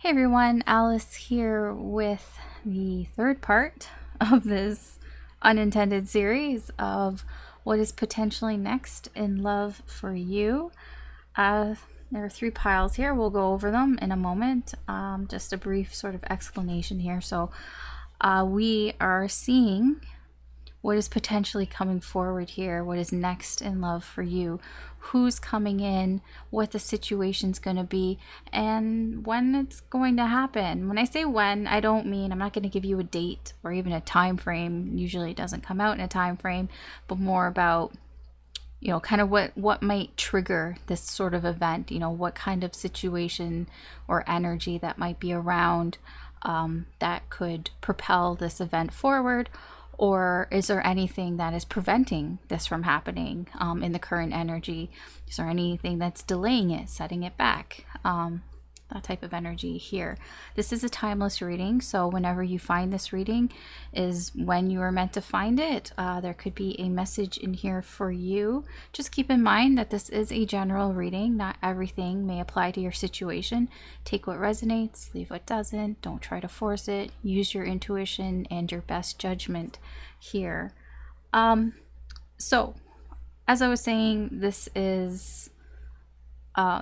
Hey everyone, Alice here with the third part of this unintended series of what is potentially next in love for you. There are three piles here. We'll go over them in a moment. Just a brief sort of explanation here. So we are seeing what is potentially coming forward here, what is next in love for you, who's coming in, what the situation's going to be, and when it's going to happen. When I say when, I don't mean I'm not going to give you a date or even a time frame. Usually it doesn't come out in a time frame, but more about kind of what might trigger this sort of event, what kind of situation or energy that might be around that could propel this event forward. Or is there anything that is preventing this from happening in the current energy? Is there anything that's delaying it, setting it back? That type of energy here. This is a timeless reading, so whenever you find this reading is when you are meant to find it. There could be a message in here for you. Just keep in mind that this is a general reading. Not everything may apply to your situation. Take what resonates, leave what doesn't. Don't try to force it. Use your intuition and your best judgment here. So, as I was saying, this is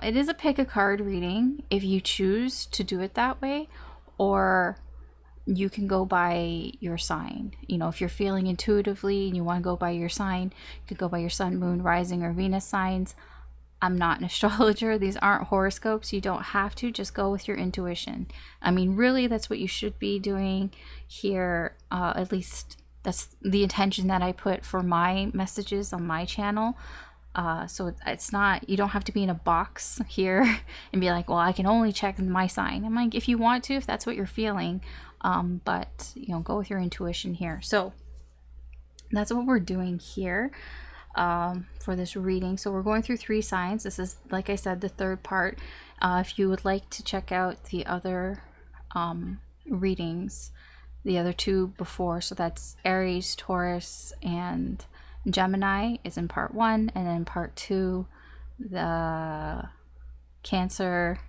it is a pick a card reading if you choose to do it that way, or you can go by your sign. If you're feeling intuitively and you want to go by your sign, you could go by your sun, moon, rising, or Venus signs. I'm not an astrologer. These aren't horoscopes. You don't have to. Just go with your intuition. I mean, really, that's what you should be doing here. At least that's the intention that I put for my messages on my channel. So it's not, you don't have to be in a box here and be like, well, I can only check my sign. I'm like, if you want to, if that's what you're feeling, but go with your intuition here. So that's what we're doing here for this reading. So we're going through three signs. This is, like I said, the third part. If you would like to check out the other readings, the other two before, so that's Aries, Taurus, and Gemini is in part 1, and then part 2, the Cancer,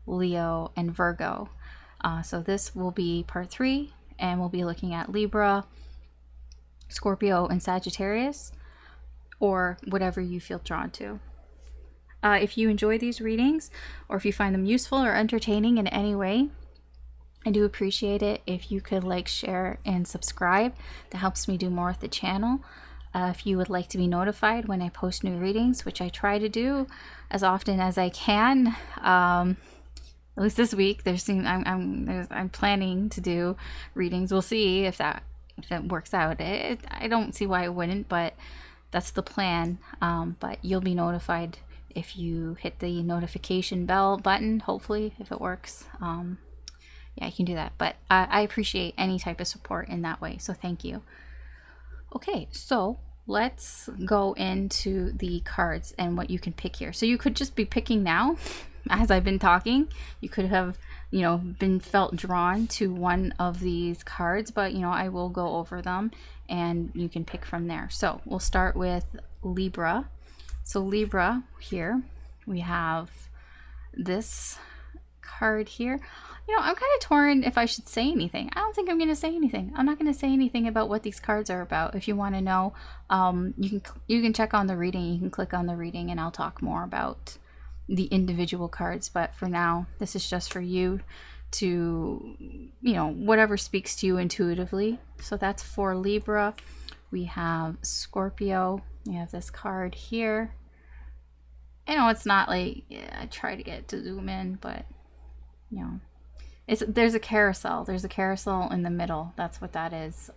Leo, and Virgo. So this will be part 3, and we'll be looking at Libra, Scorpio, and Sagittarius, or whatever you feel drawn to. If you enjoy these readings, or if you find them useful or entertaining in any way, I do appreciate it if you could like, share, and subscribe. That helps me do more with the channel. If you would like to be notified when I post new readings, which I try to do as often as I can, at least this week, I'm planning to do readings. We'll see if it works out. I don't see why it wouldn't, but that's the plan. But you'll be notified if you hit the notification bell button. Hopefully, if it works, yeah, you can do that. But I appreciate any type of support in that way. So thank you. Okay, so let's go into the cards and what you can pick here. So you could just be picking now as I've been talking. You could have, been felt drawn to one of these cards, but, I will go over them and you can pick from there. So we'll start with Libra. So Libra here, we have this card here. I'm kind of torn if I should say anything. I don't think I'm going to say anything. I'm not going to say anything about what these cards are about. If you want to know, you can check on the reading. You can click on the reading and I'll talk more about the individual cards. But for now, this is just for you to, whatever speaks to you intuitively. So that's for Libra. We have Scorpio. We have this card here. It's not like, I try to get to zoom in, but, there's a carousel. There's a carousel in the middle. That's what that is,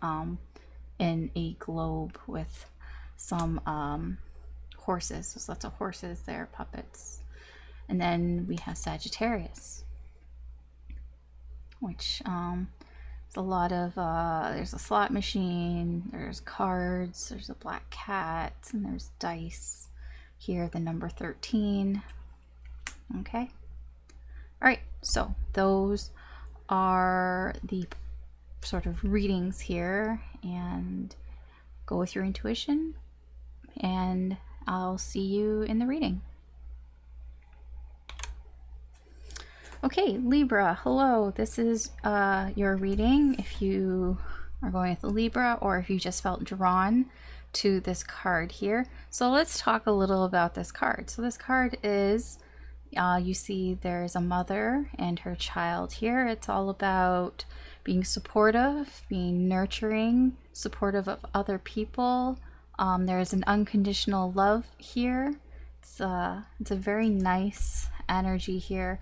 in a globe with some horses. There's lots of horses there, puppets. And then we have Sagittarius, which is a lot of, there's a slot machine, there's cards, there's a black cat, and there's dice. Here, the number 13. Okay. All right, so those are the sort of readings here, and go with your intuition, and I'll see you in the reading. Okay, Libra, hello. This is your reading if you are going with the Libra or if you just felt drawn to this card here. So let's talk a little about this card. So this card is, you see there's a mother and her child here. It's all about being supportive, being nurturing, supportive of other people. There's an unconditional love here. It's a very nice energy here.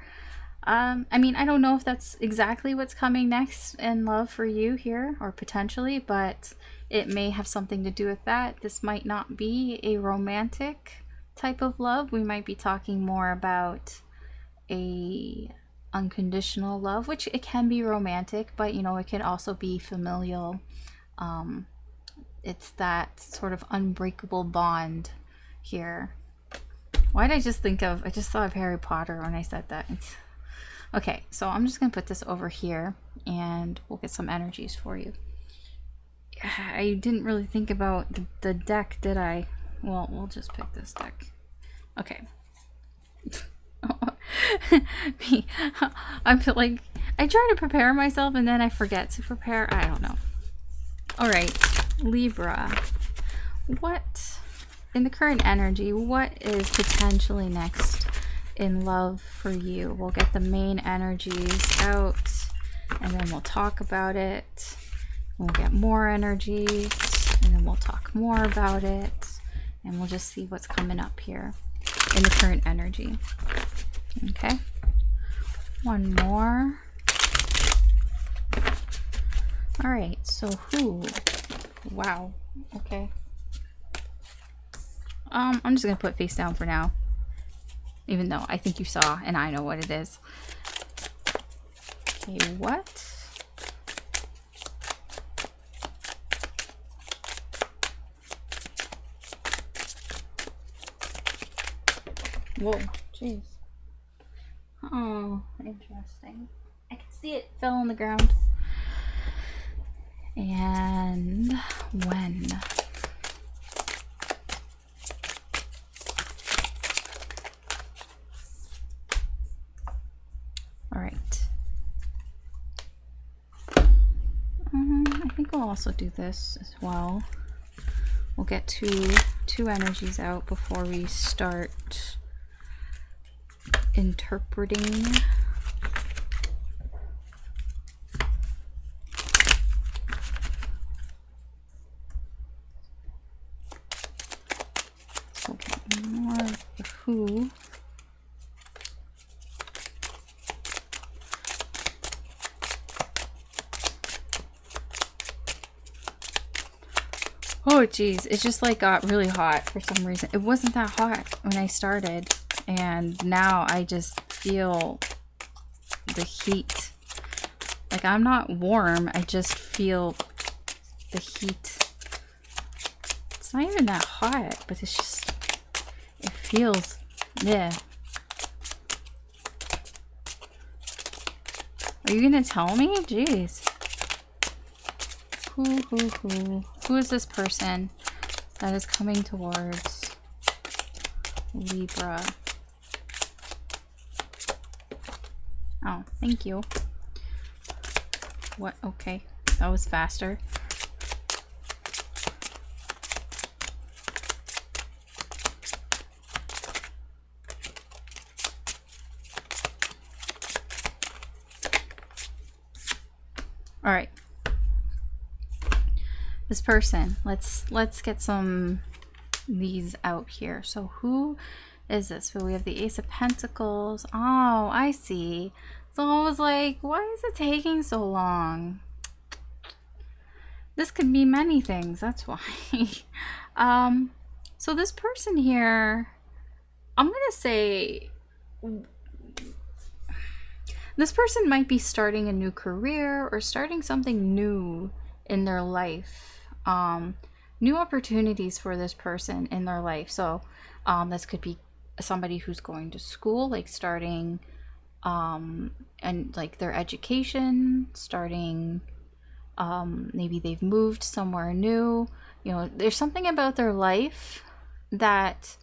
I mean, I don't know if that's exactly what's coming next in love for you here, or potentially, but it may have something to do with that. This might not be a romantic type of love. We might be talking more about a unconditional love, which it can be romantic, but you know, it can also be familial. It's that sort of unbreakable bond here. Why did I just think of, I just thought of Harry Potter when I said that. Okay, so I'm just going to put this over here and we'll get some energies for you. I didn't really think about the deck, did I? Well, we'll just pick this deck. Okay. I feel like I try to prepare myself and then I forget to prepare. I don't know. All right, Libra. What, in the current energy, what is potentially next in love for you? We'll get the main energies out and then we'll talk about it. We'll get more energies and then we'll talk more about it and we'll just see what's coming up here in the current energy. Okay, one more. All right, so who? Wow. Okay, I'm just gonna put face down for now, even though I think you saw and I know what it is. Okay, what? Whoa, jeez. Oh, interesting. I can see it fell on the ground. And when? All right. I think we'll also do this as well. We'll get two energies out before we start interpreting. So we'll get more of the who. Oh geez, it just like got really hot for some reason. It wasn't that hot when I started, and now I just feel the heat. Like I'm not warm, I just feel the heat. It's not even that hot, but it's just, it feels, yeah. Are you gonna tell me? Jeez. Who is this person that is coming towards Libra? Oh, thank you. What? Okay, that was faster. All right. This person, let's get some these out here. So who is this? So we have the Ace of Pentacles. Oh, I see. So I was like, why is it taking so long? This could be many things, that's why. So this person here, I'm gonna say this person might be starting a new career or starting something new in their life. New opportunities for this person in their life. So this could be somebody who's going to school, like starting and like their education, starting maybe they've moved somewhere new. You know, there's something about their life that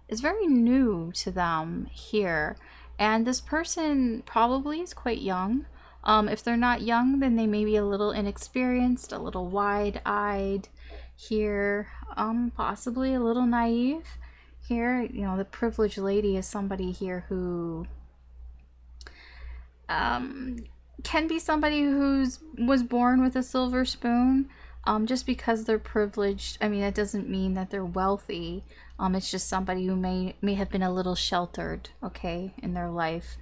is very new to them here, And this person probably is quite young. If they're not young, then they may be a little inexperienced, a little wide-eyed here, possibly a little naive here. You know, the privileged lady is somebody here who can be somebody was born with a silver spoon. Just because they're privileged, I mean, it doesn't mean that they're wealthy. It's just somebody who may have been a little sheltered, okay, in their life.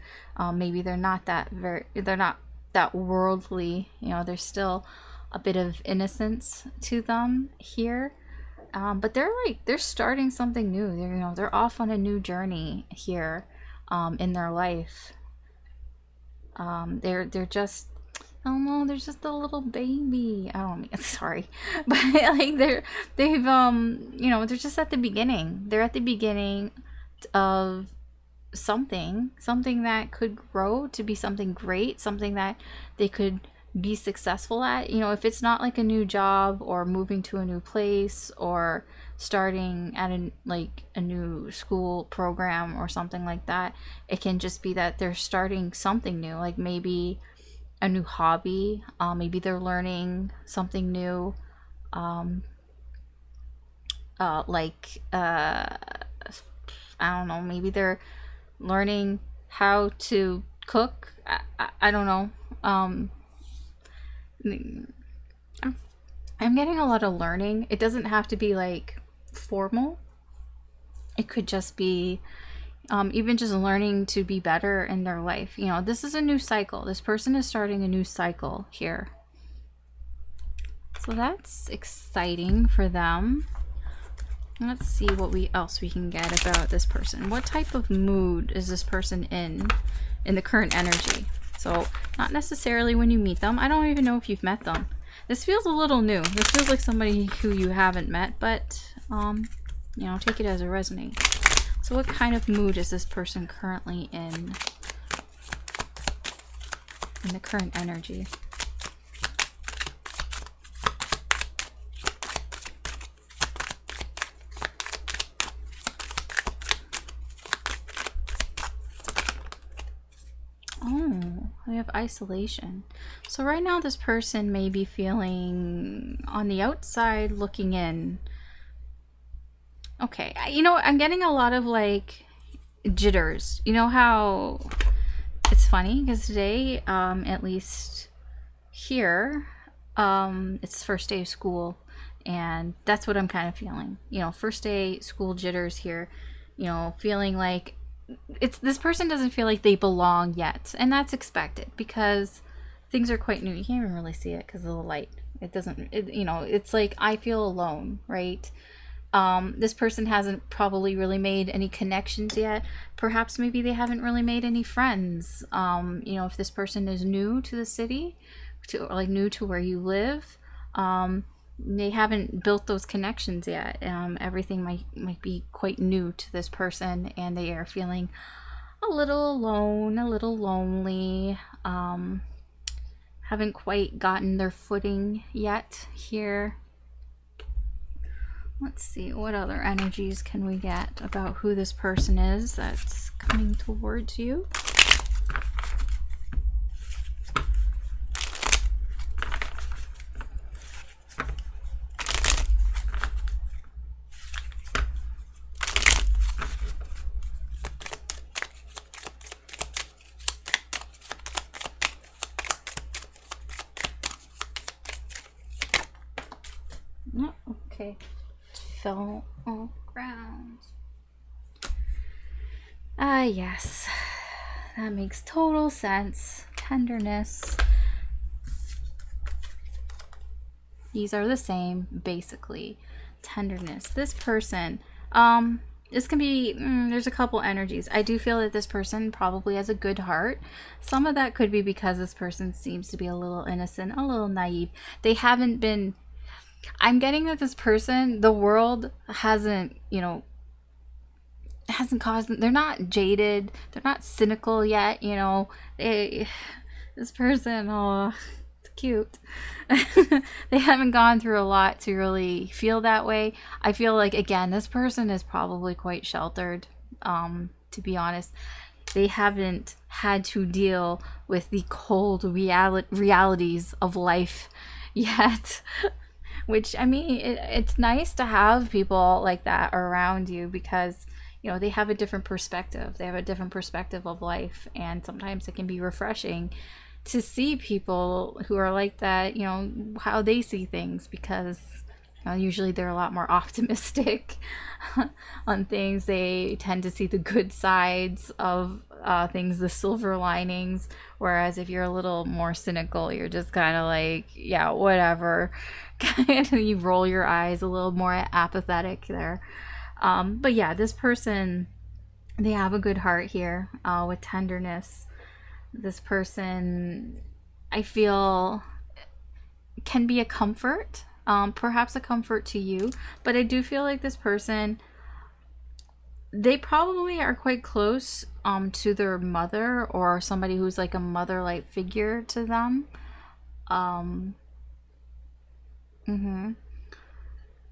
Maybe they're not that worldly. You know, there's still a bit of innocence to them here. But they're starting something new. They're off on a new journey here, in their life. They're just, oh no, there's just a little baby. I don't mean, sorry, but like they're just at the beginning. They're at the beginning of something that could grow to be something great, something that they could be successful at. If it's not like a new job or moving to a new place or starting at a new school program or something like that, it can just be that they're starting something new, like maybe a new hobby. Maybe they're learning something new, I don't know, maybe they're learning how to cook. I don't know. I'm getting a lot of learning. It doesn't have to be like formal. It could just be even just learning to be better in their life. This is a new cycle. This person is starting a new cycle here. So that's exciting for them. Let's see what else we can get about this person. What type of mood is this person in the current energy? So not necessarily when you meet them. I don't even know if you've met them. This feels a little new. This feels like somebody who you haven't met, but take it as it resonates. So what kind of mood is this person currently in the current energy? We have isolation. So right now this person may be feeling on the outside looking in. Okay, I'm getting a lot of like jitters. You know how it's funny because today, at least here, it's first day of school, and that's what I'm kind of feeling. First day school jitters here. Feeling like this person doesn't feel like they belong yet, and that's expected because things are quite new. You can't even really see it because of the light. It's like I feel alone, right? This person hasn't probably really made any connections yet. Perhaps maybe they haven't really made any friends. If this person is new to the city, new to where you live, they haven't built those connections yet. Everything might be quite new to this person, and they are feeling a little alone, a little lonely. Haven't quite gotten their footing yet here. Let's see, what other energies can we get about who this person is that's coming towards you? Oh, okay. Fell on ground. Yes. That makes total sense. Tenderness. These are the same, basically. Tenderness. This person, this can be, there's a couple energies. I do feel that this person probably has a good heart. Some of that could be because this person seems to be a little innocent, a little naive. They haven't been, I'm getting that this person, the world hasn't, hasn't caused them, they're not jaded, they're not cynical yet, this person, oh, it's cute. They haven't gone through a lot to really feel that way. I feel like, again, this person is probably quite sheltered, to be honest. they haven't had to deal with the cold realities of life yet. Which, I mean, it's nice to have people like that around you, because they have a different perspective. They have a different perspective of life, and sometimes it can be refreshing to see people who are like that, how they see things, because usually they're a lot more optimistic on things. They tend to see the good sides of things, the silver linings. Whereas if you're a little more cynical, you're just kind of like, yeah, whatever. You roll your eyes, a little more apathetic there. But yeah, this person, they have a good heart here, with tenderness. This person, I feel, can be a comfort, perhaps a comfort to you. But I do feel like this person, they probably are quite close to their mother, or somebody who's like a mother-like figure to them. Um,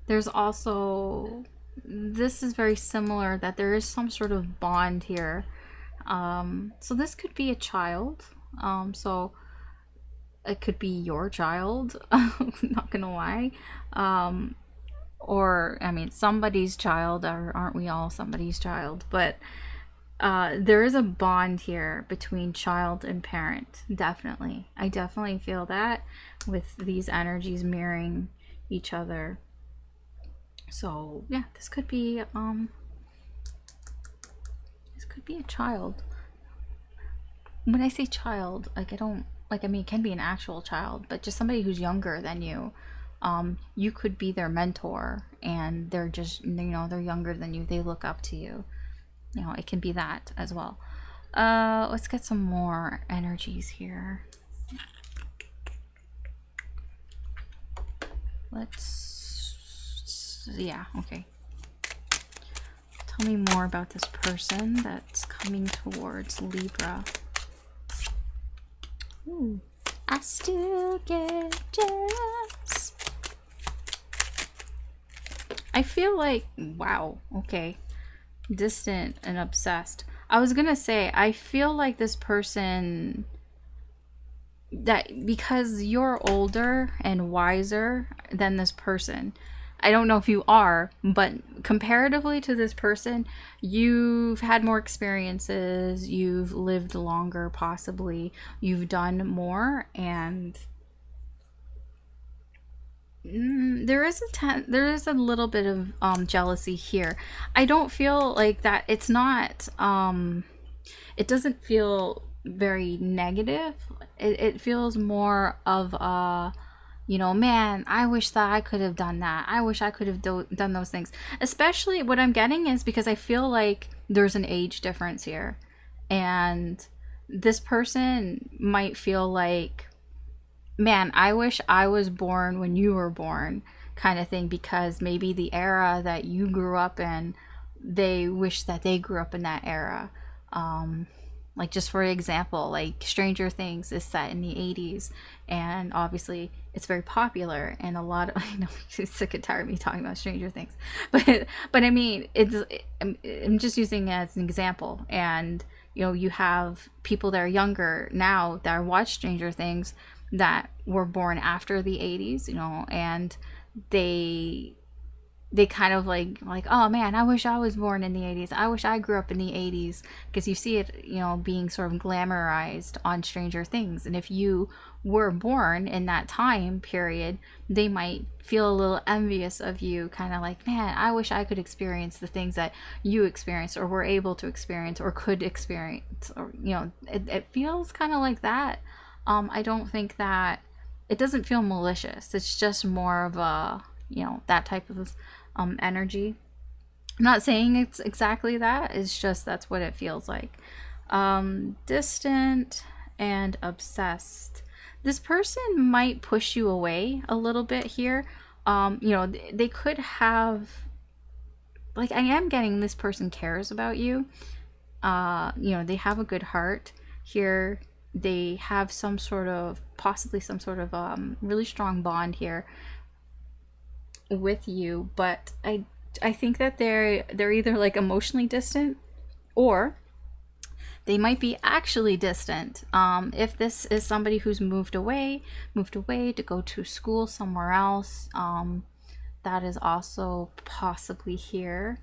There's also, this is very similar, that there is some sort of bond here. So this could be a child. So it could be your child. Not gonna lie. Or, I mean, somebody's child, or aren't we all somebody's child? But there is a bond here between child and parent. Definitely. I definitely feel that with these energies mirroring each other. So yeah, this could be a child. When I say child, like, I don't, like, I mean, it can be an actual child, but just somebody who's younger than you. You could be their mentor, and they're just, they're younger than you, they look up to you. It can be that as well. Let's get some more energies here. Yeah, okay. Tell me more about this person that's coming towards Libra. Ooh, I still get jealous. I feel like, wow, okay. Distant and obsessed. I was gonna say, I feel like this person, that because you're older and wiser than this person, I don't know if you are, but comparatively to this person, you've had more experiences, you've lived longer, possibly, you've done more, and there is a little bit of jealousy here. I don't feel like that. It's not. It doesn't feel very negative. It feels more of a, man, I wish that I could have done that. I wish I could have done those things. Especially what I'm getting is because I feel like there's an age difference here. And this person might feel like, man, I wish I was born when you were born, kind of thing, because maybe the era that you grew up in, they wish that they grew up in that era. Like, just for example, like Stranger Things is set in the 80s, and obviously it's very popular, and a lot of, I know he's sick and tired of me talking about Stranger Things, but I mean, I'm just using it as an example. And you have people that are younger now that watch Stranger Things that were born after the 80s, and they kind of like, oh man, I wish I was born in the 80s. I wish I grew up in the 80s, because you see it, being sort of glamorized on Stranger Things. And if you were born in that time period, they might feel a little envious of you, kind of like, man, I wish I could experience the things that you experienced, or were able to experience, or could experience, or it feels kind of like that. I don't think that, it doesn't feel malicious. It's just more of a, that type of energy. I'm not saying it's exactly that. It's just, that's what it feels like. Distant and obsessed. This person might push you away a little bit here. They could have, like, I am getting this person cares about you. They have a good heart here. They have possibly some sort of really strong bond here with you, but I think that they're either like emotionally distant, or They might be actually distant. If this is somebody who's moved away to go to school somewhere else, that is also possibly here.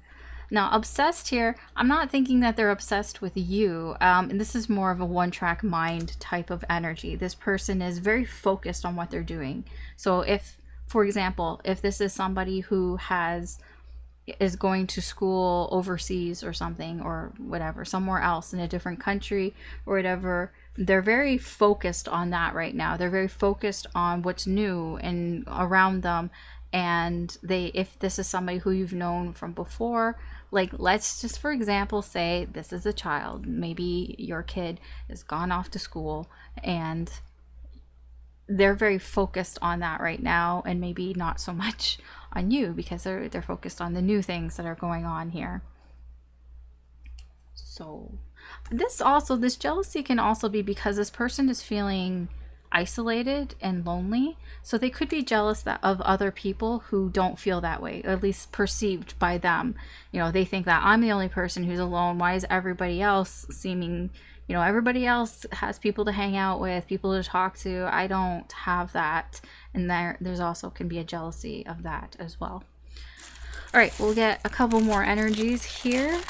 Now, obsessed here, I'm not thinking that they're obsessed with you. And this is more of a one-track mind type of energy. This person is very focused on what they're doing. So if, for example, if this is somebody who is going to school overseas or something, or whatever, somewhere else in a different country or whatever, they're very focused on that right now. They're very focused on what's new and around them. And if this is somebody who you've known from before, like, let's just, for example, say this is a child. Maybe your kid has gone off to school and they're very focused on that right now, and maybe not so much on you, because they're focused on the new things that are going on here. So this jealousy can also be because this person is feeling isolated and lonely. So they could be jealous of other people who don't feel that way, or at least perceived by them. You know, they think that I'm the only person who's alone. Why is everybody else seeming, everybody else has people to hang out with, people to talk to. I don't have that. And there's also can be a jealousy of that as well. All right, we'll get a couple more energies here.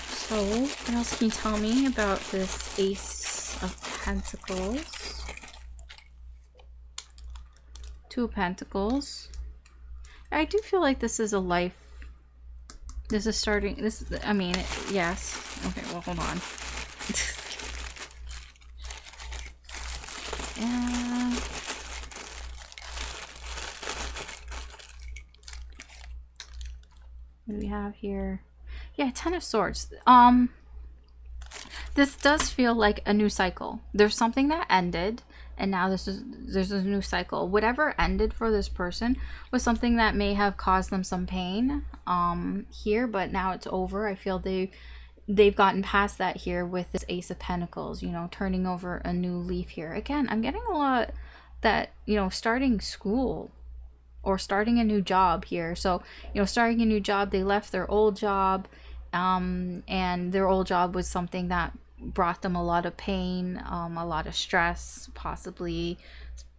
So what else can you tell me about this Ace of Pentacles? Two of Pentacles. I do feel like this is a life. This is starting. Yes. Okay, well, hold on. What do we have here? Yeah, Ten of Swords. This does feel like a new cycle. There's something that ended, and now there's a new cycle. Whatever ended for this person was something that may have caused them some pain here, but now it's over. I feel they've gotten past that here with this Ace of Pentacles, turning over a new leaf here. Again, I'm getting a lot that, starting school or starting a new job here. So, starting a new job, they left their old job, and their old job was something that brought them a lot of pain, a lot of stress, possibly,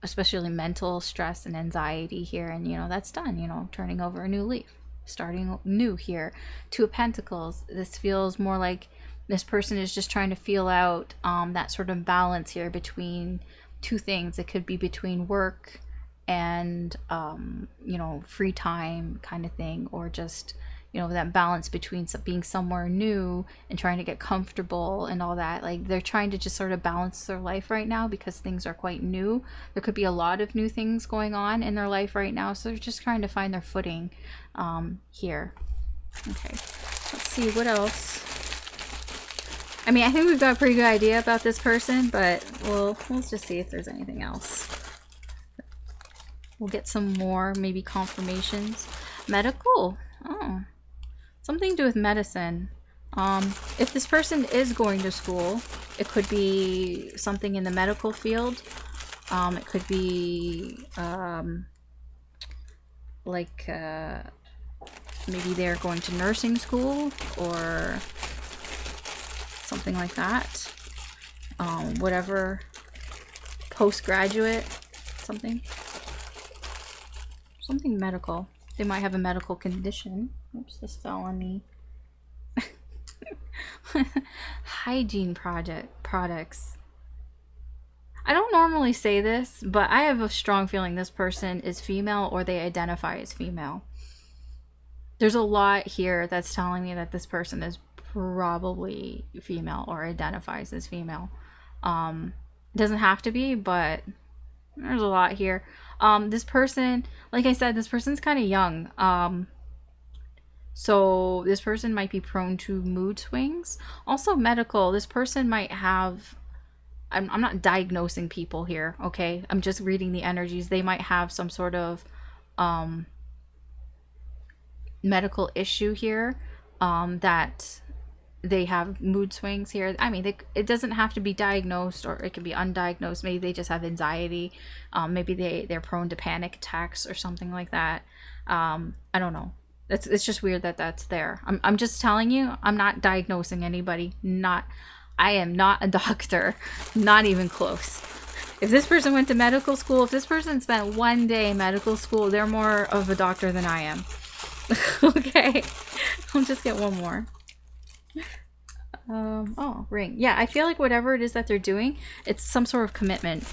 especially mental stress and anxiety here. And, that's done, turning over a new leaf, starting new here. Two of Pentacles. This feels more like this person is just trying to feel out that sort of balance here between two things. It could be between work and free time kind of thing, or just that balance between being somewhere new and trying to get comfortable and all that. Like, they're trying to just sort of balance their life right now because things are quite new. There could be a lot of new things going on in their life right now, so they're just trying to find their footing here. Okay, let's see what else. I think we've got a pretty good idea about this person, but let's just see if there's anything else. We'll get some more, maybe confirmations. Medical. Oh, something to do with medicine. If this person is going to school, it could be something in the medical field. It could be maybe they're going to nursing school or something like that. Whatever, postgraduate, something medical. They might have a medical condition. Oops, this fell on me. Hygiene products. I don't normally say this, but I have a strong feeling this person is female, or they identify as female. There's a lot here that's telling me that this person is probably female or identifies as female. It doesn't have to be, but there's a lot here. This person, like I said, this person's kind of young. So this person might be prone to mood swings. Also medical, this person might have, I'm not diagnosing people here, okay? I'm just reading the energies. They might have some sort of medical issue here, that they have mood swings here. It doesn't have to be diagnosed, or it can be undiagnosed. Maybe they just have anxiety. Maybe they're prone to panic attacks or something like that. I don't know. It's just weird that that's there. I'm just telling you, I'm not diagnosing anybody. I am not a doctor, not even close. If this person went to medical school, if this person spent one day in medical school, they're more of a doctor than I am. Okay, I'll just get one more. Oh, ring. Yeah, I feel like whatever it is that they're doing, it's some sort of commitment.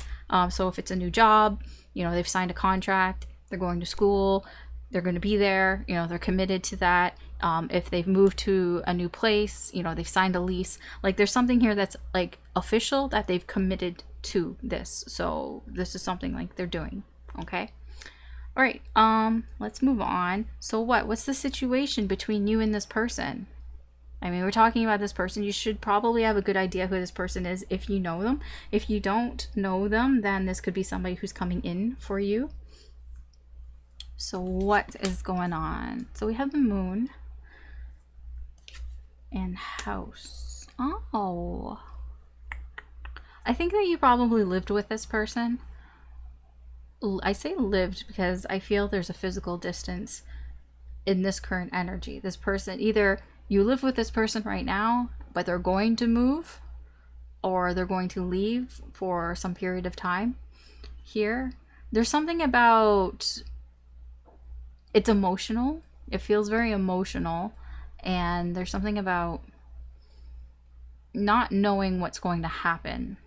So if it's a new job, you know, they've signed a contract, they're going to school, they're going to be there, you know, they're committed to that. If they've moved to a new place, you know, they've signed a lease. Like there's something here that's like official that they've committed to this. So this is something like they're doing. Okay. All right. Let's move on. So what's the situation between you and this person? I mean, we're talking about this person. You should probably have a good idea who this person is if you know them. If you don't know them, then this could be somebody who's coming in for you. So what is going on? So we have the moon and house. Oh. I think that you probably lived with this person. I say lived because I feel there's a physical distance in this current energy. This person, either you live with this person right now, but they're going to move, or they're going to leave for some period of time here. There's something about, it's emotional. It feels very emotional. And there's something about not knowing what's going to happen.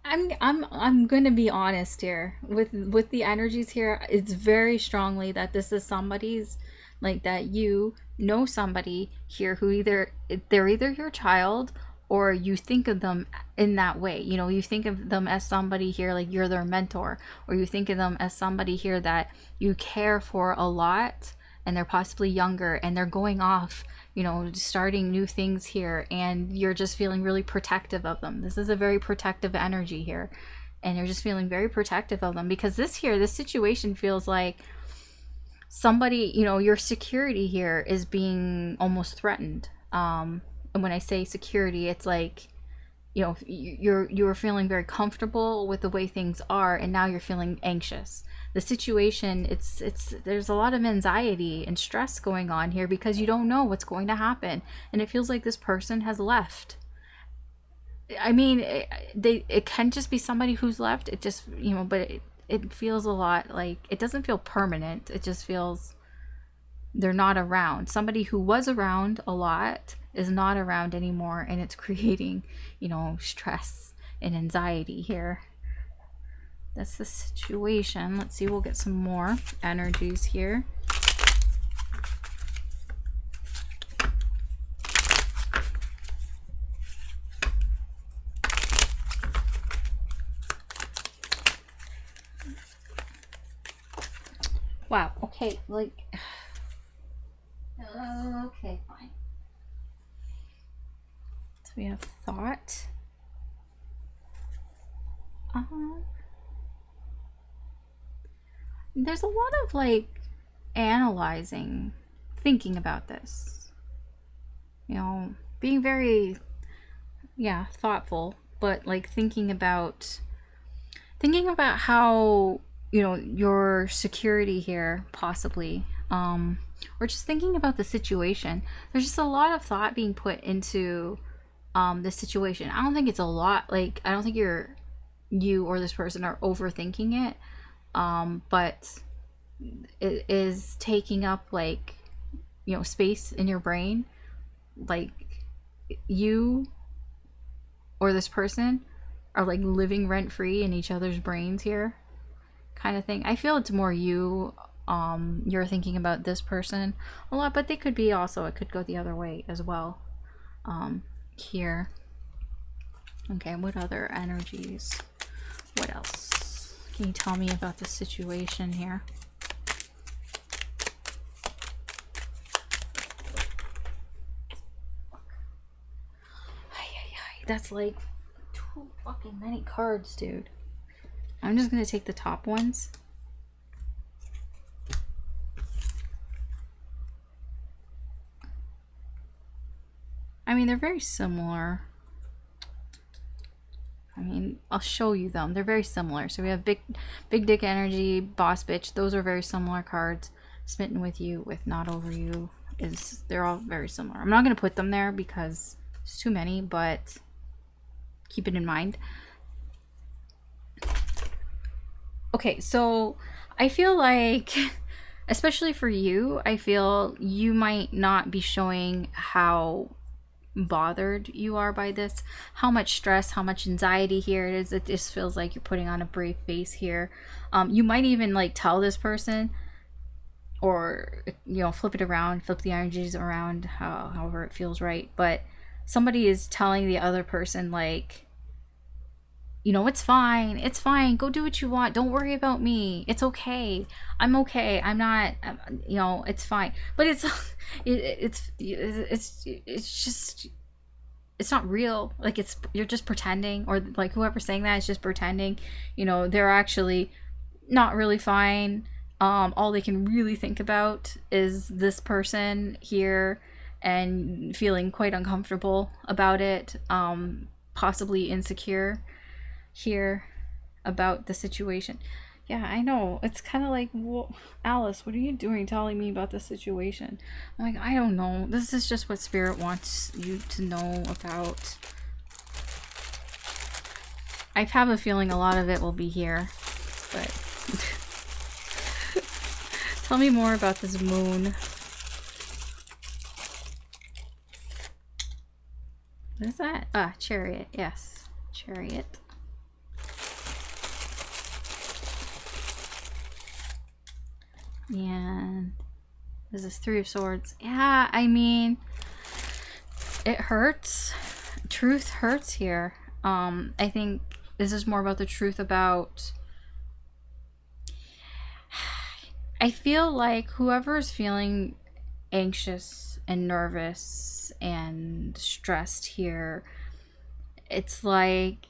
I'm going to be honest here with the energies here. It's very strongly that this is somebody's, like, that you know somebody here who they're either your child or you think of them in that way. You know, you think of them as somebody here like you're their mentor, or you think of them as somebody here that you care for a lot, and they're possibly younger and they're going off, you know, starting new things here, and you're just feeling really protective of them. This is a very protective energy here, and you're just feeling very protective of them because this situation feels like somebody, you know, your security here is being almost threatened. And when I say security, it's like, you know, you're feeling very comfortable with the way things are, and now you're feeling anxious. The situation, there's a lot of anxiety and stress going on here because you don't know what's going to happen, and it feels like this person has left. I mean, it can just be somebody who's left. It just, you know, but it feels a lot like, it doesn't feel permanent. It just feels they're not around. Somebody who was around a lot is not around anymore, and it's creating, you know, stress and anxiety here. That's the situation. Let's see, we'll get some more energies here. Wow, okay, like, okay, fine. So we have thought. There's a lot of like analyzing, thinking about this, you know, being very, yeah, thoughtful, but like thinking about how, you know, your security here possibly, or just thinking about the situation. There's just a lot of thought being put into this situation. I don't think it's a lot, like, I don't think you or this person are overthinking it. But it is taking up, like, you know, space in your brain. Like, you or this person are like living rent free in each other's brains here, kind of thing. I feel it's more you're thinking about this person a lot, but they could be also, it could go the other way as well, here. Okay, what other energies? What else? Can you tell me about the situation here? That's like too fucking many cards, dude. I'm just gonna take the top ones. I mean, they're very similar. I mean, I'll show you them. They're very similar. So we have big dick energy, boss bitch. Those are very similar cards. Smitten with you, with not over you. they're all very similar. I'm not going to put them there because it's too many, but keep it in mind. Okay, so I feel like, especially for you, I feel you might not be showing how bothered you are by this, how much stress, how much anxiety here it is. It just feels like you're putting on a brave face here. You might even like tell this person, or flip it around, flip the energies around, however it feels right. But somebody is telling the other person, like, it's fine, go do what you want, don't worry about me, it's okay, I'm okay, I'm not, it's fine. But it's just, it's not real. Like, you're just pretending, or like whoever's saying that is just pretending. They're actually not really fine. All they can really think about is this person here, and feeling quite uncomfortable about it, possibly insecure here about the situation. Yeah, I know. It's kind of like, well, Alice, what are you doing telling me about this situation? I'm like, I don't know. This is just what Spirit wants you to know about. I have a feeling a lot of it will be here, but tell me more about this moon. What is that? Ah, Chariot. Yes, Chariot. And this is Three of Swords. Yeah, I mean, it hurts. Truth hurts here. I think this is more about the truth about... I feel like whoever is feeling anxious and nervous and stressed here, it's like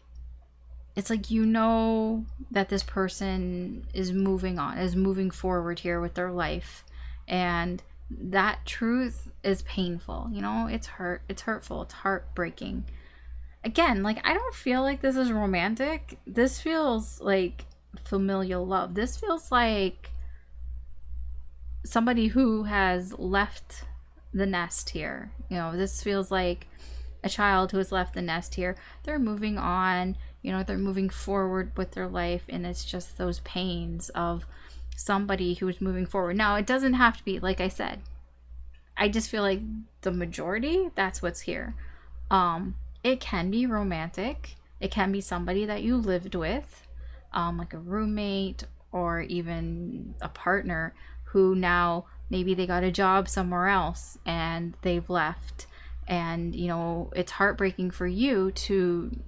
that this person is moving on, is moving forward here with their life, and that truth is painful. It's hurtful, it's heartbreaking. Again, like, I don't feel like this is romantic. This feels like familial love. This feels like somebody who has left the nest here. This feels like a child who has left the nest here. They're moving on, they're moving forward with their life, and it's just those pains of somebody who is moving forward. Now, it doesn't have to be, like I said, I just feel like the majority, that's what's here. It can be romantic. It can be somebody that you lived with, like a roommate, or even a partner who now maybe they got a job somewhere else and they've left. And, it's heartbreaking for you to,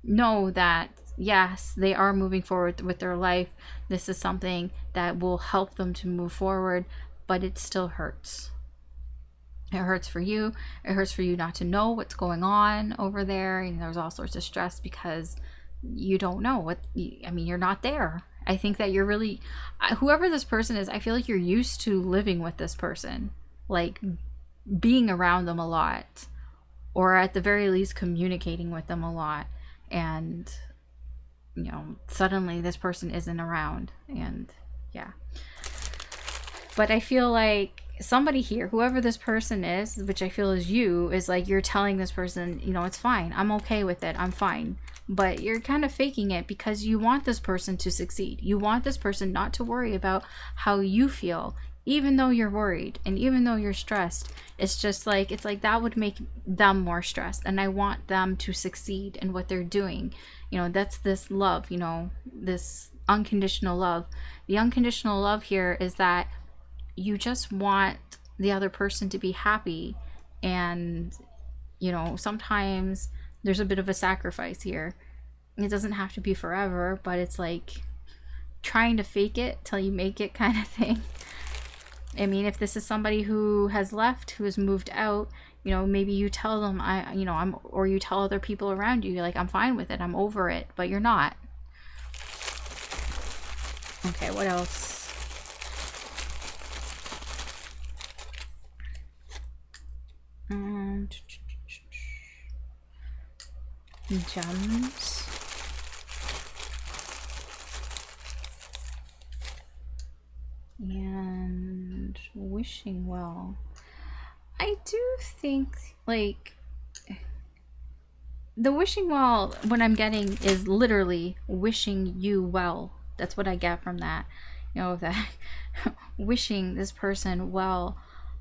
know that, yes, they are moving forward with their life. This is something that will help them to move forward, but it still hurts. It hurts for you. It hurts for you not to know what's going on over there. And there's all sorts of stress because you don't know you're not there. I think that you're really, whoever this person is, I feel like you're used to living with this person, like being around them a lot, or at the very least communicating with them a lot. And, suddenly this person isn't around. And yeah. But I feel like somebody here, whoever this person is, which I feel is you, is like you're telling this person, it's fine. I'm okay with it. I'm fine. But you're kind of faking it because you want this person to succeed. You want this person not to worry about how you feel, even though you're worried and even though you're stressed. It's like that would make them more stressed. And I want them to succeed in what they're doing. That's this love, this unconditional love. The unconditional love here is that you just want the other person to be happy. And, sometimes there's a bit of a sacrifice here. It doesn't have to be forever, but it's like trying to fake it till you make it kind of thing. I mean, if this is somebody who has left, who has moved out, maybe you tell them, or you tell other people around you, like, I'm fine with it, I'm over it, but you're not. Okay, what else? Gems. And wishing well. I do think, like, the wishing well, what I'm getting is literally wishing you well. That's what I get from that. You know, that wishing this person well.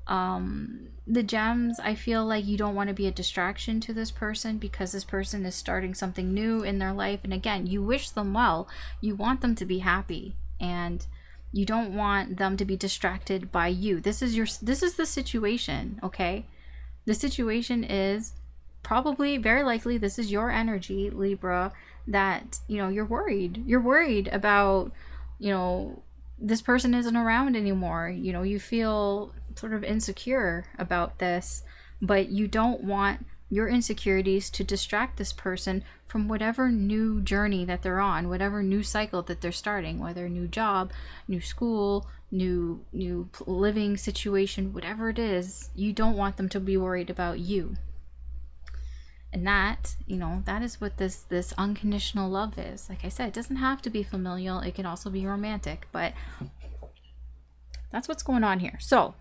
The gems, I feel like you don't want to be a distraction to this person, because this person is starting something new in their life. And again, you wish them well. You want them to be happy, and you don't want them to be distracted by you. This is the situation, okay? The situation is probably, very likely, this is your energy, Libra, that, you know, you're worried. You're worried about, you know, this person isn't around anymore. You know, you feel sort of insecure about this, but you don't want your insecurities to distract this person from whatever new journey that they're on, whatever new cycle that they're starting, whether new job, new school, new living situation, whatever it is. You don't want them to be worried about you. And that, you know, that is what this unconditional love is. Like I said, it doesn't have to be familial. It can also be romantic, but that's what's going on here. So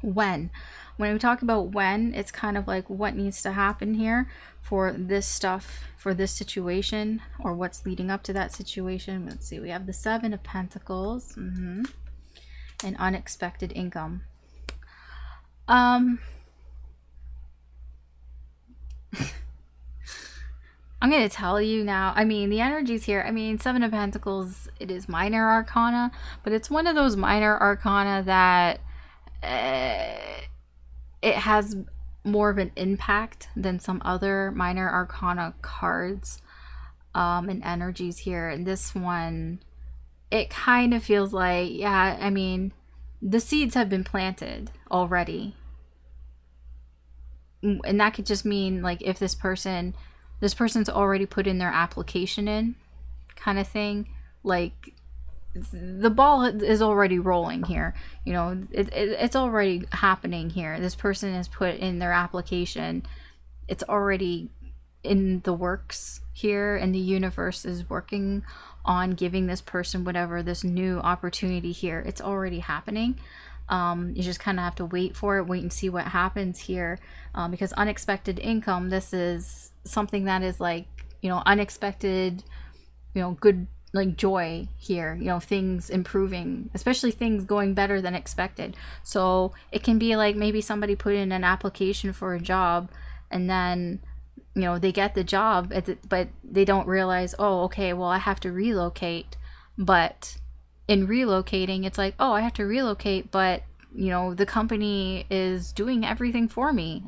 when we talk about when, it's kind of like what needs to happen here for this stuff, for this situation, or what's leading up to that situation. Let's see, we have the Seven of Pentacles, and unexpected income. I'm going to tell you now, I mean, the energies here, I mean, Seven of Pentacles, it is minor arcana, but it's one of those minor arcana that it has more of an impact than some other minor arcana cards and energies here. And this one, it kind of feels like, yeah, I mean, the seeds have been planted already. And that could just mean, like, if this person's already put in their application in, kind of thing. Like, the ball is already rolling here. You know, it's already happening here. This person has put in their application. It's already in the works here, and the universe is working on giving this person whatever, this new opportunity here. It's already happening. You just kind of have to wait for it, wait and see what happens here, because unexpected income, this is something that is like, you know, unexpected, you know, good, like joy here, you know, things improving, especially things going better than expected. So it can be like maybe somebody put in an application for a job, and then, you know, they get the job, but they don't realize, oh, okay, well, I have to relocate. But in relocating, it's like, oh, I have to relocate, but, you know, the company is doing everything for me.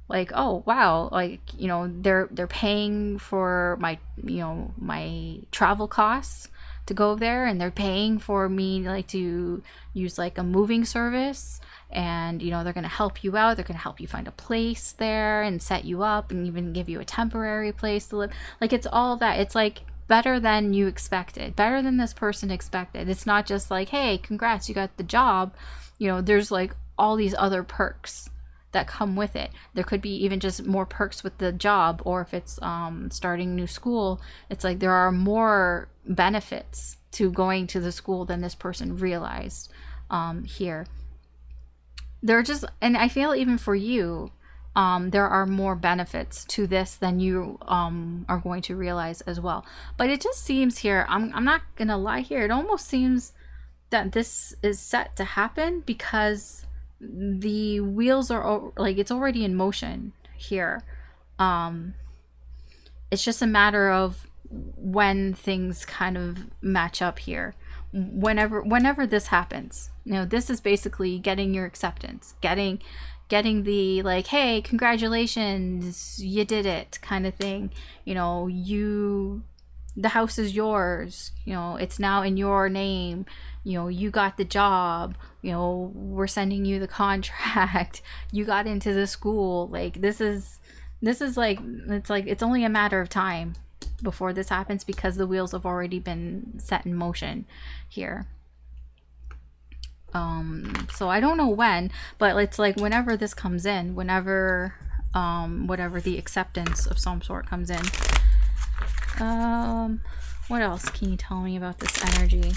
Like, oh, wow, like, you know, they're paying for my, you know, my travel costs to go there, and they're paying for me, like, to use like a moving service, and, you know, they're going to help you out. They're going to help you find a place there and set you up, and even give you a temporary place to live. Like, it's all that. It's like better than you expected, better than this person expected. It's not just like, hey, congrats, you got the job. You know, there's like all these other perks that come with it. There could be even just more perks with the job, or if it's starting new school, it's like there are more benefits to going to the school than this person realized here. They're just, and I feel even for you, there are more benefits to this than you are going to realize as well. But it just seems here, I'm not gonna lie here, it almost seems that this is set to happen because the wheels are like, it's already in motion here. It's just a matter of when things kind of match up here. Whenever this happens, you know, this is basically getting your acceptance, getting the like, hey, congratulations, you did it kind of thing. You know, the house is yours, you know, it's now in your name, you know, you got the job, you know, we're sending you the contract, you got into the school. Like, this is like, it's only a matter of time before this happens, because the wheels have already been set in motion here. So I don't know when, but it's like whenever this comes in, whenever whatever the acceptance of some sort comes in. What else can you tell me about this energy?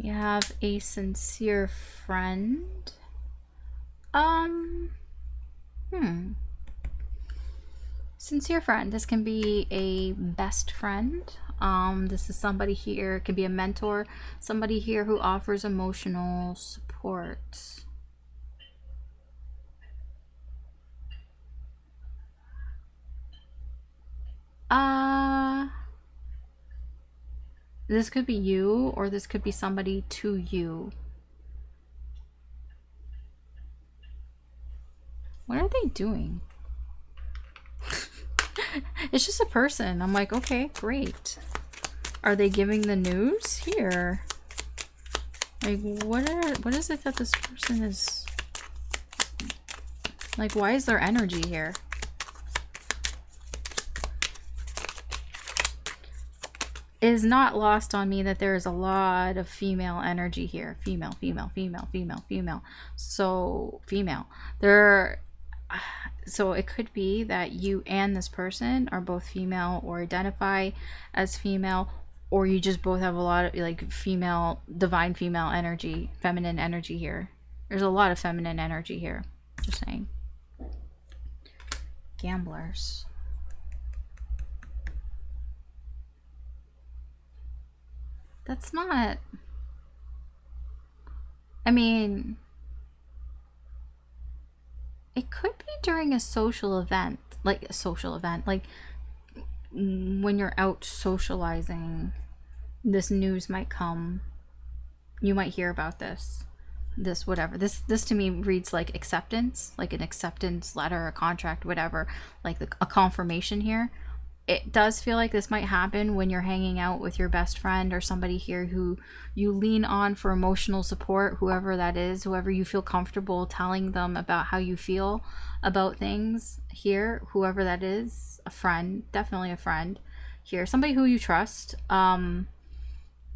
We have a sincere friend. Sincere friend. This can be a best friend. This is somebody here. It could be a mentor. Somebody here who offers emotional support. This could be you, or this could be somebody to you. What are they doing? It's just a person. I'm like, okay, great. Are they giving the news here? Like, what is it that this person is... Like, why is there energy here? It is not lost on me that there is a lot of female energy here. Female, female, female, female, female. So, female. So it could be that you and this person are both female or identify as female, or you just both have a lot of like female, divine female energy, feminine energy here. There's a lot of feminine energy here. Just saying. Gamblers. That's not... I mean... It could be during a social event. Like a social event. Like when you're out socializing, this news might come. You might hear about this. This whatever. This to me reads like acceptance. Like an acceptance letter, a contract, whatever. Like a confirmation here. It does feel like this might happen when you're hanging out with your best friend or somebody here who you lean on for emotional support, whoever that is, whoever you feel comfortable telling them about how you feel about things here, whoever that is, a friend, definitely a friend here, somebody who you trust.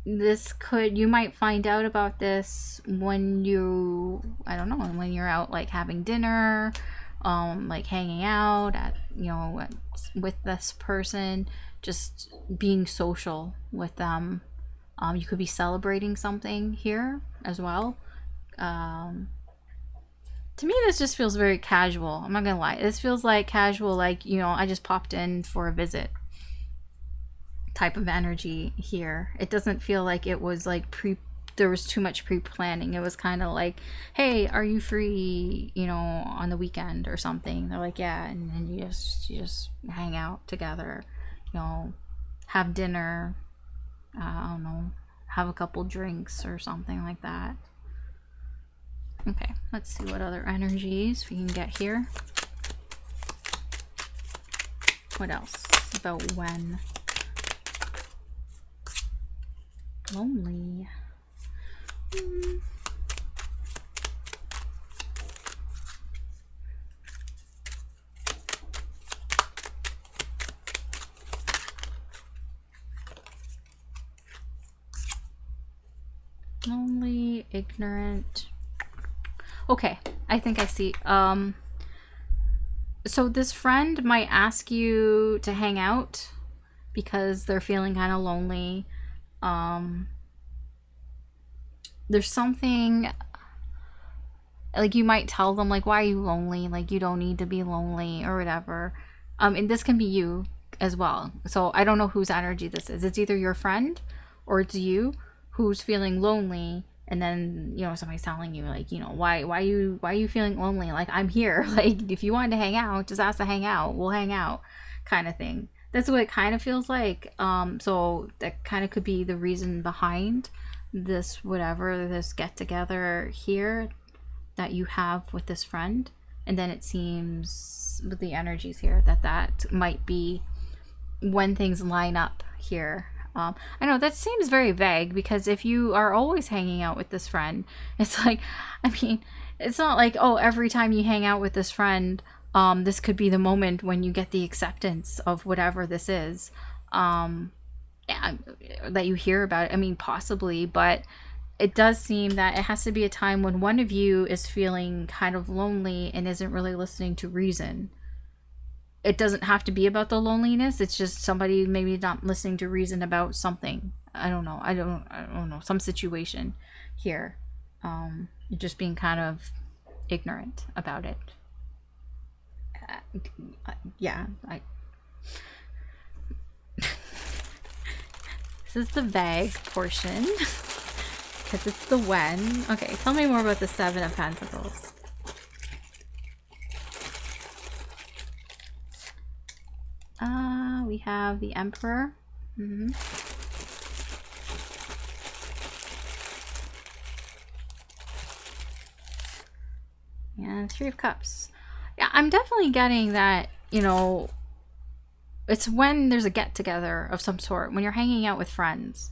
This could, you might find out about this when you, I don't know, when you're out like having dinner, like hanging out at, you know, with this person, just being social with them. You could be celebrating something here as well. To me, this just feels very casual. I'm not gonna lie. This feels like casual, like, you know, I just popped in for a visit type of energy here. It doesn't feel like it was like there was too much pre-planning. It was kind of like, hey, are you free, you know, on the weekend or something? They're like, yeah, and then you just hang out together, you know, have dinner, I don't know, have a couple drinks or something like that. Okay, let's see what other energies we can get here. What else about when? Lonely. Lonely, ignorant. Okay, I think I see. So this friend might ask you to hang out because they're feeling kind of lonely. There's something like you might tell them like, why are you lonely? Like, you don't need to be lonely or whatever. And this can be you as well. So I don't know whose energy this is. It's either your friend or it's you who's feeling lonely, and then, you know, somebody's telling you like, you know, why are you feeling lonely? Like, I'm here. Like, if you wanted to hang out, just ask to hang out. We'll hang out, kind of thing. That's what it kind of feels like. So that kind of could be the reason behind this, whatever, this get together here that you have with this friend. And then it seems with the energies here that might be when things line up here. I know that seems very vague, because if you are always hanging out with this friend, it's like, I mean, it's not like, oh, every time you hang out with this friend, this could be the moment when you get the acceptance of whatever this is, that you hear about it. I mean, possibly, but it does seem that it has to be a time when one of you is feeling kind of lonely and isn't really listening to reason. it doesn't have to be about the loneliness. It's just somebody maybe not listening to reason about something. I don't know. I don't know. Some situation here. You're just being kind of ignorant about it. Yeah. This is the vague portion. Because it's the when. Okay, tell me more about the Seven of Pentacles. We have the Emperor. Mm-hmm. And Three of Cups. Yeah, I'm definitely getting that, you know, it's when there's a get-together of some sort. When you're hanging out with friends.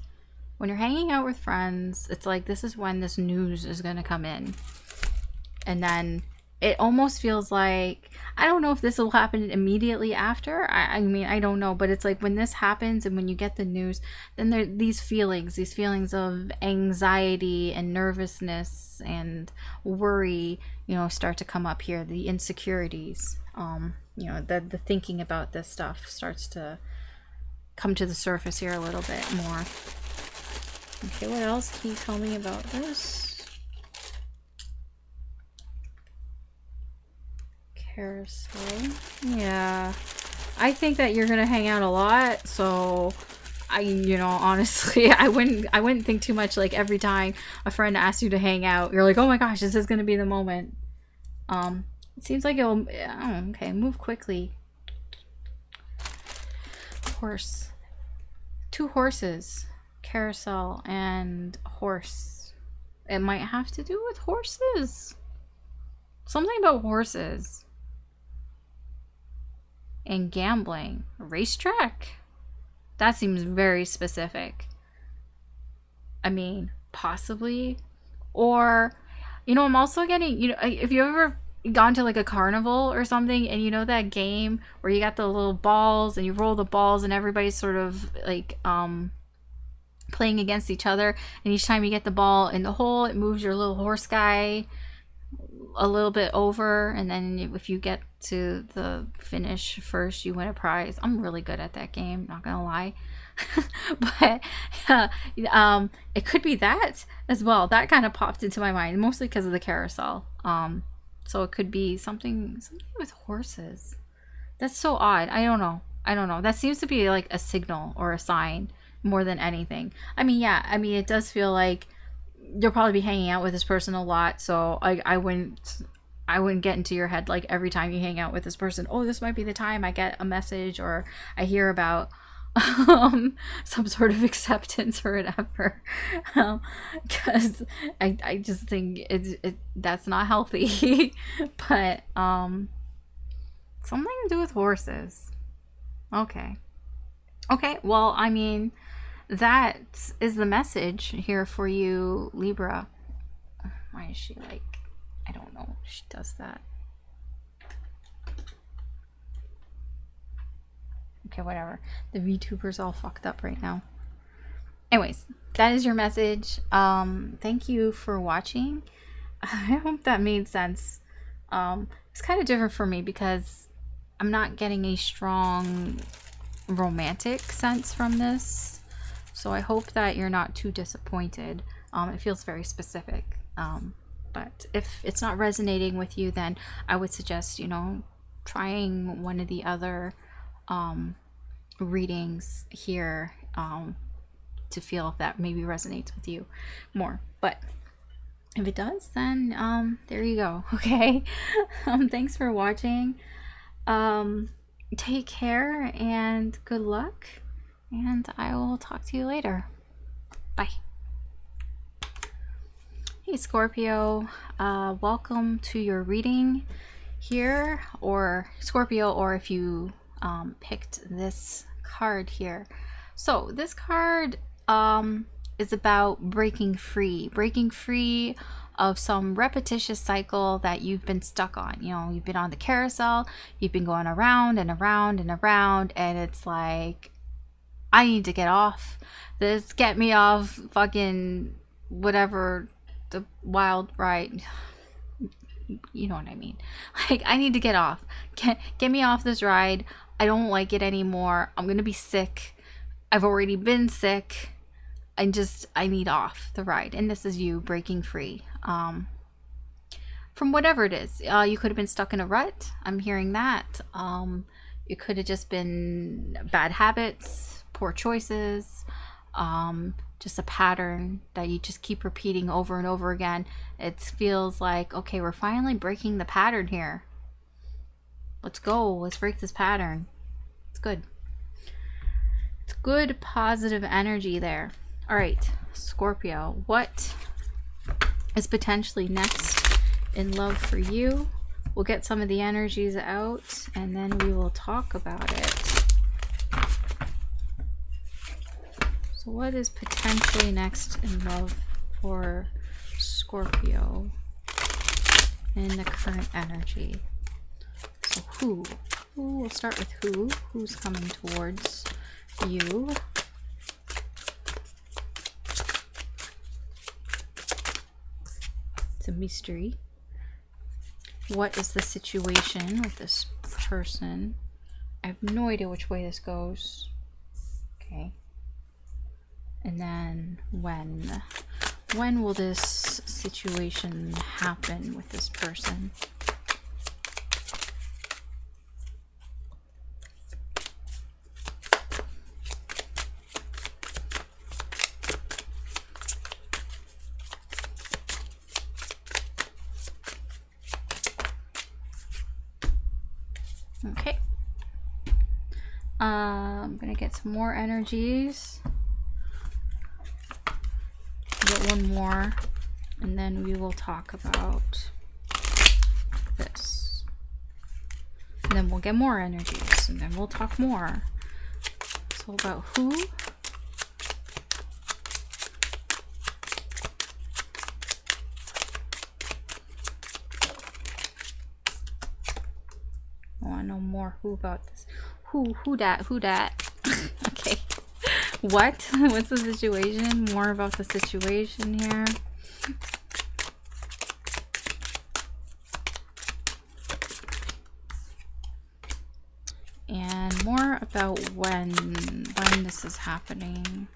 When you're hanging out with friends, it's like this is when this news is going to come in. And then it almost feels like, I don't know if this will happen immediately after. I mean, I don't know. But it's like when this happens and when you get the news, then there these feelings of anxiety and nervousness and worry, you know, start to come up here. The insecurities, you know, the thinking about this stuff starts to come to the surface here a little bit more. Okay, what else can you tell me about this? Carousel. Yeah. I think that you're gonna hang out a lot, so you know, honestly, I wouldn't think too much. Like every time a friend asks you to hang out, you're like, oh my gosh, this is gonna be the moment. It seems like it'll, oh, okay, move quickly. Horse. Two horses. Carousel and horse. It might have to do with horses. Something about horses. And gambling. Racetrack. That seems very specific. I mean, possibly. Or, you know, I'm also getting, you know, if you ever gone to like a carnival or something, and you know that game where you got the little balls and you roll the balls and everybody's sort of like playing against each other, and each time you get the ball in the hole, it moves your little horse guy a little bit over, and then if you get to the finish first, you win a prize. I'm really good at that game, not gonna lie. But it could be that as well. That kind of popped into my mind, mostly because of the carousel. So it could be something with horses. That's so odd. I don't know. That seems to be like a signal or a sign more than anything. I mean, yeah, I mean, it does feel like you'll probably be hanging out with this person a lot, so I wouldn't get into your head like every time you hang out with this person, oh, this might be the time I get a message or I hear about some sort of acceptance or whatever, because I just think that's not healthy. But something to do with horses. Okay, well, I mean, that is the message here for you, Libra. Why is she like, I don't know, she does that. Okay, whatever. The VTuber's all fucked up right now. Anyways, that is your message. Thank you for watching. I hope that made sense. It's kind of different for me because I'm not getting a strong romantic sense from this. So I hope that you're not too disappointed. It feels very specific. But if it's not resonating with you, then I would suggest, you know, trying one of the other readings here to feel if that maybe resonates with you more. But if it does, then there you go. Okay. Thanks for watching. Take care and good luck, and I will talk to you later. Bye. Hey Scorpio, welcome to your reading here, or Scorpio, or if you picked this card here. So this card is about breaking free of some repetitious cycle that you've been stuck on. You know, you've been on the carousel, you've been going around and around and around, and it's like, I need to get off this, get me off fucking whatever, the wild ride. You know what I mean? Like, I need to get off Get me off this ride. I don't like it anymore. I'm gonna be sick. I've already been sick. I need off the ride. And this is you breaking free from whatever it is. You could have been stuck in a rut. I'm hearing that. It could have just been bad habits, poor choices, just a pattern that you just keep repeating over and over again. It feels like, okay, we're finally breaking the pattern here. Let's go. Let's break this pattern. It's good. It's good, positive energy there. All right, Scorpio, what is potentially next in love for you? We'll get some of the energies out and then we will talk about it. So what is potentially next in love for Scorpio in the current energy? So who? We'll start with who. Who's coming towards you? It's a mystery. What is the situation with this person? I have no idea which way this goes. Okay. And then when? When will this situation happen with this person? Okay. I'm gonna get some more energies. Get one more, and then we will talk about this. And then we'll get more energies, and then we'll talk more. So about who? I want to know more who about this. Who dat? Okay. What? What's the situation? More about the situation here. And more about when this is happening.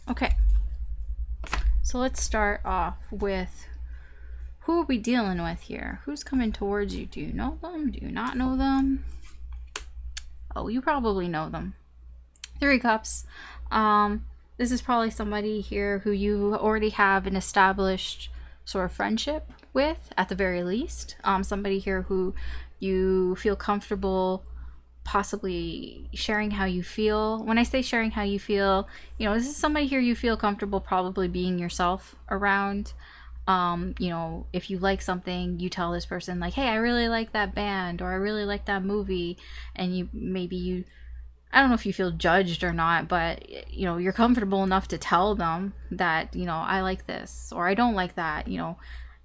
Okay, so let's start off with who are we dealing with here? Who's coming towards you? Do you know them? Do you not know them? Oh, you probably know them. Three Cups. This is probably somebody here who you already have an established sort of friendship with, at the very least. Somebody here who you feel comfortable possibly sharing how you feel. When I say sharing how you feel, you know, this is somebody here you feel comfortable probably being yourself around. You know, if you like something, you tell this person like, hey, I really like that band, or I really like that movie, and I don't know if you feel judged or not, but you know, you're comfortable enough to tell them that, you know, I like this or I don't like that, you know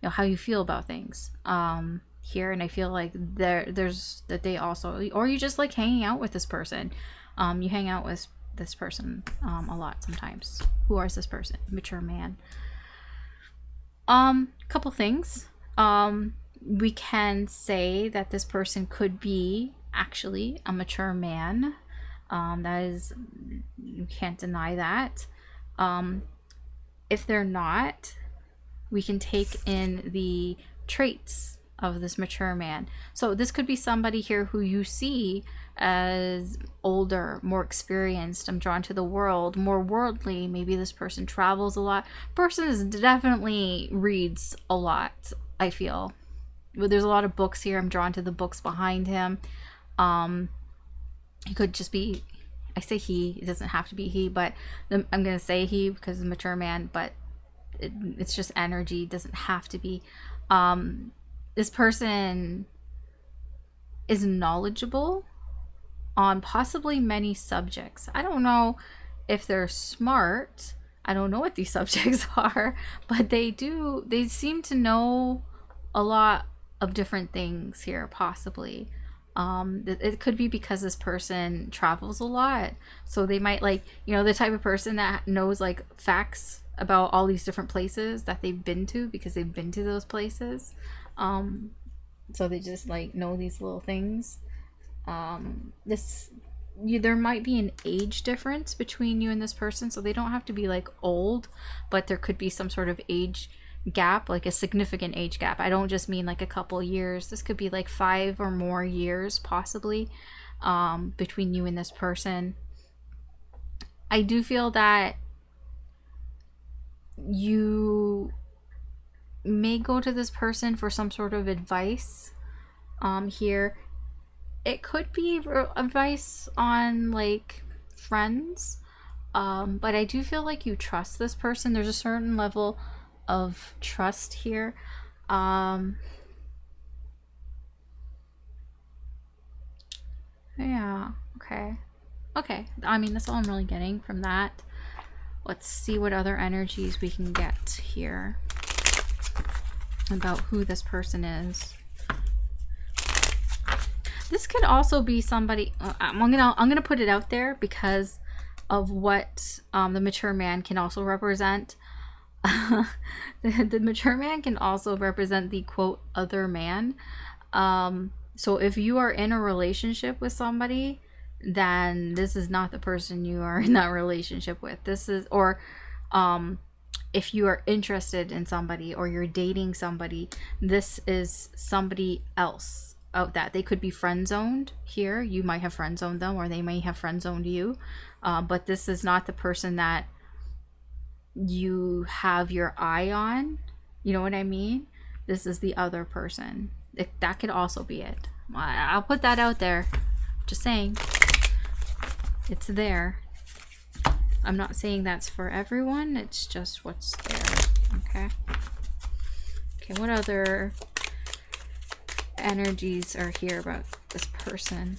how you feel about things. Here, and I feel like there's that they also, or you just like hanging out with this person. You hang out with this person a lot sometimes. Who is this person? Mature man. Couple things. We can say that this person could be actually a mature man. That is, you can't deny that. If they're not, we can take in the traits of this mature man. So this could be somebody here who you see as older, more experienced. I'm drawn to the world, more worldly. Maybe this person travels a lot. Person is definitely reads a lot, I feel. There's a lot of books here. I'm drawn to the books behind him. He could just be, I say he, it doesn't have to be he, but I'm gonna say he because he's a mature man, but it's just energy. It doesn't have to be. This person is knowledgeable on possibly many subjects. I don't know if they're smart. I don't know what these subjects are, but they seem to know a lot of different things here, possibly. It could be because this person travels a lot, so they might, like, you know, the type of person that knows like facts about all these different places that they've been to because they've been to those places. So they just like know these little things. There might be an age difference between you and this person, so they don't have to be like old, but there could be some sort of age gap, like a significant age gap. I don't just mean like a couple years. This could be like 5 or more years possibly, between you and this person. I do feel that you may go to this person for some sort of advice here. It could be advice on like friends, but I do feel like you trust this person. There's a certain level of trust here. Yeah, okay. Okay, I mean, that's all I'm really getting from that. Let's see what other energies we can get here about who this person is. This could also be somebody, I'm gonna put it out there because of what the mature man can also represent. The mature man can also represent the quote other man. So if you are in a relationship with somebody, then this is not the person you are in that relationship with. This is, or if you are interested in somebody or you're dating somebody, this is somebody else out that. They could be friend zoned here. You might have friend zoned them, or they may have friend zoned you. But this is not the person that you have your eye on. You know what I mean? This is the other person. That could also be it. I'll put that out there. Just saying. It's there. I'm not saying that's for everyone. It's just what's there. Okay. Okay, what other energies are here about this person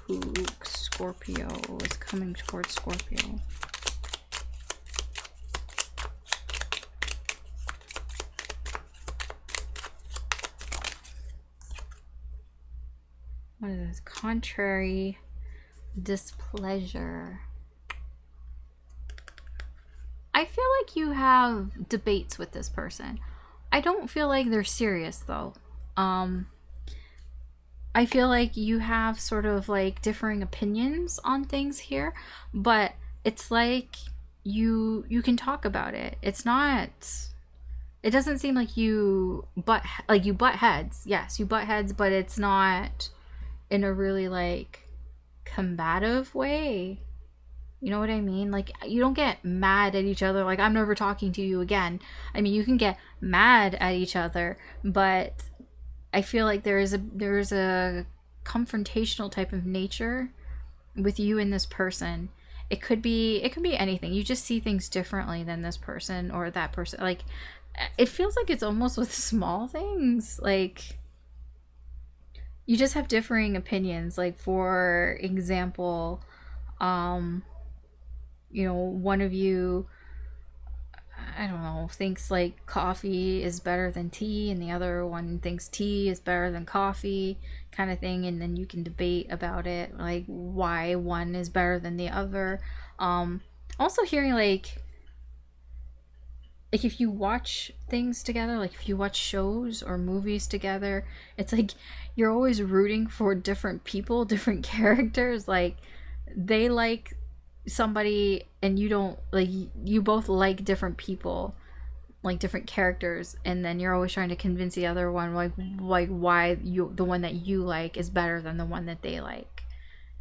who Scorpio is coming towards Scorpio? What is this? Contrary displeasure. I feel like you have debates with this person. I don't feel like they're serious though. I feel like you have sort of like differing opinions on things here, but it's like you can talk about it. It's not, it doesn't seem like you butt heads. Yes, you butt heads, but it's not in a really like combative way. You know what I mean? Like, you don't get mad at each other like, I'm never talking to you again. I mean, you can get mad at each other, but I feel like there is a confrontational type of nature with you and this person. It could be anything. You just see things differently than this person or that person. Like, it feels like it's almost with small things. Like, you just have differing opinions. Like, for example, you know, one of you, I don't know, thinks like coffee is better than tea, and the other one thinks tea is better than coffee, kind of thing. And then you can debate about it, like why one is better than the other. Also hearing like if you watch things together, like if you watch shows or movies together, it's like you're always rooting for different people, different characters. Like, they like somebody and you don't, like, you both like different people, like different characters, and then you're always trying to convince the other one like why the one that you like is better than the one that they like.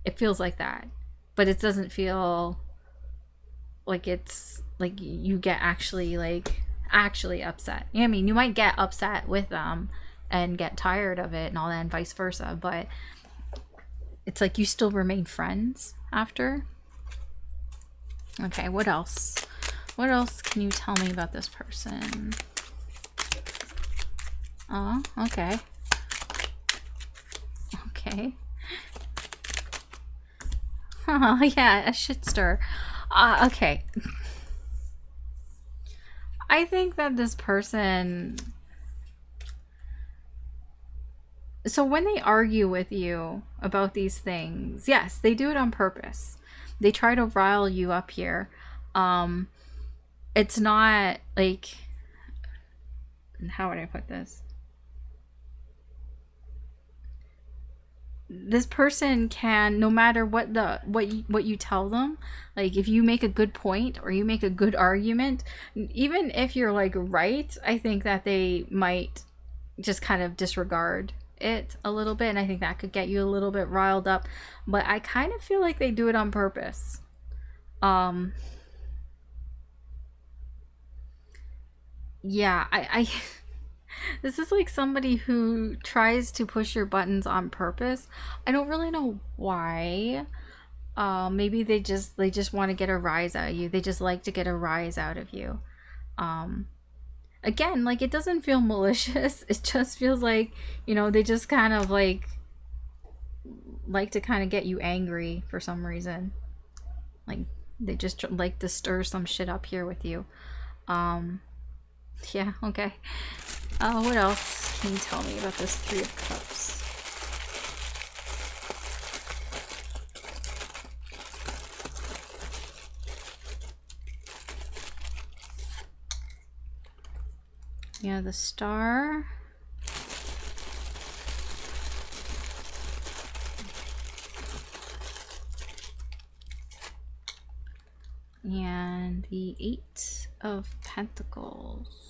It feels like that, but it doesn't feel like it's like you get actually upset. You know what I mean? You might get upset with them and get tired of it and all that, and vice versa, but it's like you still remain friends after. Okay, what else? What else can you tell me about this person? Oh, okay. Okay. Oh, yeah, a shit stir. Okay. I think that this person So when they argue with you about these things, yes, they do it on purpose. They try to rile you up here. Um, it's not like, how would I put this? This person can, no matter what you tell them, like if you make a good point or you make a good argument, even if you're like right, I think that they might just kind of disregard it a little bit, and I think that could get you a little bit riled up. But I kind of feel like they do it on purpose. um yeah, I this is like somebody who tries to push your buttons on purpose. I don't really know why. Maybe they just want to get a rise out of you. They just like to get a rise out of you. um Again, like, it doesn't feel malicious. It just feels like, they just kind of like to kind of get you angry for some reason. Like, they just like to stir some shit up here with you. um yeah, okay. What else can you tell me about this Three of Cups? Yeah, the Star. And the Eight of Pentacles.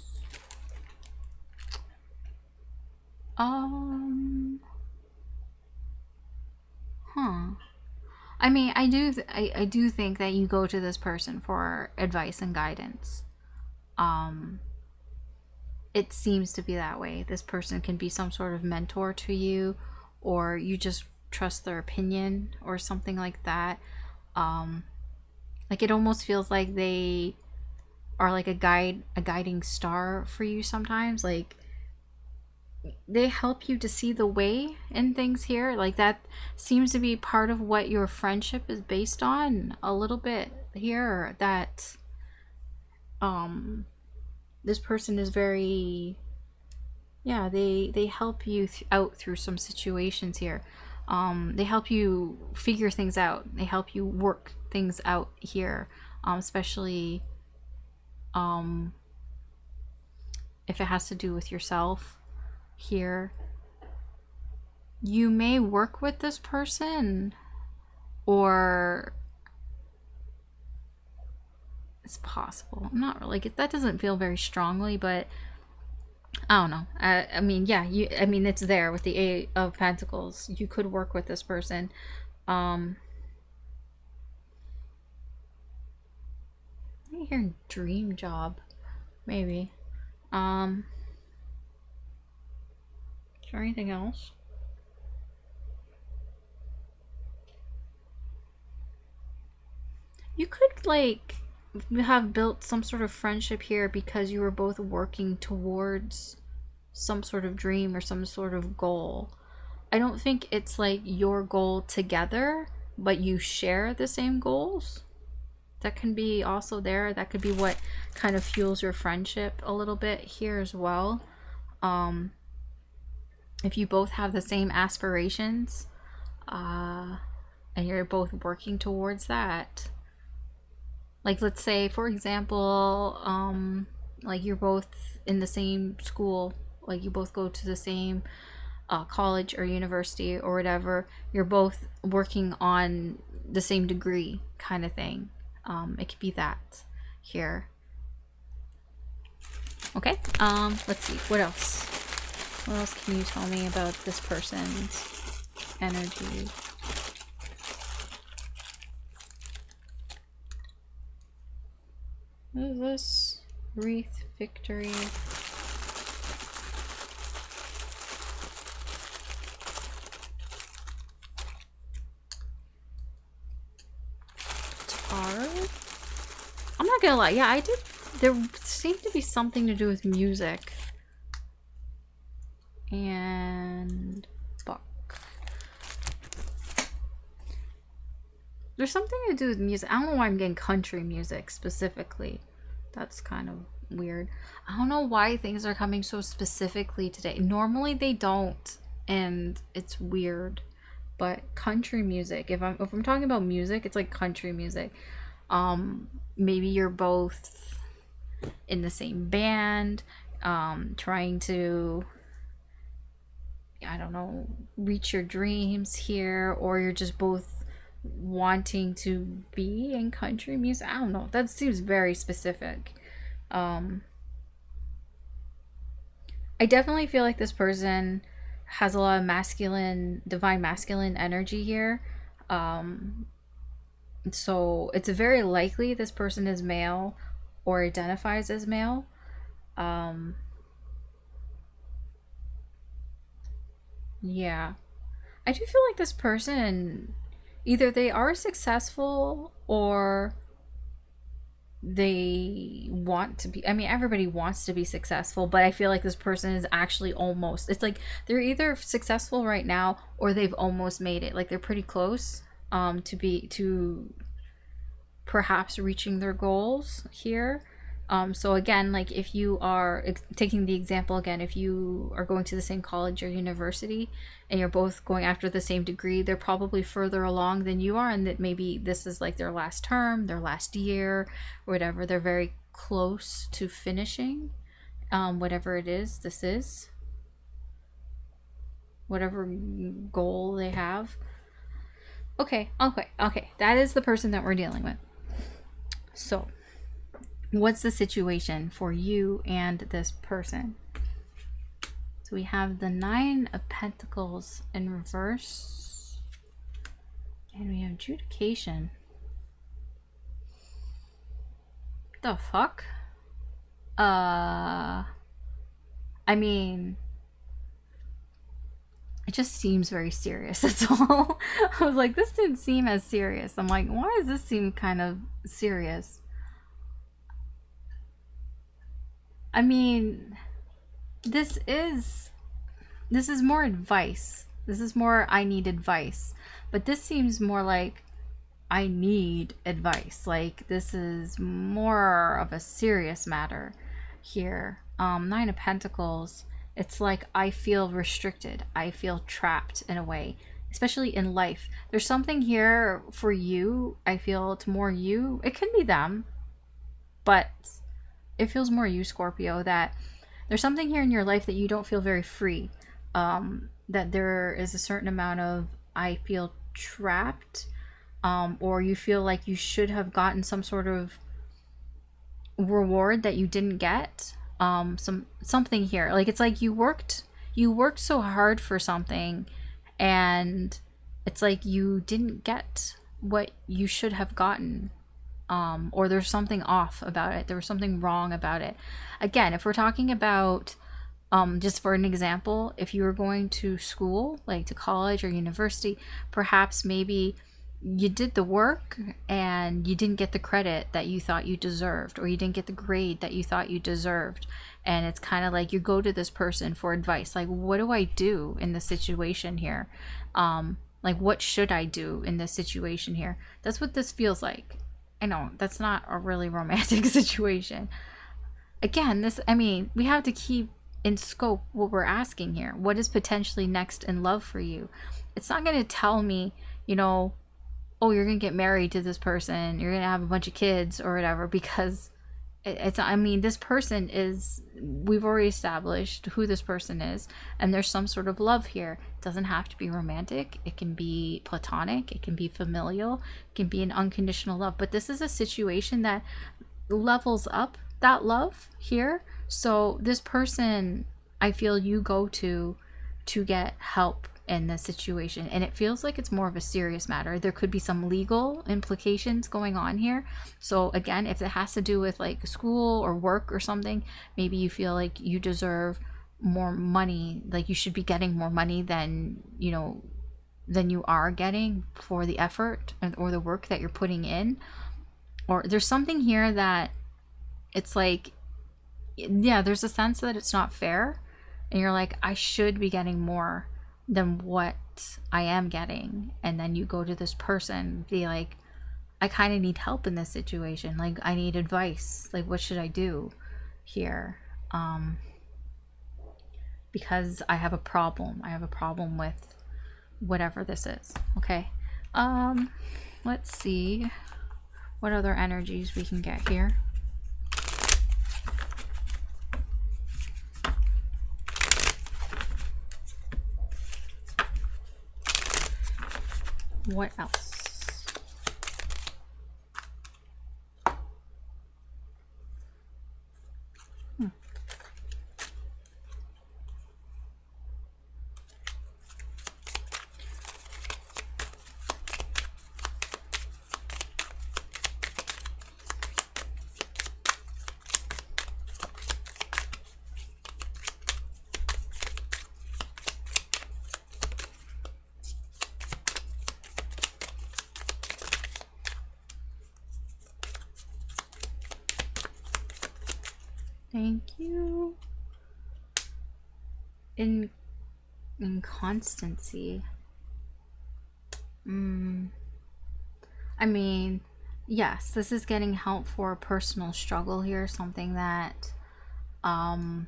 Huh. I mean, I do think that you go to this person for advice and guidance. Um, it seems to be that way. This person can be some sort of mentor to you, or you just trust their opinion or something like that. Um, like, it almost feels like they are like a guiding star for you sometimes. Like, they help you to see the way in things here. Like, that seems to be part of what your friendship is based on a little bit here. That this person is very, yeah, they help you out through some situations here. They help you figure things out. They help you work things out here. Especially if it has to do with yourself here. You may work with this person, or it's possible. I'm not really, that doesn't feel very strongly, but I don't know. I mean, yeah, I mean, it's there with the Eight of Pentacles. You could work with this person. I hear dream job, maybe. Is there anything else? You could, like, have built some sort of friendship here because you were both working towards some sort of dream or some sort of goal. I don't think it's like your goal together, but you share the same goals. That can be also there. That could be what kind of fuels your friendship a little bit here as well. If you both have the same aspirations, and you're both working towards that. Like, let's say, for example, like, you're both in the same school, like you both go to the same college or university or whatever. You're both working on the same degree, kind of thing. It could be that here. Okay. Let's see. What else? What else can you tell me about this person's energy? What is this? Wreath, victory. Tar? I'm not gonna lie. Yeah, I did. There seemed to be something to do with music. And buck. There's something to do with music. I don't know why I'm getting country music specifically. That's kind of weird. I don't know why things are coming so specifically today. Normally they don't. and it's weird. But country music, if I'm talking about music, it's like country music. Maybe you're both in the same band, trying to, I don't know, reach your dreams here, or you're just both wanting to be in country music. I don't know. That seems very specific. I definitely feel like this person has a lot of masculine, divine masculine energy here. So it's very likely this person is male or identifies as male. Yeah. I do feel like this person, either they are successful or they want to be. I mean, everybody wants to be successful, but I feel like this person is actually almost, it's like they're either successful right now or they've almost made it. Like they're pretty close to perhaps reaching their goals here. So again, like if you are taking the example again, if you are going to the same college or university and you're both going after the same degree, they're probably further along than you are, and that maybe this is like their last term, their last year, whatever. They're very close to finishing whatever it is this is, whatever goal they have. Okay. That is the person that we're dealing with. So what's the situation for you and this person? So we have the Nine of Pentacles in reverse, and we have adjudication. The fuck? I mean, it just seems very serious. That's all. I was like, this didn't seem as serious. I'm like, why does this seem kind of serious? I mean, this is more advice. This is more, I need advice. But this seems more like I need advice. Like this is more of a serious matter here. Nine of Pentacles, it's like I feel restricted. I feel trapped in a way, especially in life. There's something here for you. I feel it's more you. It could be them, but it feels more you, Scorpio, that there's something here in your life that you don't feel very free. That there is a certain amount of, I feel trapped, or you feel like you should have gotten some sort of reward that you didn't get. Something here. Like it's like you worked so hard for something and it's like you didn't get what you should have gotten. Or there's something off about it. There was something wrong about it. Again, if we're talking about, just for an example, if you were going to school, like to college or university, perhaps maybe you did the work and you didn't get the credit that you thought you deserved, or you didn't get the grade that you thought you deserved. And it's kind of like you go to this person for advice. Like, what do I do in this situation here? Like, what should I do in this situation here? That's what this feels like. I know that's not a really romantic situation. Again, we have to keep in scope what we're asking here. What is potentially next in love for you? It's not going to tell me, oh, you're going to get married to this person, you're going to have a bunch of kids or whatever, because this person is, we've already established who this person is, and there's some sort of love here. It doesn't have to be romantic. It can be platonic. It can be familial. It can be an unconditional love. But this is a situation that levels up that love here. So this person, I feel you go to get help in this situation, and it feels like it's more of a serious matter. There could be some legal implications going on here. So again, if it has to do with like school or work or something, maybe you feel like you deserve more money, like you should be getting more money than you are getting for the effort or the work that you're putting in. Or there's something here that it's like, yeah, there's a sense that it's not fair, and you're like, I should be getting more than what I am getting. And then you go to this person, be like, I kind of need help in this situation. Like, I need advice. Like, what should I do here? because I have a problem. I have a problem with whatever this is. Okay. Let's see what other energies we can get here. What else? Thank you. Inconstancy. I mean, yes, this is getting help for a personal struggle here, something that I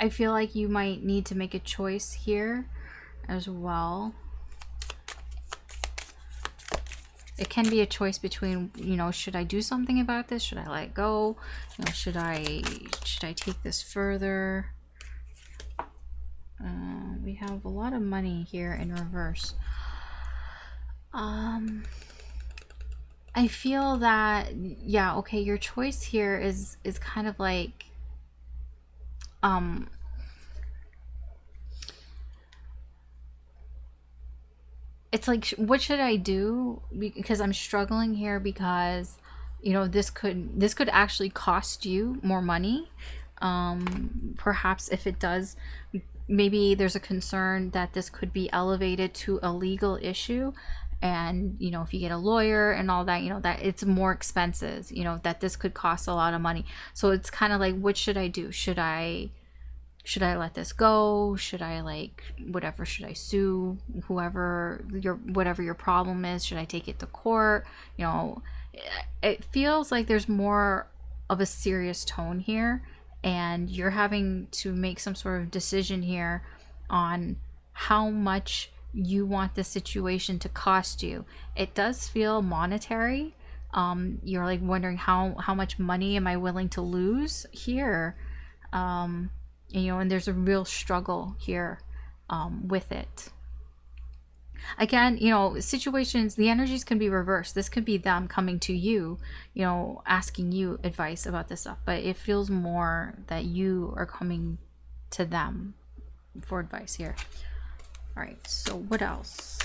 feel like you might need to make a choice here as well. It can be a choice between, you know, should I do something about this? Should I let it go? You know, should I take this further? We have a lot of money here in reverse. I feel that, yeah, okay, your choice here is kind of like, it's like, what should I do? Because I'm struggling here because, you know, this could actually cost you more money. Perhaps if it does, maybe there's a concern that this could be elevated to a legal issue, and you know, if you get a lawyer and all that, you know, that it's more expenses, you know, that this could cost a lot of money. So it's kind of like, what should I do? Should I let this go? Should I, like, whatever, should I sue whoever whatever your problem is? Should I take it to court? You know, it feels like there's more of a serious tone here, and you're having to make some sort of decision here on how much you want the situation to cost you. It does feel monetary. You're like wondering how much money am I willing to lose here? You know, and there's a real struggle here with it. Again, you know, situations, the energies can be reversed. This could be them coming to you, you know, asking you advice about this stuff, but it feels more that you are coming to them for advice here. All right, so what else?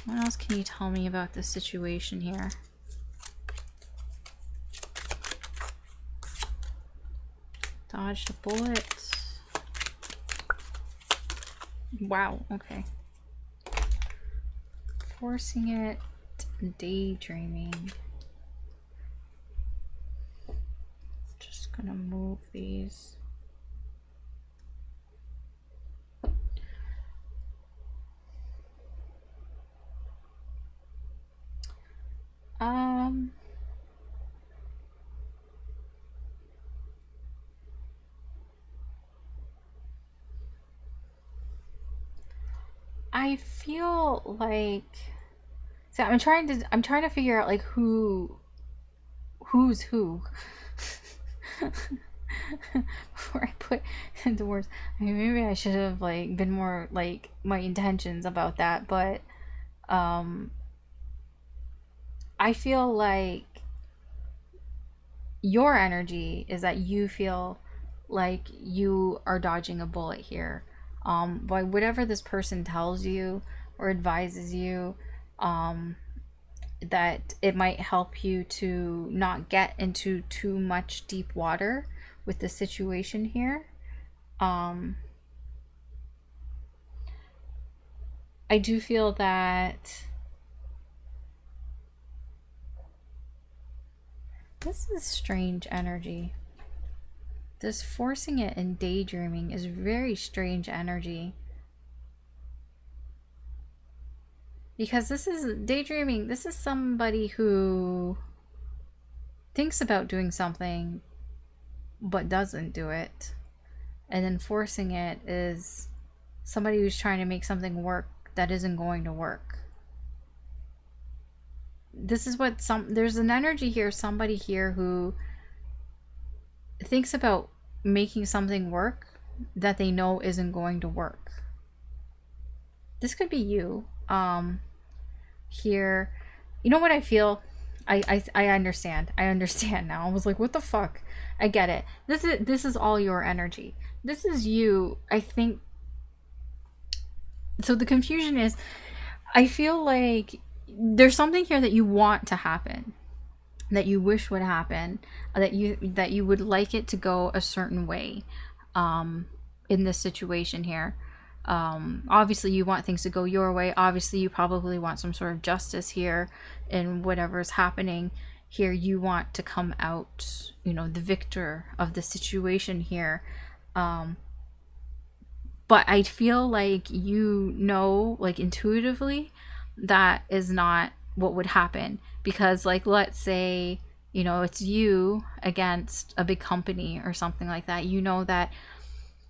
What else can you tell me about this situation here? Dodge the bullets. Wow, okay. Forcing it, daydreaming. Just gonna move these. I feel like, so I'm trying to figure out like who's who before I put into words. I mean, maybe I should have like been more like my intentions about that, but I feel like your energy is that you feel like you are dodging a bullet here. By whatever this person tells you or advises you, that it might help you to not get into too much deep water with the situation here. I do feel that this is strange energy. This forcing it and daydreaming is very strange energy. Because this is daydreaming. This is somebody who thinks about doing something but doesn't do it. and then forcing it is somebody who's trying to make something work that isn't going to work. This is what there's an energy here, somebody here who thinks about making something work that they know isn't going to work. This could be you. Here, you know what I feel? I understand. I understand now. I was like, what the fuck? I get it. This is all your energy. This is you. I think. So the confusion is, I feel like there's something here that you want to happen, that you wish would happen, that you would like it to go a certain way, in this situation here. Obviously you want things to go your way. Obviously you probably want some sort of justice here in whatever's happening here. You want to come out, the victor of the situation here. But I feel like like intuitively, that is not what would happen. Because like, let's say, it's you against a big company or something like that. You know that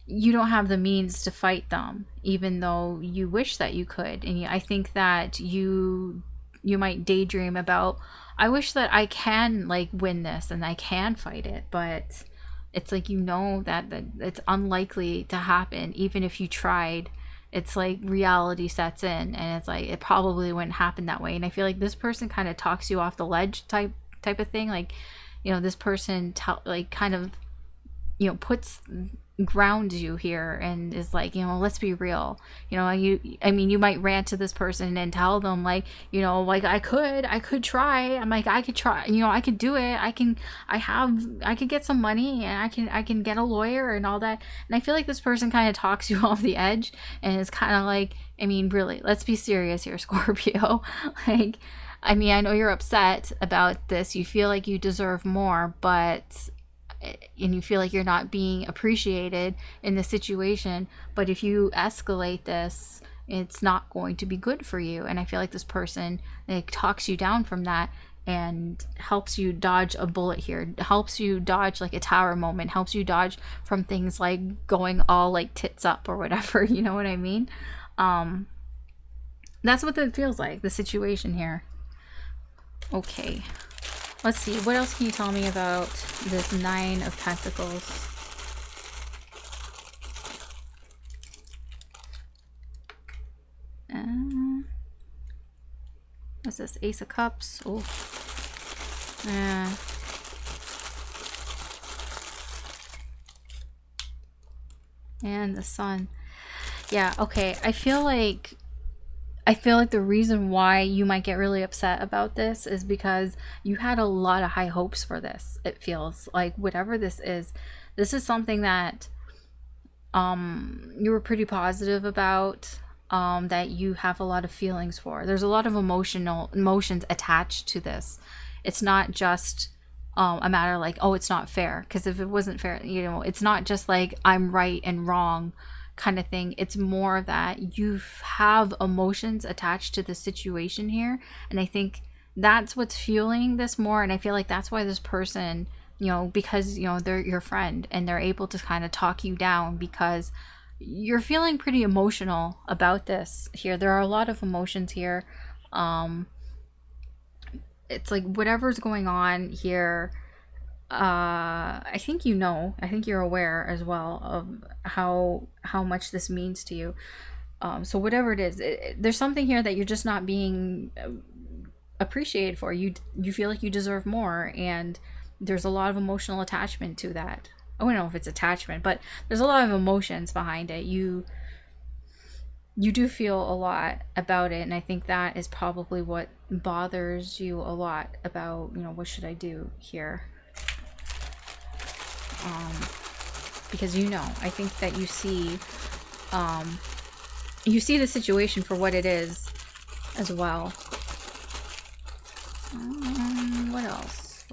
you don't have the means to fight them, even though you wish that you could. And I think that you might daydream about, I wish that I can like win this and I can fight it, but it's like, that it's unlikely to happen. Even if you tried, it's like reality sets in, and it's like it probably wouldn't happen that way. And I feel like this person kind of talks you off the ledge type of thing. Like, this person kind of puts grounds you here and is like, let's be real. You might rant to this person and tell them like, like I could try. I'm like, I could try, I could do it. I could get some money, and I can get a lawyer and all that. And I feel like this person kind of talks you off the edge and is kind of like, really, let's be serious here, Scorpio. Like, I know you're upset about this. You feel like you deserve more, and you feel like you're not being appreciated in the situation. But if you escalate this, it's not going to be good for you. And I feel like this person like talks you down from that and helps you dodge a bullet here, helps you dodge like a tower moment, helps you dodge from things like going all like tits up or whatever. You know what I mean? That's what it feels like, the situation here. Okay. Let's see, what else can you tell me about this Nine of Pentacles? What's this? Ace of Cups? Oh. And the Sun. Yeah, okay. I feel like the reason why you might get really upset about this is because you had a lot of high hopes for this. It feels like whatever this is something that you were pretty positive about, that you have a lot of feelings for. There's a lot of emotions attached to this. It's not just a matter like, oh, it's not fair. Because if it wasn't fair, it's not just like I'm right and wrong kind of thing. It's more that you have emotions attached to the situation here, and I think that's what's fueling this more. And I feel like that's why this person, because they're your friend and they're able to kind of talk you down, because you're feeling pretty emotional about this here. There are a lot of emotions here. It's like whatever's going on here, I think I think you're aware as well of how much this means to you. So whatever it is, there's something here that you're just not being appreciated for. You feel like you deserve more, and there's a lot of emotional attachment to that. I don't know if it's attachment, but there's a lot of emotions behind it. You do feel a lot about it, and I think that is probably what bothers you a lot about, what should I do here? Because I think that you see the situation for what it is as well. What else?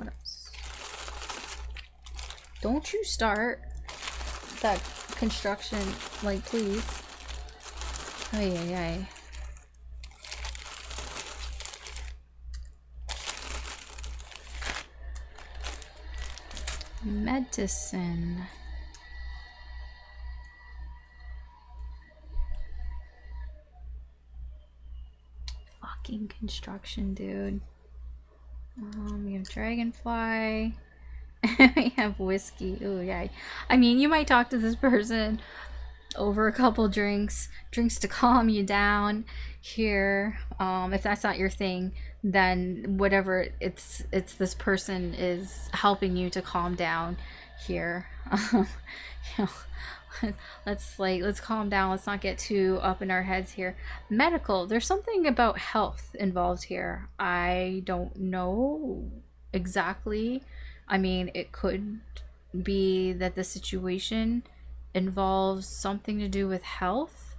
Don't you start that construction, like, please. Ay. Medicine. fucking construction, dude. We have dragonfly. We have whiskey. Oh yeah. I mean, you might talk to this person over a couple drinks to calm you down here. If that's not your thing, then whatever, it's this person is helping you to calm down here. You know, let's calm down. Let's not get too up in our heads here. Medical, there's something about health involved here. I don't know exactly. I mean, it could be that the situation involves something to do with health,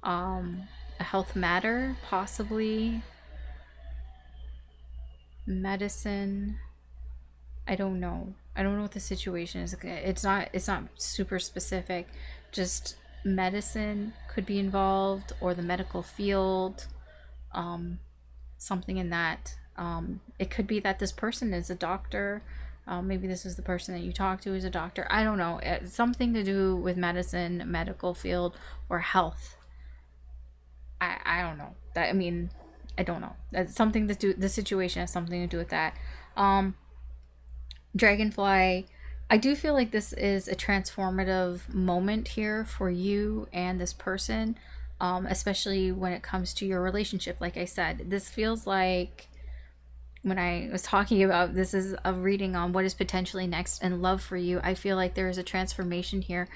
a health matter, possibly medicine. I don't know what the situation is. It's not super specific. Just medicine could be involved, or the medical field, something in that. It could be that this person is a doctor. Maybe this is the person that you talk to is a doctor. I don't know. It's something to do with medicine, medical field, or health. I don't know. That, I mean, I don't know. That's something to do. The situation has something to do with that. Dragonfly, I do feel like this is a transformative moment here for you and this person, especially when it comes to your relationship. Like I said, this feels like, when I was talking about this is a reading on what is potentially next in love for you, I feel like there is a transformation here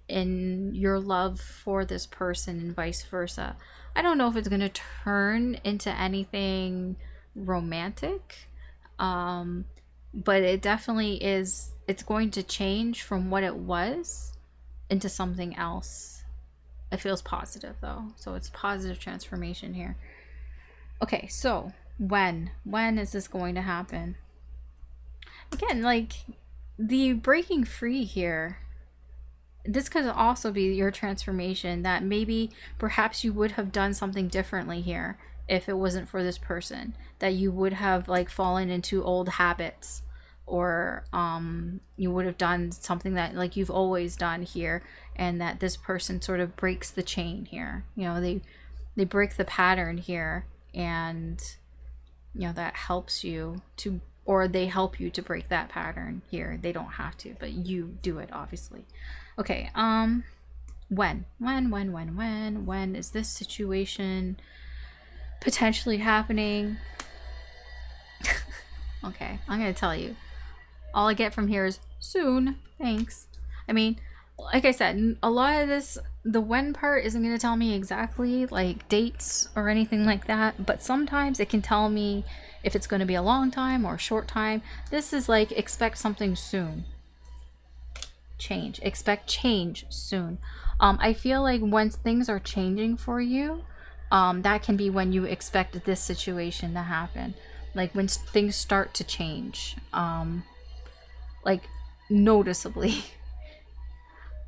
in your love for this person and vice versa. I don't know if it's going to turn into anything romantic, but it definitely is. It's going to change from what it was into something else. It feels positive though, so it's positive transformation here. Okay, so when is this going to happen? Again, like the breaking free here, this could also be your transformation, that maybe perhaps you would have done something differently here if it wasn't for this person, that you would have like fallen into old habits, or you would have done something that like you've always done here, and that this person sort of breaks the chain here. You know, they break the pattern here, and you know, that helps you to, or they help you to break that pattern here. They don't have to, but you do it, obviously. Okay, when is this situation potentially happening? Okay, I'm gonna tell you. All I get from here is soon. Thanks. I mean, like I said, a lot of this, the when part isn't going to tell me exactly like dates or anything like that, but sometimes it can tell me if it's going to be a long time or a short time. This is like, expect something soon. Expect change soon. I feel like once things are changing for you, that can be when you expect this situation to happen. Like when things start to change, like noticeably.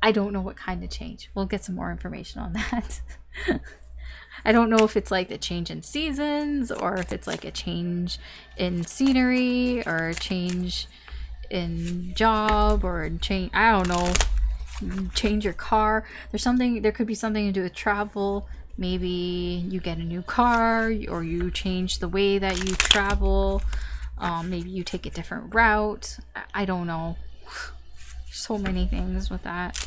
I don't know what kind of change. We'll get some more information on that. I don't know if it's like a change in seasons, or if it's like a change in scenery, or a change in job, or change, I don't know, change your car. There could be something to do with travel. Maybe you get a new car, or you change the way that you travel. Maybe you take a different route. I don't know. So many things with that.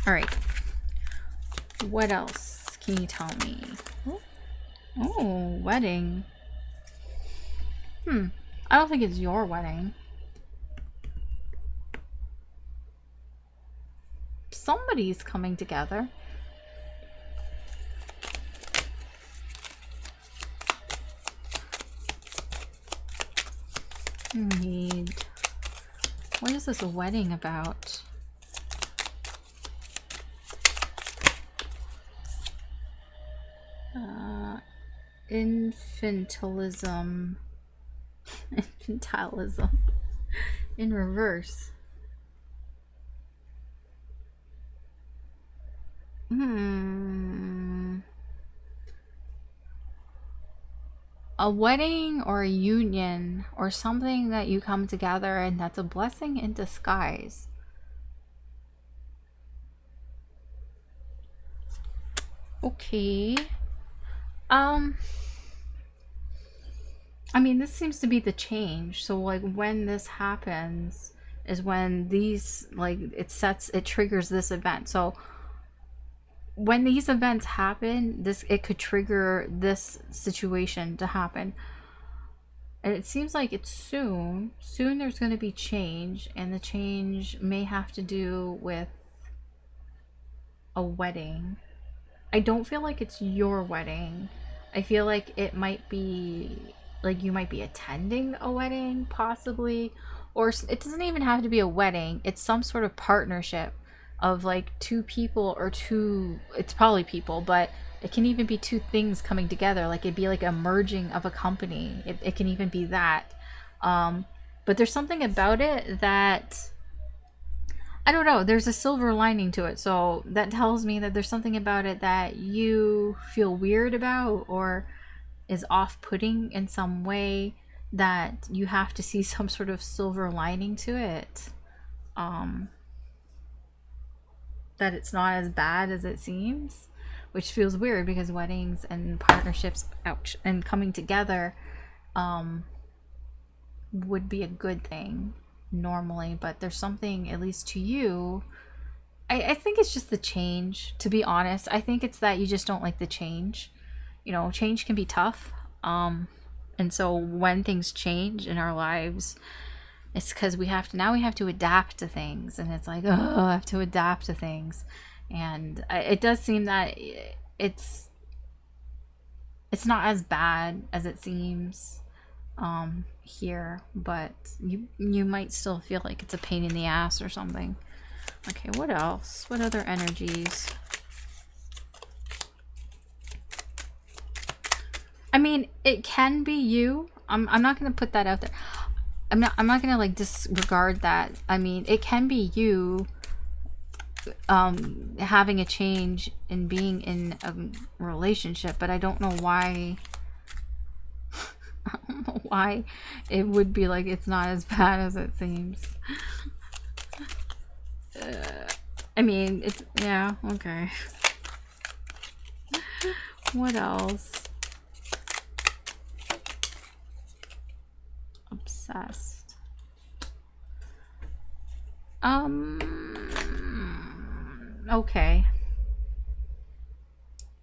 All right. What else can you tell me? Oh, wedding. I don't think it's your wedding. Somebody's coming together. What is this wedding about? Infantilism in reverse. A wedding or a union or something that you come together, and that's a blessing in disguise. Okay. Um, I mean, this seems to be the change. So, like, when this happens is when these, like, it triggers this event. So, when these events happen, it could trigger this situation to happen. And it seems like it's soon. Soon there's going to be change, and the change may have to do with a wedding. I don't feel like it's your wedding. I feel like it might be like you might be attending a wedding, possibly, or it doesn't even have to be a wedding. It's some sort of partnership of like two people or two, it's probably people, but it can even be two things coming together. Like it'd be like a merging of a company. It can even be that. But there's something about it that I don't know. There's a silver lining to it. So that tells me that there's something about it that you feel weird about or is off putting in some way that you have to see some sort of silver lining to it. That it's not as bad as it seems, which feels weird because weddings and partnerships, ouch, and coming together would be a good thing normally, but there's something, at least to you, I think it's just the change, to be honest. I think it's that you just don't like the change. You know, change can be tough. And so when things change in our lives, it's because we have to adapt to things. And it's like, oh, I have to adapt to things. And it does seem that it's not as bad as it seems here, but you might still feel like it's a pain in the ass or something. Okay, what else? What other energies? I mean, it can be you. I'm not gonna put that out there. I'm not gonna like disregard that. I mean, it can be you having a change and being in a relationship, but I don't know why. I don't know why it would be like it's not as bad as it seems. I mean, it's, yeah, okay. What else? Obsessed. Okay.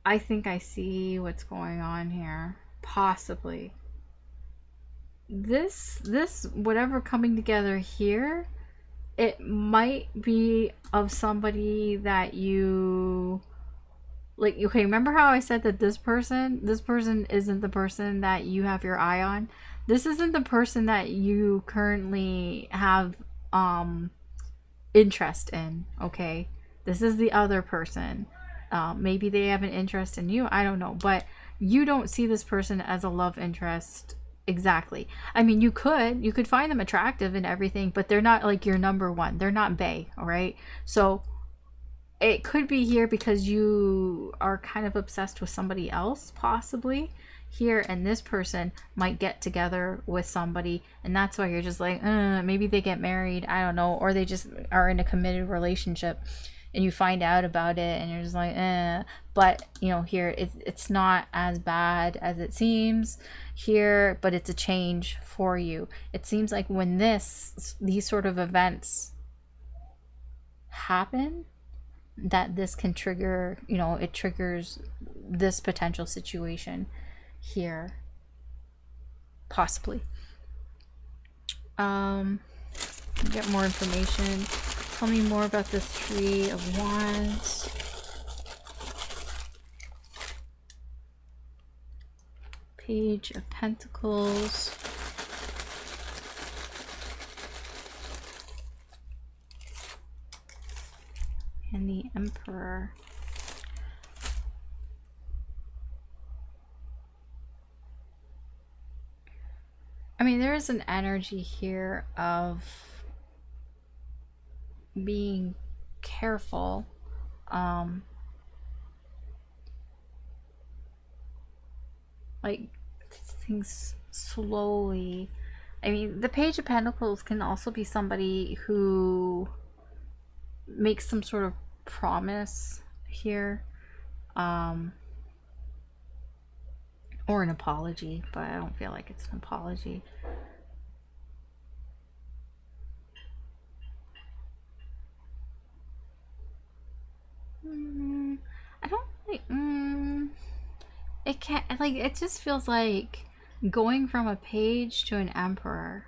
I think I see what's going on here. Possibly. This whatever coming together here, it might be of somebody that you like. Okay, remember how I said that this person isn't the person that you have your eye on? This isn't the person that you currently have interest in, okay? This is the other person. Maybe they have an interest in you, I don't know, but you don't see this person as a love interest exactly. I mean, you could find them attractive and everything, but they're not like your number one. They're not bae, all right? So it could be here because you are kind of obsessed with somebody else, possibly here, and this person might get together with somebody, and that's why you're just like, maybe they get married, I don't know, or they just are in a committed relationship and you find out about it and you're just like, but you know, here it's not as bad as it seems here, but it's a change for you. It seems like when these sort of events happen, that this can trigger, you know, it triggers this potential situation here, possibly. Get more information. Tell me more about the Three of Wands. Page of Pentacles. And the Emperor. I mean, there is an energy here of being careful. Like things slowly. I mean, the Page of Pentacles can also be somebody who makes some sort of promise here. Um, or an apology, but I don't feel like it's an apology. I don't like. It can't. Like, it just feels like going from a page to an emperor.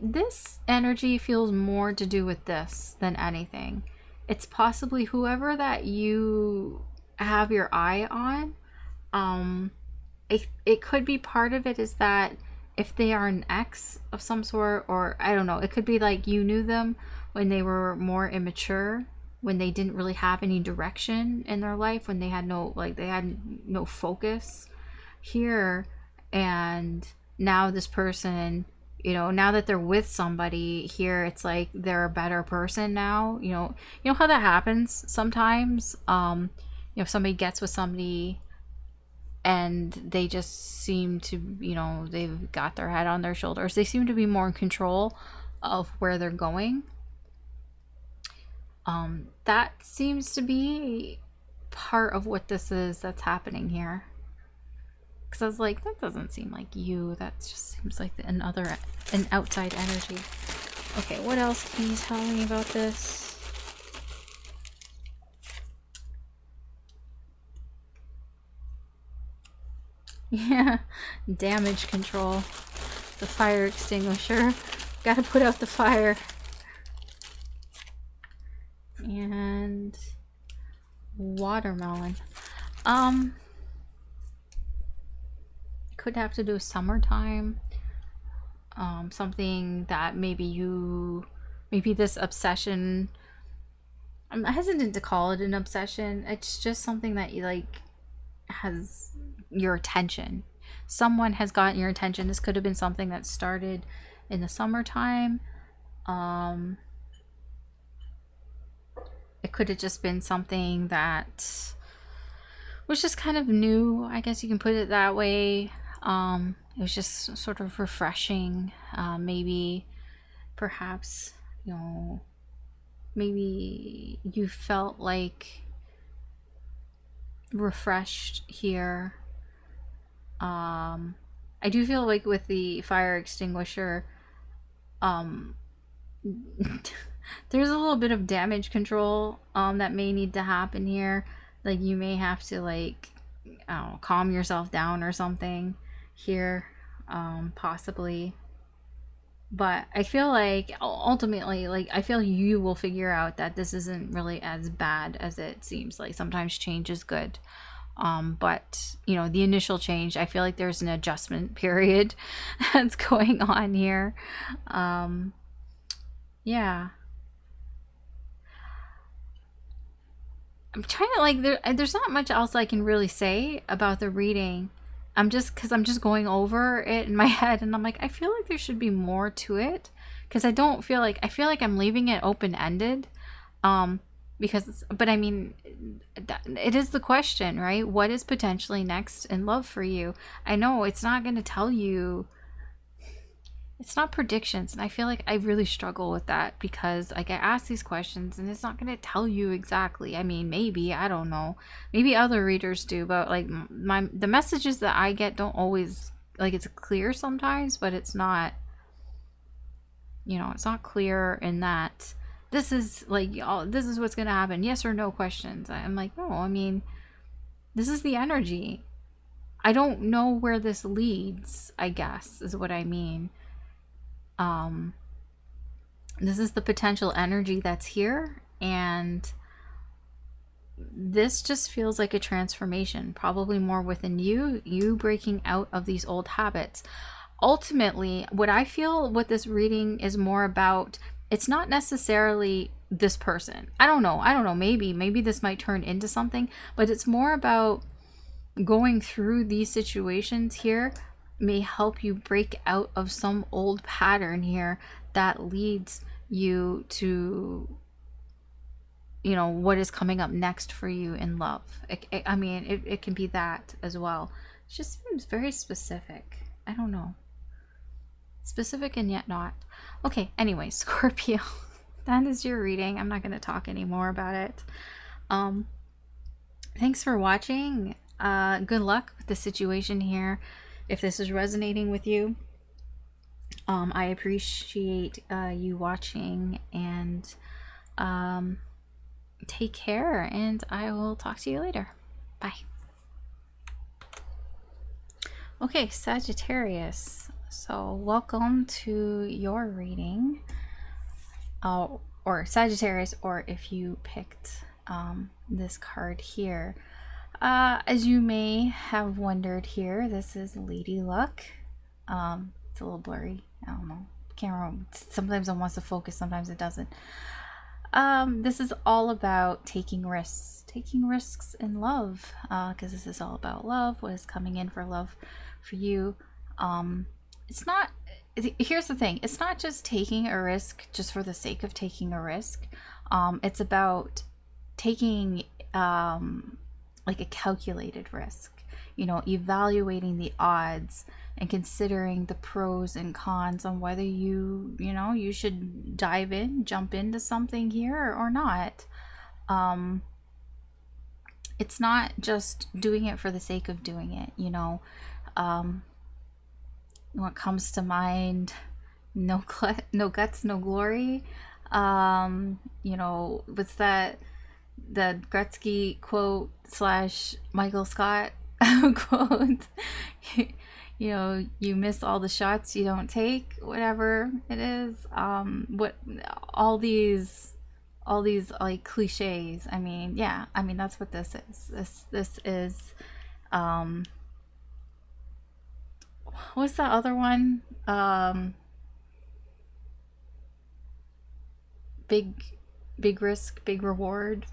This energy feels more to do with this than anything. It's possibly whoever that you have your eye on. It could be part of it is that if they are an ex of some sort, or I don't know, it could be like you knew them when they were more immature, when they didn't really have any direction in their life, when they had no focus here, and now this person, now that they're with somebody here, it's like they're a better person now. You know how that happens sometimes. If somebody gets with somebody and they just seem to, they've got their head on their shoulders. They seem to be more in control of where they're going. That seems to be part of what this is that's happening here. Because I was like, that doesn't seem like you. That just seems like an outside energy. Okay, what else can you tell me about this? Yeah, damage control. The fire extinguisher. Gotta put out the fire. And watermelon. Could have to do with summertime. Something that maybe this obsession, I'm hesitant to call it an obsession. It's just something that you like has your attention. Someone has gotten your attention. This could have been something that started in the summertime. It could have just been something that was just kind of new, I guess you can put it that way. It was just sort of refreshing. Maybe, perhaps, maybe you felt like refreshed here. I do feel like with the fire extinguisher, there's a little bit of damage control that may need to happen here. Like, you may have to, like, I don't know, calm yourself down or something here, possibly. But I feel like ultimately, like, I feel you will figure out that this isn't really as bad as it seems. Like, sometimes change is good. But the initial change, I feel like there's an adjustment period that's going on here. Yeah. I'm trying to, like, there's not much else I can really say about the reading. I'm just going over it in my head, and I'm like, I feel like there should be more to it, because I feel like I'm leaving it open-ended. But I mean, it is the question, right? What is potentially next in love for you? I know it's not going to tell you. It's not predictions, and I feel like I really struggle with that, because I get asked these questions and it's not going to tell you exactly. I mean, maybe, I don't know. Maybe other readers do, but like the messages that I get don't always, like, it's clear sometimes, but it's not, it's not clear in that this is like, this is what's going to happen. Yes or no questions. I'm like, no, I mean, this is the energy. I don't know where this leads, I guess, is what I mean. This is the potential energy that's here, and this just feels like a transformation, probably more within you breaking out of these old habits. Ultimately, what this reading is more about, it's not necessarily this person. I don't know. Maybe this might turn into something, but it's more about going through these situations here may help you break out of some old pattern here that leads you to, what is coming up next for you in love. It can be that as well. It just seems very specific. I don't know. Specific and yet not. Okay, anyway, Scorpio. that is your reading. I'm not going to talk anymore about it. Thanks for watching. Good luck with the situation here. If this is resonating with you, I appreciate you watching, and take care, and I will talk to you later. Bye. Okay, Sagittarius. So welcome to your reading. Or Sagittarius, or if you picked this card here. As you may have wondered here, this is Lady Luck. It's a little blurry. I don't know. Camera sometimes it wants to focus, sometimes it doesn't. This is all about taking risks in love, because this is all about love, what is coming in for love for you. It's not, here's the thing, it's not just taking a risk just for the sake of taking a risk. It's about taking like a calculated risk, you know, evaluating the odds and considering the pros and cons on whether you know, you should jump into something here or not. It's not just doing it for the sake of doing it, you know. What comes to mind, no guts, no glory. You know, what's that, the Gretzky quote / Michael Scott quote? You know, you miss all the shots you don't take, whatever it is. What all these like cliches. I mean, yeah, I mean, that's what this is. This is what's that other one? Big risk, big reward.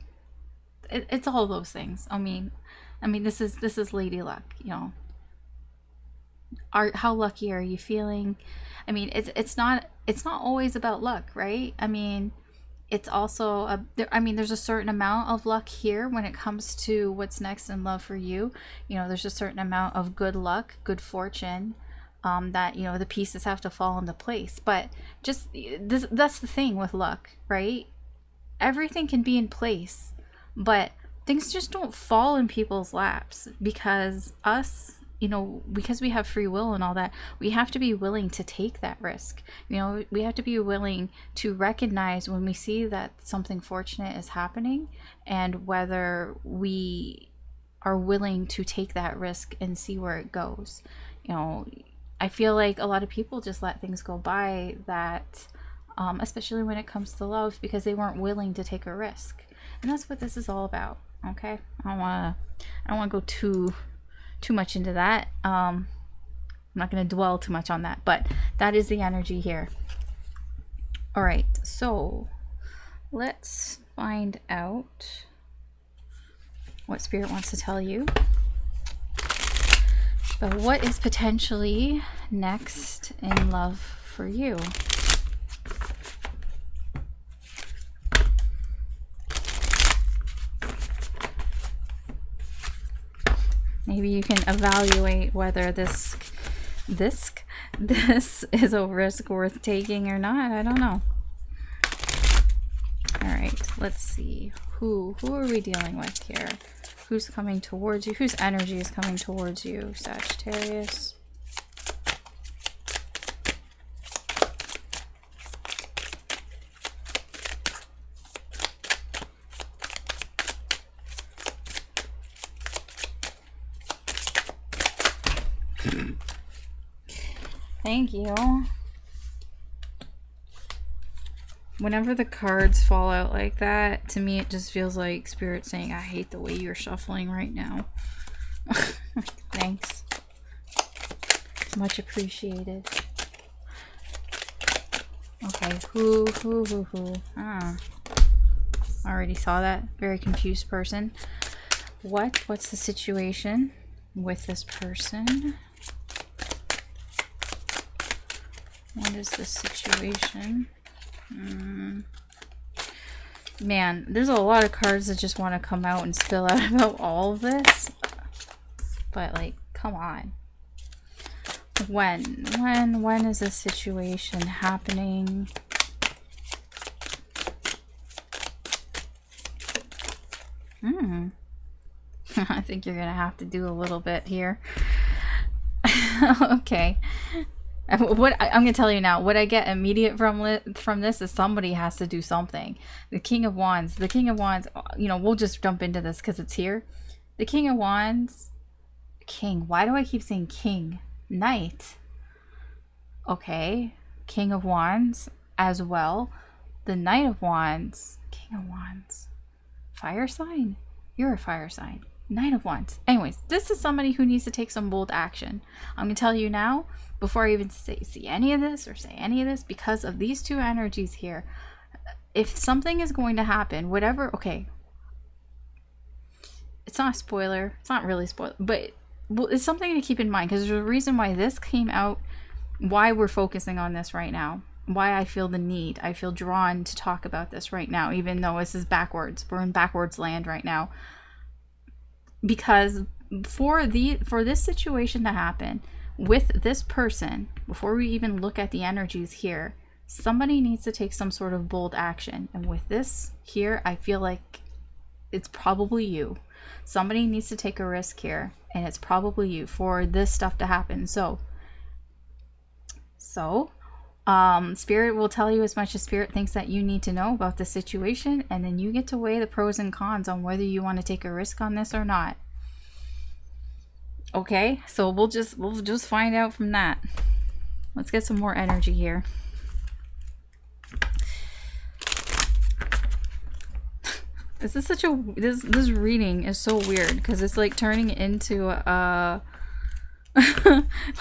It's all those things. I mean, this is Lady Luck, you know. How lucky are you feeling? I mean, it's not always about luck, right? I mean, it's also there's a certain amount of luck here when it comes to what's next in love for you. You know, there's a certain amount of good luck, good fortune, that, you know, the pieces have to fall into place. But just that's the thing with luck, right? Everything can be in place, but things just don't fall in people's laps, because you know, because we have free will and all that, we have to be willing to take that risk. You know, we have to be willing to recognize when we see that something fortunate is happening, and whether we are willing to take that risk and see where it goes. You know, I feel like a lot of people just let things go by that, especially when it comes to love, because they weren't willing to take a risk. And that's what this is all about. Okay, I don't want to go too much into that. I'm not going to dwell too much on that, but that is the energy here. All right, so let's find out what Spirit wants to tell you about what is potentially next in love for you. Maybe you can evaluate whether this is a risk worth taking or not. I don't know. All right, let's see. Who are we dealing with here? Who's coming towards you? Whose energy is coming towards you, Sagittarius? Thank you. Whenever the cards fall out like that, to me it just feels like Spirit saying, I hate the way you're shuffling right now. Thanks. Much appreciated. Okay, who? Ah. Already saw that. Very confused person. What's the situation with this person? What is the situation? Man, there's a lot of cards that just want to come out and spill out about all of this. But, like, come on. When is this situation happening? I think you're gonna have to do a little bit here. Okay. What I'm gonna tell you now, what I get immediate from this is somebody has to do something. The King of Wands, you know, we'll just jump into this because it's here. The King of Wands, King. Why do I keep saying King? Knight. Okay, King of Wands as well. The Knight of Wands, King of Wands, fire sign. You're a fire sign. Knight of Wands. Anyways, this is somebody who needs to take some bold action. I'm gonna tell you now, before I even see any of this or say any of this, because of these two energies here, if something is going to happen, whatever, okay, it's not a spoiler, it's not really a spoiler, but it's something to keep in mind, because there's a reason why this came out, why we're focusing on this right now, why I feel the need, I feel drawn to talk about this right now, even though this is backwards. We're in backwards land right now. Because for this situation to happen with this person, before we even look at the energies here, somebody needs to take some sort of bold action. And with this here, I feel like it's probably you. Somebody needs to take a risk here, and it's probably you for this stuff to happen. So Spirit will tell you as much as Spirit thinks that you need to know about the situation, and then you get to weigh the pros and cons on whether you want to take a risk on this or not. Okay, so we'll just find out from that. Let's get some more energy here. This is such a this reading is so weird because it's like turning into a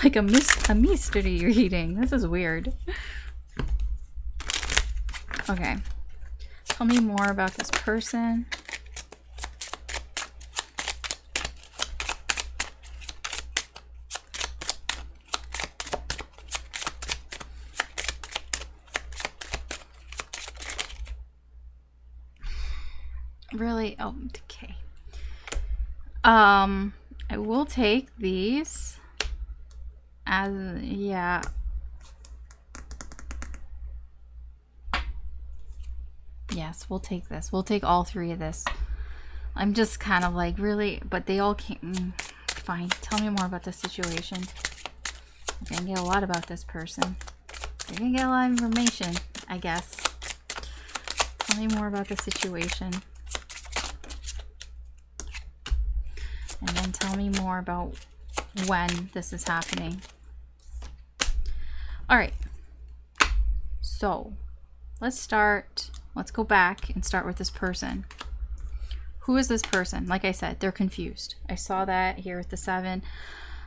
like a mystery reading. This is weird. Okay. Tell me more about this person. Really? Oh, okay. I will take these as, yeah. Yes, we'll take this. We'll take all three of this. I'm just kind of like, really, but they all came. Fine. Tell me more about the situation. You're gonna get a lot about this person. You're gonna get a lot of information, I guess. Tell me more about the situation. And then tell me more about when this is happening. All right. So let's go back and start with this person. Who is this person? Like I said, they're confused. I saw that here with the Seven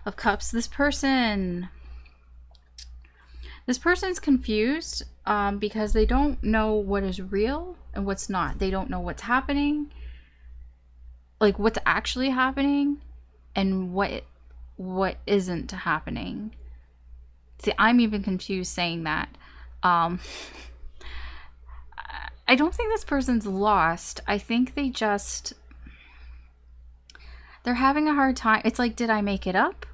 of Cups. This person's confused because they don't know what is real and what's not. They don't know what's happening, like what's actually happening and what isn't happening. See, I'm even confused saying that. I don't think this person's lost. I think they're having a hard time. It's like, did I make it up?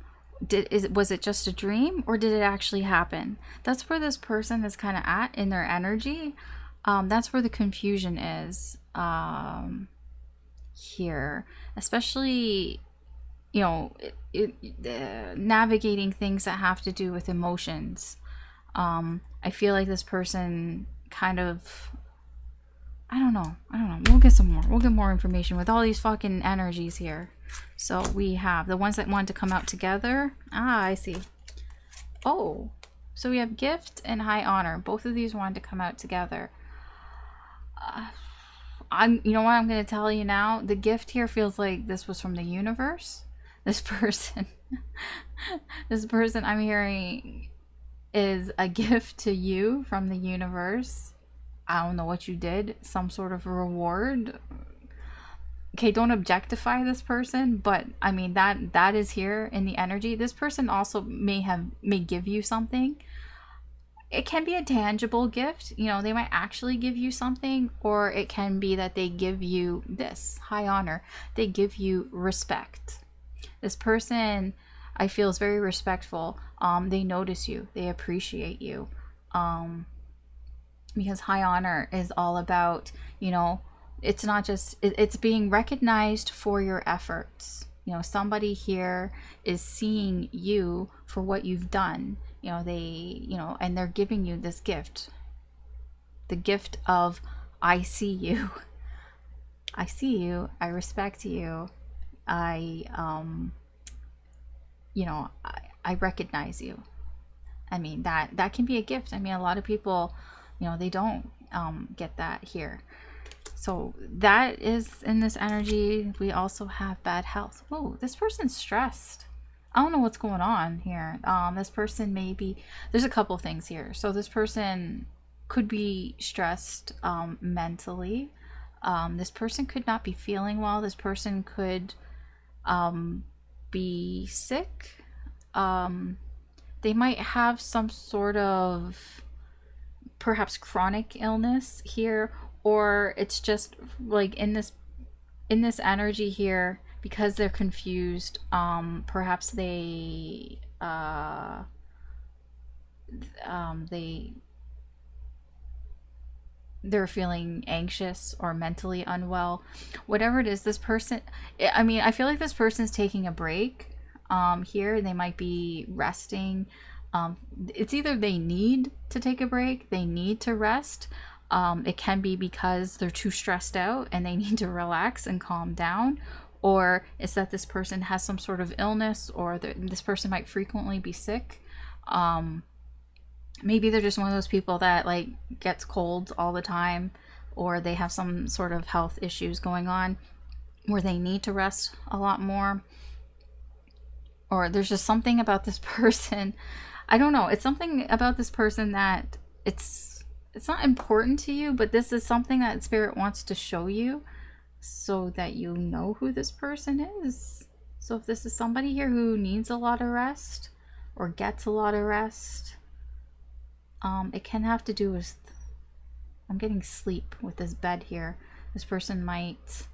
Was it just a dream, or did it actually happen? That's where this person is kind of at in their energy. That's where the confusion is. Here, especially, you know, navigating things that have to do with emotions. I feel like this person kind of, I don't know. We'll get more information with all these fucking energies here. So we have the ones that want to come out together. I see. Oh, so we have gift and high honor. Both of these wanted to come out together. You know what I'm going to tell you now? The gift here feels like this was from the universe. This person I'm hearing is a gift to you from the universe. I don't know what you did. Some sort of reward. Okay, don't objectify this person, but I mean that is here in the energy. This person also may give you something. It can be a tangible gift, you know, they might actually give you something, or it can be that they give you this high honor. They give you respect. This person, I feel, is very respectful. They notice you, they appreciate you, because high honor is all about, you know, it's not just, it's being recognized for your efforts. You know, somebody here is seeing you for what you've done. You know, and they're giving you this gift. The gift of, I see you. I see you. I respect you. I recognize you. I mean, that can be a gift. I mean, a lot of people, they don't get that here. So that is in this energy. We also have bad health. Whoa, this person's stressed. I don't know what's going on here. This person there's a couple things here. So this person could be stressed mentally. This person could not be feeling well. This person could be sick. They might have some sort of perhaps chronic illness here, or it's just like in this energy here, because they're confused, perhaps they're feeling anxious or mentally unwell. Whatever it is, this person, I mean, I feel like this person's taking a break here. They might be resting. It's either they need to take a break, they need to rest. It can be because they're too stressed out and they need to relax and calm down, or it's that this person has some sort of illness, or this person might frequently be sick. Maybe they're just one of those people that like gets colds all the time, or they have some sort of health issues going on where they need to rest a lot more. Or there's just something about this person. I don't know. It's something about this person that it's not important to you, but this is something that Spirit wants to show you so that you know who this person is. So if this is somebody here who needs a lot of rest or gets a lot of rest, it can have to do with, I'm getting sleep with this bed here. This person might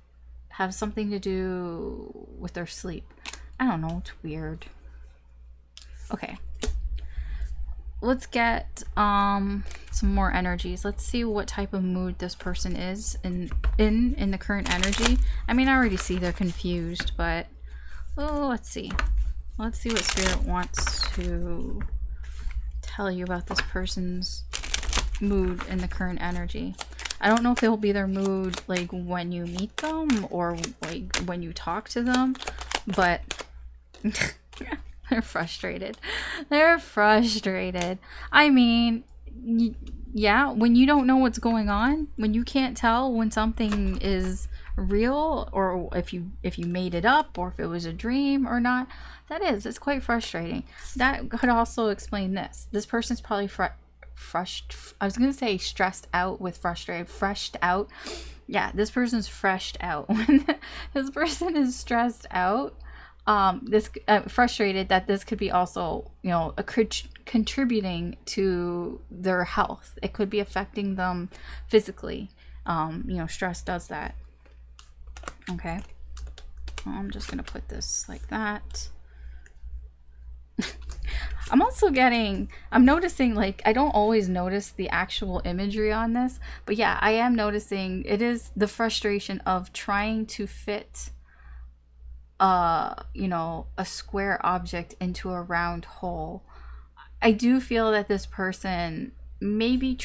have something to do with their sleep. I don't know, it's weird. Okay. Let's get some more energies. Let's see what type of mood this person is in the current energy. I mean, I already see they're confused, but let's see. Let's see what Spirit wants to tell you about this person's mood in the current energy. I don't know if it'll be their mood like when you meet them or like when you talk to them, but they're frustrated. They're frustrated. I mean, yeah, when you don't know what's going on, when you can't tell when something is real, or if you made it up, or if it was a dream or not, it's quite frustrating. That could also explain this. This person's probably I was gonna say stressed out with frustrated. Freshed out. Yeah, this person's freshed out. When this person is stressed out, frustrated, that this could be also, contributing to their health. It could be affecting them physically. Stress does that. Okay. I'm just gonna put this like that. I'm noticing, like, I don't always notice the actual imagery on this, but yeah, I am noticing it is the frustration of trying to fit a square object into a round hole. I do feel that this person maybe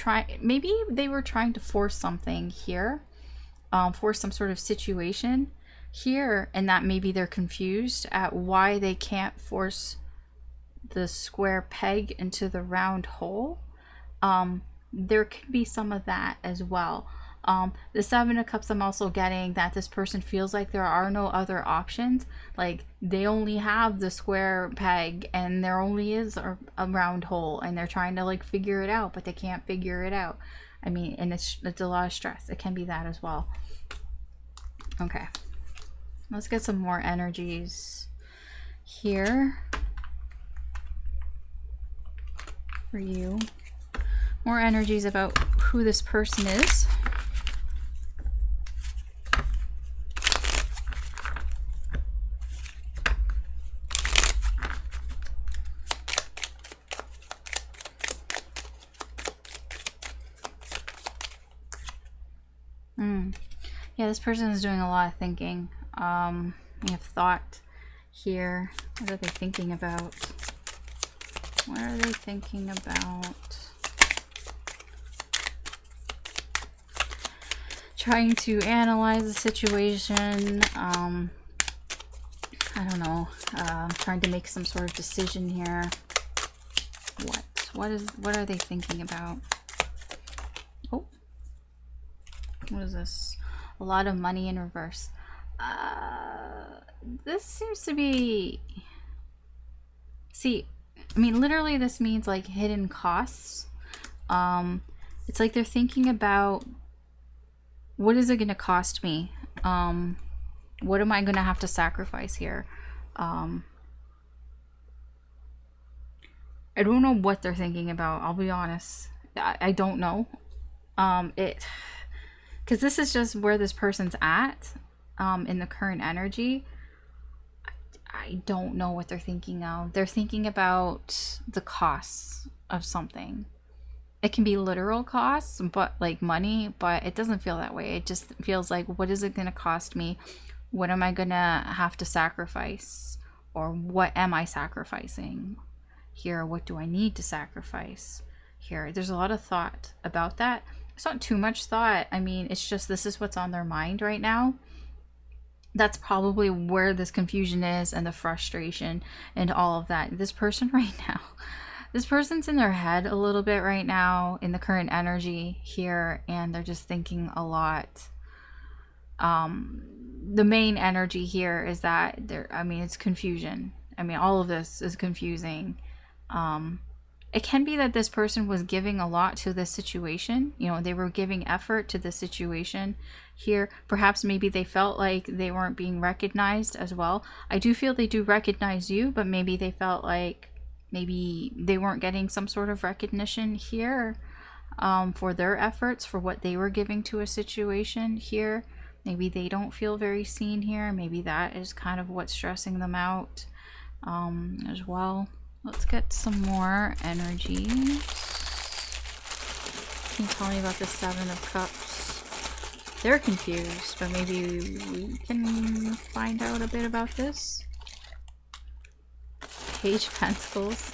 they were trying to force something here, force some sort of situation here, and that maybe they're confused at why they can't force the square peg into the round hole. There could be some of that as well. The Seven of Cups, I'm also getting that this person feels like there are no other options. Like, they only have the square peg and there only is a round hole, and they're trying to like figure it out, but they can't figure it out. I mean, and it's a lot of stress. It can be that as well. Okay, let's get some more energies here for you. More energies about who this person is. Yeah, this person is doing a lot of thinking. We have thought here. What are they thinking about? What are they thinking about? Trying to analyze the situation. I don't know. Trying to make some sort of decision here. What are they thinking about? Oh, what is this? A lot of money in reverse. This seems to be... See, I mean, literally this means like hidden costs. It's like they're thinking about, what is it going to cost me? What am I going to have to sacrifice here? I don't know what they're thinking about. I'll be honest. I don't know. Because this is just where this person's at, in the current energy. I don't know what they're thinking of. They're thinking about the costs of something. It can be literal costs, but like money, but it doesn't feel that way. It just feels like, what is it going to cost me? What am I going to have to sacrifice? Or what am I sacrificing here? What do I need to sacrifice here? There's a lot of thought about that. It's not too much thought. I mean, it's just, this is what's on their mind right now. That's probably where this confusion is, and the frustration and all of that. This person right now, this person's in their head a little bit right now in the current energy here, and they're just thinking a lot. The main energy here is that it's confusion. I mean, all of this is confusing. It can be that this person was giving a lot to this situation. You know, they were giving effort to the situation here. Perhaps maybe they felt like they weren't being recognized as well. I do feel they do recognize you, but maybe they felt like maybe they weren't getting some sort of recognition here, for their efforts, for what they were giving to a situation here. Maybe they don't feel very seen here. Maybe that is kind of what's stressing them out, as well. Let's get some more energy. Can you tell me about the Seven of Cups? They're confused, but maybe we can find out a bit about this. Page of Pentacles.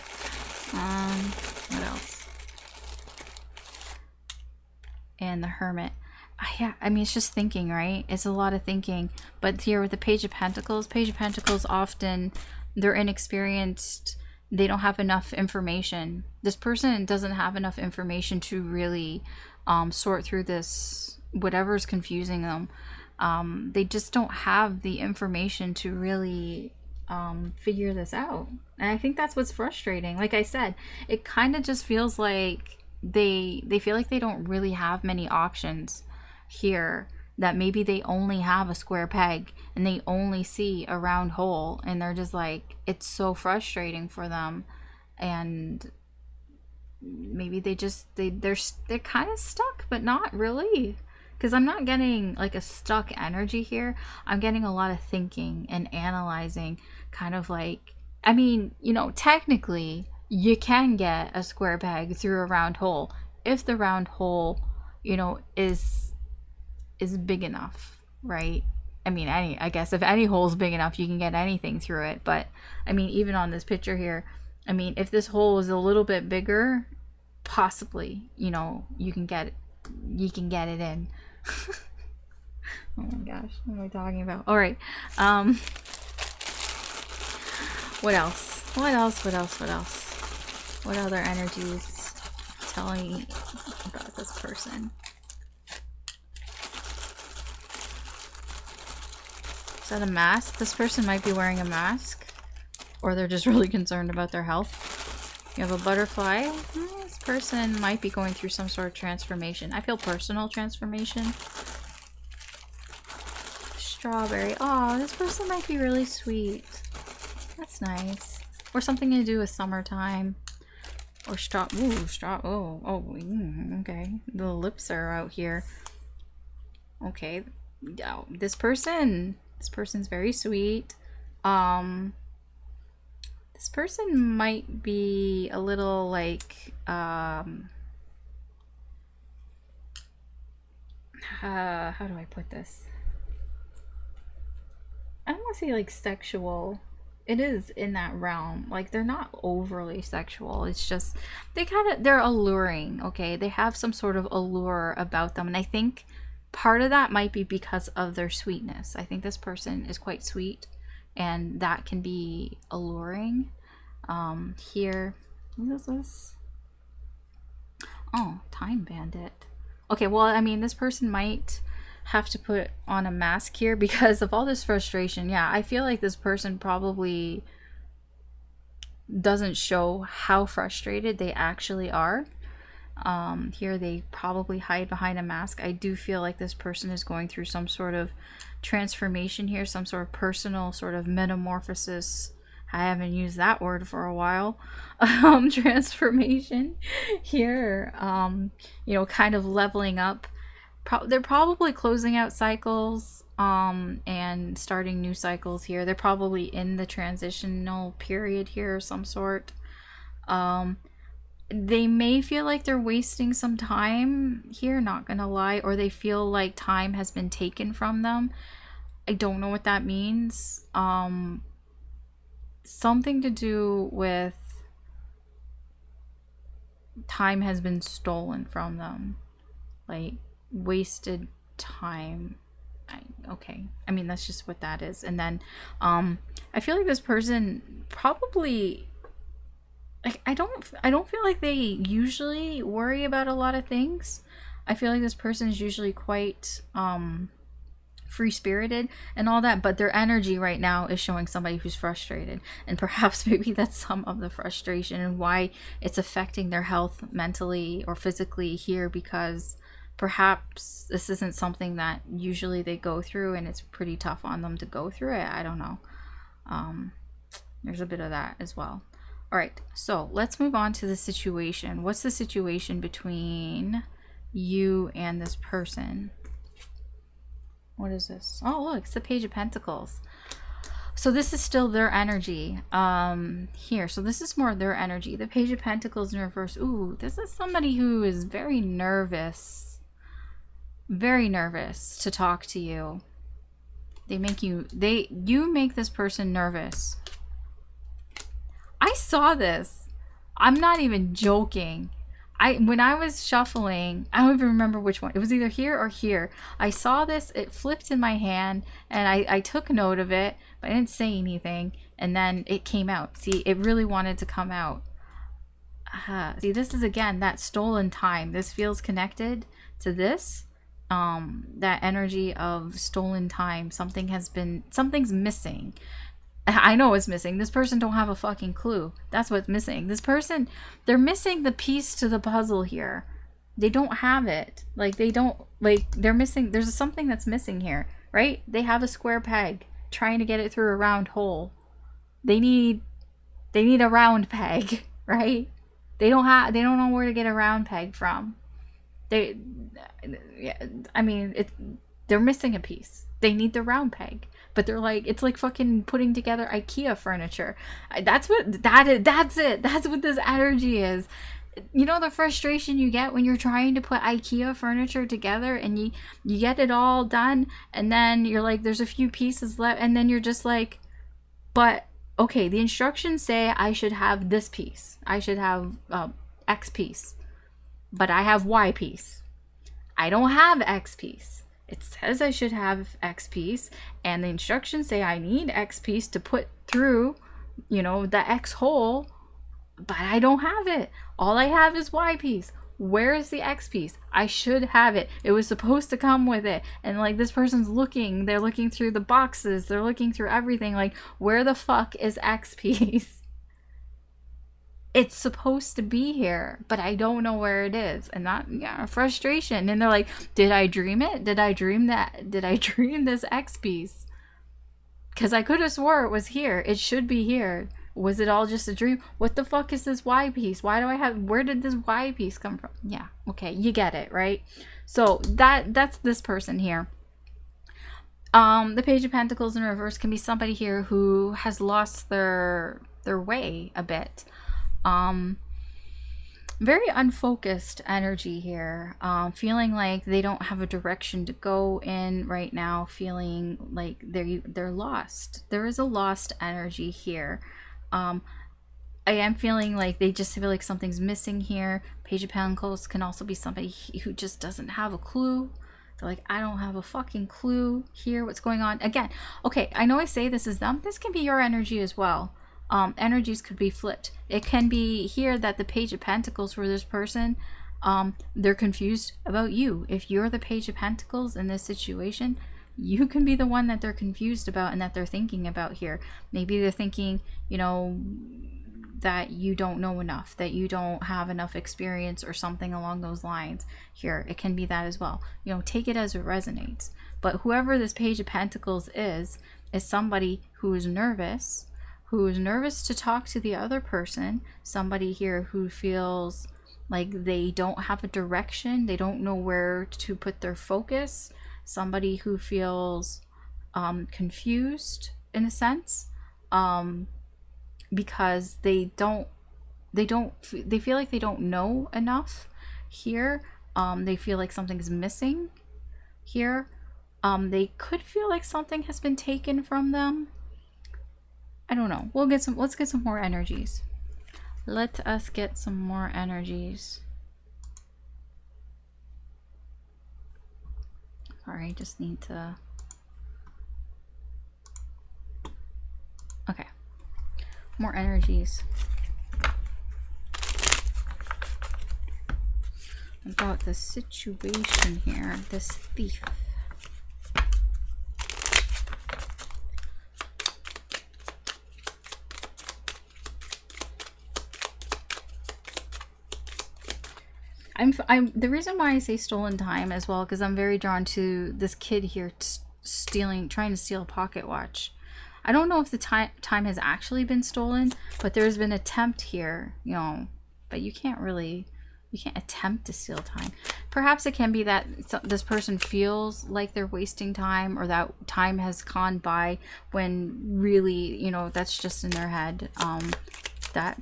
What else? And the Hermit. Yeah, I mean, it's just thinking, right? It's a lot of thinking. But here with the Page of Pentacles often, they're inexperienced. They don't have enough information. This person doesn't have enough information to really sort through this, whatever's confusing them. They just don't have the information to really figure this out. And I think that's what's frustrating. Like I said, it kind of just feels like they feel like they don't really have many options here, that maybe they only have a square peg and they only see a round hole, and they're just like, it's so frustrating for them, and maybe they're kind of stuck, but not really, because I'm not getting like a stuck energy here. I'm getting a lot of thinking and analyzing, kind of like, I mean, you know, technically you can get a square peg through a round hole if the round hole, you know, is big enough, right? I mean, I guess if any hole is big enough, you can get anything through it. But I mean, even on this picture here, I mean, if this hole is a little bit bigger, possibly, you know, you can get it in. Oh my gosh, what am I talking about? All right. What else? What other energies tell me about this person? Is that a mask? This person might be wearing a mask, or they're just really concerned about their health. You have a butterfly. This person might be going through some sort of transformation. I feel personal transformation. Strawberry. Oh, this person might be really sweet. That's nice. Or something to do with summertime. Or okay. The lips are out here. Okay. Oh, this person's very sweet. This person might be a little like how do I put this? I don't want to say like sexual. It is in that realm. Like they're not overly sexual. It's just they're alluring, okay? They have some sort of allure about them. And I think part of that might be because of their sweetness. I think this person is quite sweet and that can be alluring. Here, what is this? Oh, Time Bandit. Okay, well, I mean, this person might have to put on a mask here because of all this frustration. Yeah, I feel like this person probably doesn't show how frustrated they actually are. Here they probably hide behind a mask. I do feel like this person is going through some sort of transformation here, some sort of personal sort of metamorphosis. I haven't used that word for a while. Transformation here, you know, kind of leveling up. They're probably closing out cycles and starting new cycles here. They're probably in the transitional period here of some sort. They may feel like they're wasting some time here, not gonna lie, or they feel like time has been taken from them. I don't know what that means. Something to do with time has been stolen from them, like wasted time. Okay, I mean that's just what that is. And then I feel like this person probably, like, I don't feel like they usually worry about a lot of things. I feel like this person is usually quite free-spirited and all that, but their energy right now is showing somebody who's frustrated, and perhaps maybe that's some of the frustration and why it's affecting their health mentally or physically here, because perhaps this isn't something that usually they go through and it's pretty tough on them to go through it. I don't know. There's a bit of that as well. All right, so let's move on to the situation. What's the situation between you and this person? What is this? Oh, look, it's the Page of Pentacles. So this is still their energy here. So this is more their energy. The Page of Pentacles in reverse. Ooh, this is somebody who is very nervous to talk to you. You make this person nervous. I saw this. I'm not even joking. When I was shuffling, I don't even remember which one. It was either here or here. I saw this, it flipped in my hand, and I took note of it, but I didn't say anything, and then it came out. See, it really wanted to come out. See, this is, again, that stolen time. This feels connected to this. That energy of stolen time. Something's missing. I know it's missing. This person don't have a fucking clue. That's what's missing. This person, they're missing the piece to the puzzle here. They don't have it. Like, they're missing, there's something that's missing here, right? They have a square peg trying to get it through a round hole. They need a round peg, right? They don't know where to get a round peg from. They're missing a piece. They need the round peg. But they're like, it's like fucking putting together IKEA furniture. That's what that's it. That's what this energy is. You know the frustration you get when you're trying to put IKEA furniture together and you get it all done, and then you're like, there's a few pieces left, and then you're just like, but okay, the instructions say I should have this piece. I should have X piece. But I have Y piece. I don't have X piece. It says I should have X piece, and the instructions say I need X piece to put through, you know, the X hole, but I don't have it. All I have is Y piece. Where is the X piece? I should have it. It was supposed to come with it. And like, this person's looking, they're looking through the boxes, they're looking through everything, like, where the fuck is X piece? It's supposed to be here, but I don't know where it is. And that, yeah, frustration. And they're like, did I dream it? Did I dream that? Did I dream this X piece? Because I could have swore it was here. It should be here. Was it all just a dream? What the fuck is this Y piece? Where did this Y piece come from? Yeah, okay, you get it, right? So that's this person here. The Page of Pentacles in reverse can be somebody here who has lost their way a bit. very unfocused energy here. Feeling like they don't have a direction to go in right now. Feeling like they're lost. There is a lost energy here. I am feeling like they just feel like something's missing here. Page of Pentacles can also be somebody who just doesn't have a clue. They're like, I don't have a fucking clue here what's going on. Again, okay, I know I say this is them. This can be your energy as well. Energies could be flipped. It can be here that the Page of Pentacles for this person, they're confused about you. If you're the Page of Pentacles in this situation, you can be the one that they're confused about and that they're thinking about here. Maybe they're thinking, you know, that you don't know enough, that you don't have enough experience or something along those lines here. It can be that as well. You know, take it as it resonates. But whoever this Page of Pentacles is somebody who is nervous to talk to the other person, somebody here who feels like they don't have a direction, they don't know where to put their focus, somebody who feels confused in a sense, because they feel like they don't know enough here. They feel like something's missing here. They could feel like something has been taken from them. I don't know. Let's get some more energies. Let us get some more energies. Sorry, I just need to... Okay. More energies. About the situation here. This thief. I'm the reason why I say stolen time as well, because I'm very drawn to this kid here trying to steal a pocket watch. I don't know if the time has actually been stolen, but there's been an attempt here, you know, but you can't attempt to steal time. Perhaps it can be that this person feels like they're wasting time, or that time has gone by when really, you know, that's just in their head. That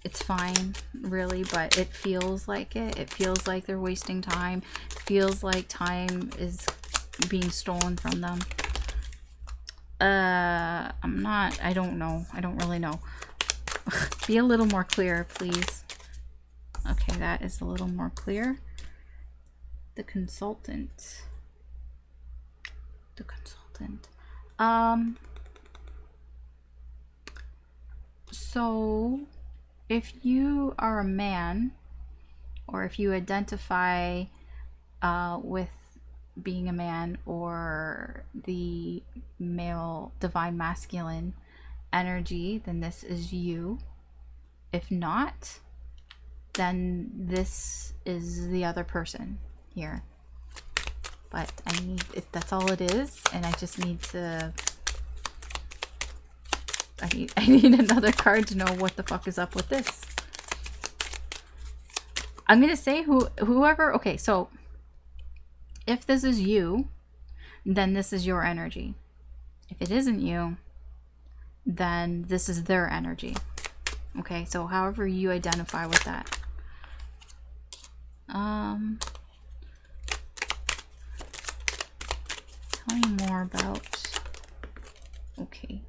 it's fine, really, but it feels like it. It feels like they're wasting time. It feels like time is being stolen from them. I don't know. I don't really know. Be a little more clear, please. Okay, that is a little more clear. The consultant. So if you are a man, or if you identify with being a man, or the male divine masculine energy, then this is you. If not, then this is the other person here. But that's all it is, and I just need to... I need another card to know what the fuck is up with this. I'm gonna say whoever... Okay, so if this is you, then this is your energy. If it isn't you, then this is their energy. Okay, so however you identify with that. Tell me more about... Okay.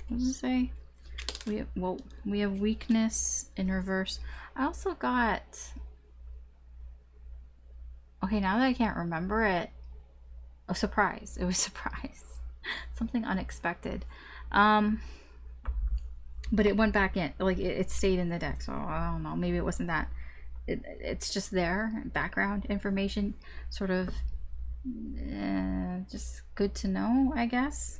What does it say? We have weakness in reverse. I also got... Okay, now that I can't remember it... Oh, surprise. It was surprise. Something unexpected. But it went back in. Like, it stayed in the deck, so I don't know. Maybe it wasn't that. It's just there. Background information. Sort of... just good to know, I guess.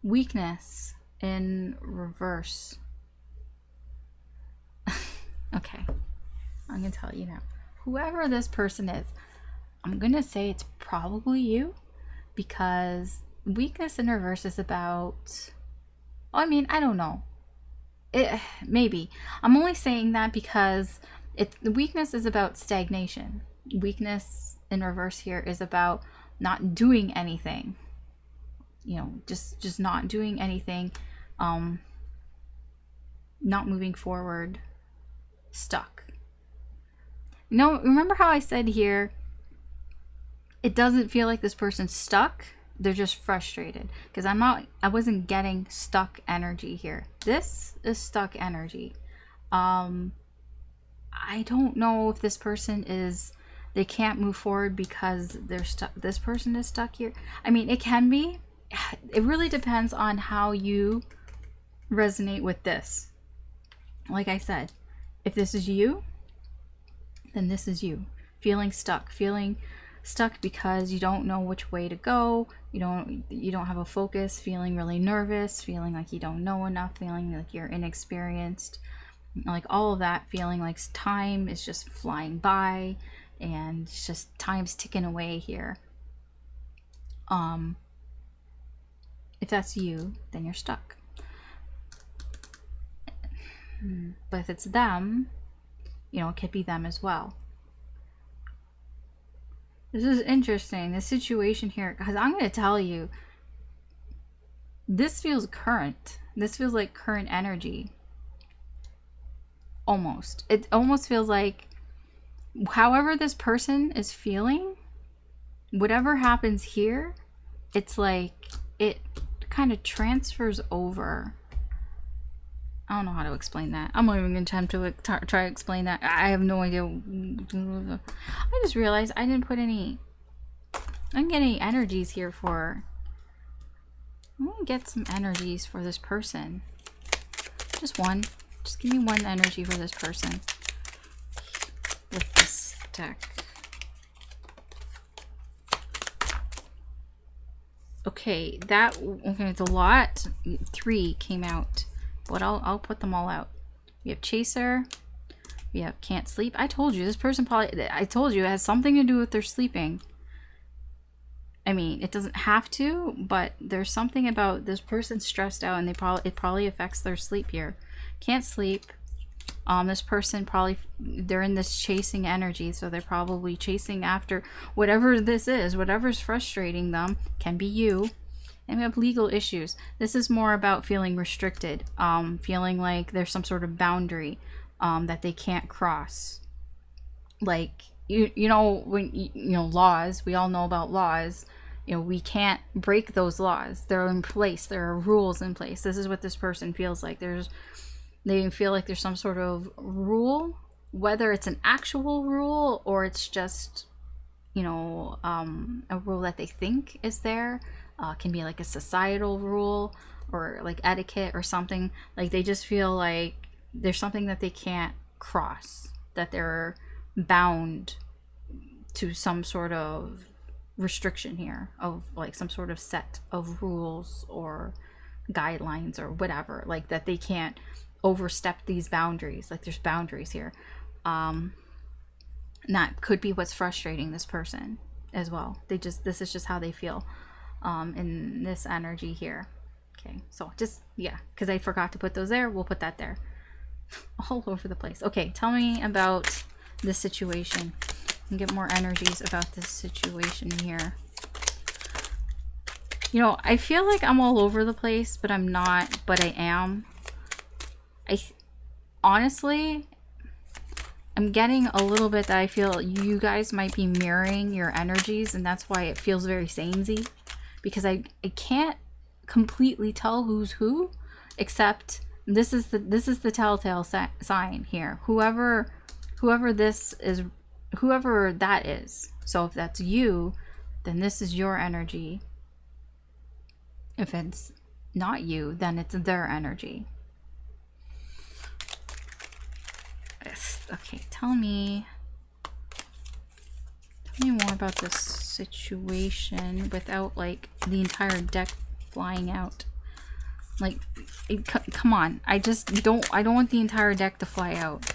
Weakness in reverse. Okay. I'm going to tell you now. Whoever this person is, I'm going to say it's probably you, because weakness in reverse is about... I mean, I don't know. Maybe. I'm only saying that because the weakness is about stagnation. Weakness in reverse here is about not doing anything. You know, just not doing anything. not moving forward, stuck. No, remember how I said here, it doesn't feel like this person's stuck. They're just frustrated. Because I wasn't getting stuck energy here. This is stuck energy. I don't know if this person is, they can't move forward because they're stuck. This person is stuck here. I mean, it can be. It really depends on how you resonate with this. Like I said, if this is you, then this is you. Feeling stuck because you don't know which way to go. You don't have a focus, feeling really nervous, feeling like you don't know enough, feeling like you're inexperienced. Like all of that, feeling like time is just flying by and it's just time's ticking away here. If that's you, then you're stuck. But if it's them, it could be them as well. This is interesting, this situation here, because I'm going to tell you, this feels current. This feels like current energy. Almost. It almost feels like however this person is feeling, whatever happens here, it's like it kind of transfers over. I don't know how to explain that. I'm not even going to attempt to try to explain that. I have no idea. I just realized I didn't put any... I didn't get any energies here for... I'm going to get some energies for this person. Just one. Just give me one energy for this person. With this deck. Okay, it's a lot. 3 came out. But I'll put them all out. We have Chaser. We have Can't Sleep. I told you, this person I told you it has something to do with their sleeping. I mean, it doesn't have to, but there's something about this person stressed out and it probably affects their sleep here. Can't sleep. This person they're in this chasing energy, so they're probably chasing after whatever this is, whatever's frustrating them. Can be you. And we have legal issues. This is more about feeling restricted, feeling like there's some sort of boundary that they can't cross. Like, laws, we all know about laws. We can't break those laws. They're in place. There are rules in place. This is what this person feels like. They feel like there's some sort of rule, whether it's an actual rule or it's just, a rule that they think is there. Can be like a societal rule or like etiquette or something. Like they just feel like there's something that they can't cross, that they're bound to some sort of restriction here of like some sort of set of rules or guidelines or whatever, like that they can't overstep these boundaries. Like there's boundaries here. And that could be what's frustrating this person as well. This is just how they feel. In this energy here. Okay, so just, because I forgot to put those there, we'll put that there. All over the place. Okay, tell me about this situation and get more energies about this situation here. I feel like I'm all over the place, but I'm not, but I am. Honestly, I'm getting a little bit that I feel you guys might be mirroring your energies, and that's why it feels very samey. Because I can't completely tell who's who, except this is the telltale sign here. Whoever that is. So if that's you, then this is your energy. If it's not you, then it's their energy. Okay, tell me more about this situation without like the entire deck flying out. Like, come on. I don't want the entire deck to fly out.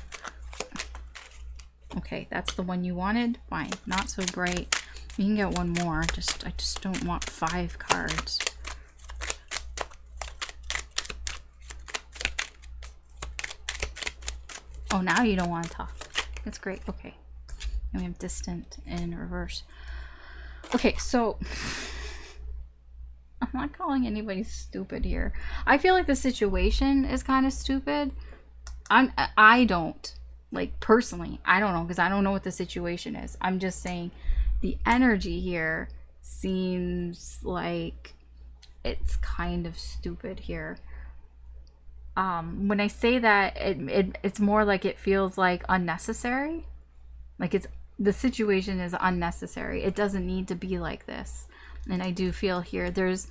Okay, that's the one you wanted. Fine. Not so bright. You can get one more. I just don't want 5 cards. Oh, now you don't want to talk. That's great. Okay. And we have distant in reverse. Okay, so I'm not calling anybody stupid here. I feel like the situation is kind of stupid, I don't, like, personally, I don't know, because I don't know what the situation is. I'm just saying the energy here seems like it's kind of stupid here. When I say that, it's more like it feels like unnecessary. Like, it's, the situation is unnecessary. It doesn't need to be like this. And I do feel here there's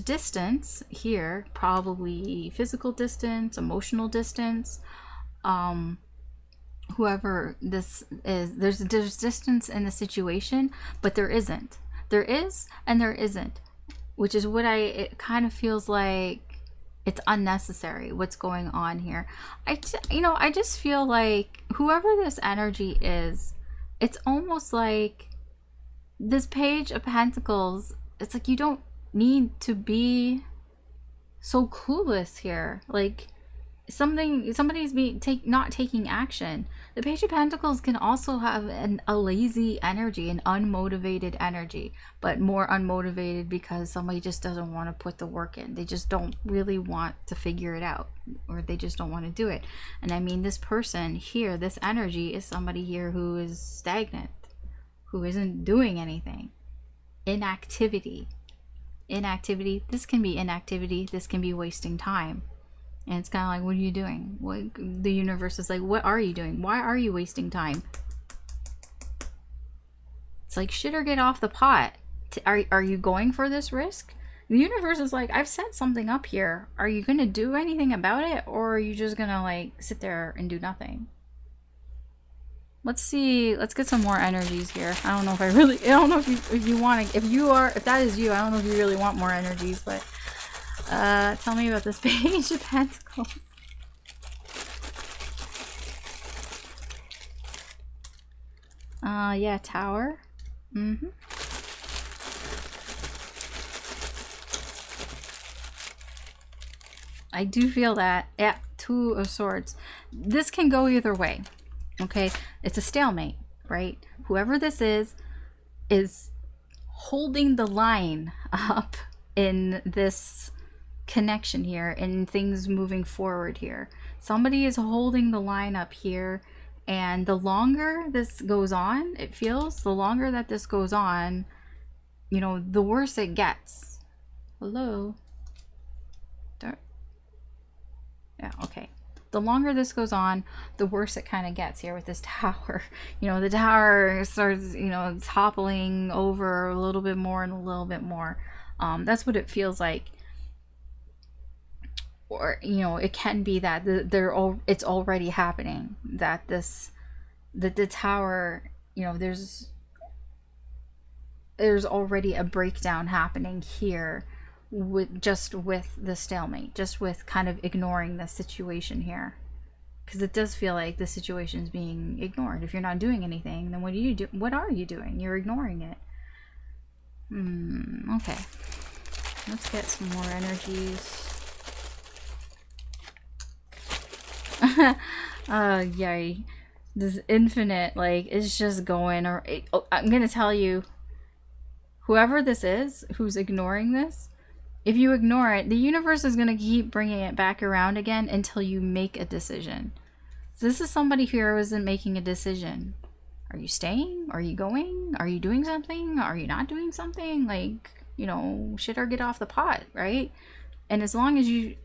distance here, probably physical distance, emotional distance. Whoever this is, there's distance in the situation, but there isn't. There is and there isn't, which is what it kind of feels like it's unnecessary what's going on here. I just feel like whoever this energy is, it's almost like this Page of Pentacles, it's like you don't need to be so clueless here. Like, somebody's not taking action. The Page of Pentacles can also have a lazy energy, an unmotivated energy, but more unmotivated because somebody just doesn't want to put the work in. They just don't really want to figure it out, or they just don't want to do it. And I mean, this person here, this energy is somebody here who is stagnant, who isn't doing anything. Inactivity. This can be inactivity. This can be wasting time. And it's kind of like, what are you doing? What, the universe is like, what are you doing? Why are you wasting time? It's like, shit or get off the pot. Are you going for this risk? The universe is like, I've set something up here. Are you going to do anything about it? Or are you just going to, like, sit there and do nothing? Let's see. Let's get some more energies here. I don't know if I don't know if you want to, if that is you, I don't know if you really want more energies, but tell me about this Page of Pentacles. Yeah, Tower. I do feel that. Yeah, Two of Swords. This can go either way. Okay, it's a stalemate, right? Whoever this is holding the line up in this connection here and things moving forward here. Somebody is holding the line up here, and the longer this goes on, it feels, the longer that this goes on, you know, the worse it gets. Hello? Yeah, okay. The longer this goes on, the worse it kind of gets here with this tower. You know, the tower starts, you know, toppling over a little bit more and a little bit more. That's what it feels like. Or, you know, it can be that it's already happening. That the tower, you know, there's already a breakdown happening here with the stalemate, just with kind of ignoring the situation here, because it does feel like the situation is being ignored. If you're not doing anything, then what do you do? What are you doing? You're ignoring it. Okay, let's get some more energies. Yay, this infinite, like, it's just going, or I'm gonna tell you, whoever this is who's ignoring this, if you ignore it, the universe is going to keep bringing it back around again until you make a decision. So this is somebody who isn't making a decision. Are you staying? Are you going? Are you doing something? Are you not doing something? Like, you know, shit or get off the pot, right? And as long as you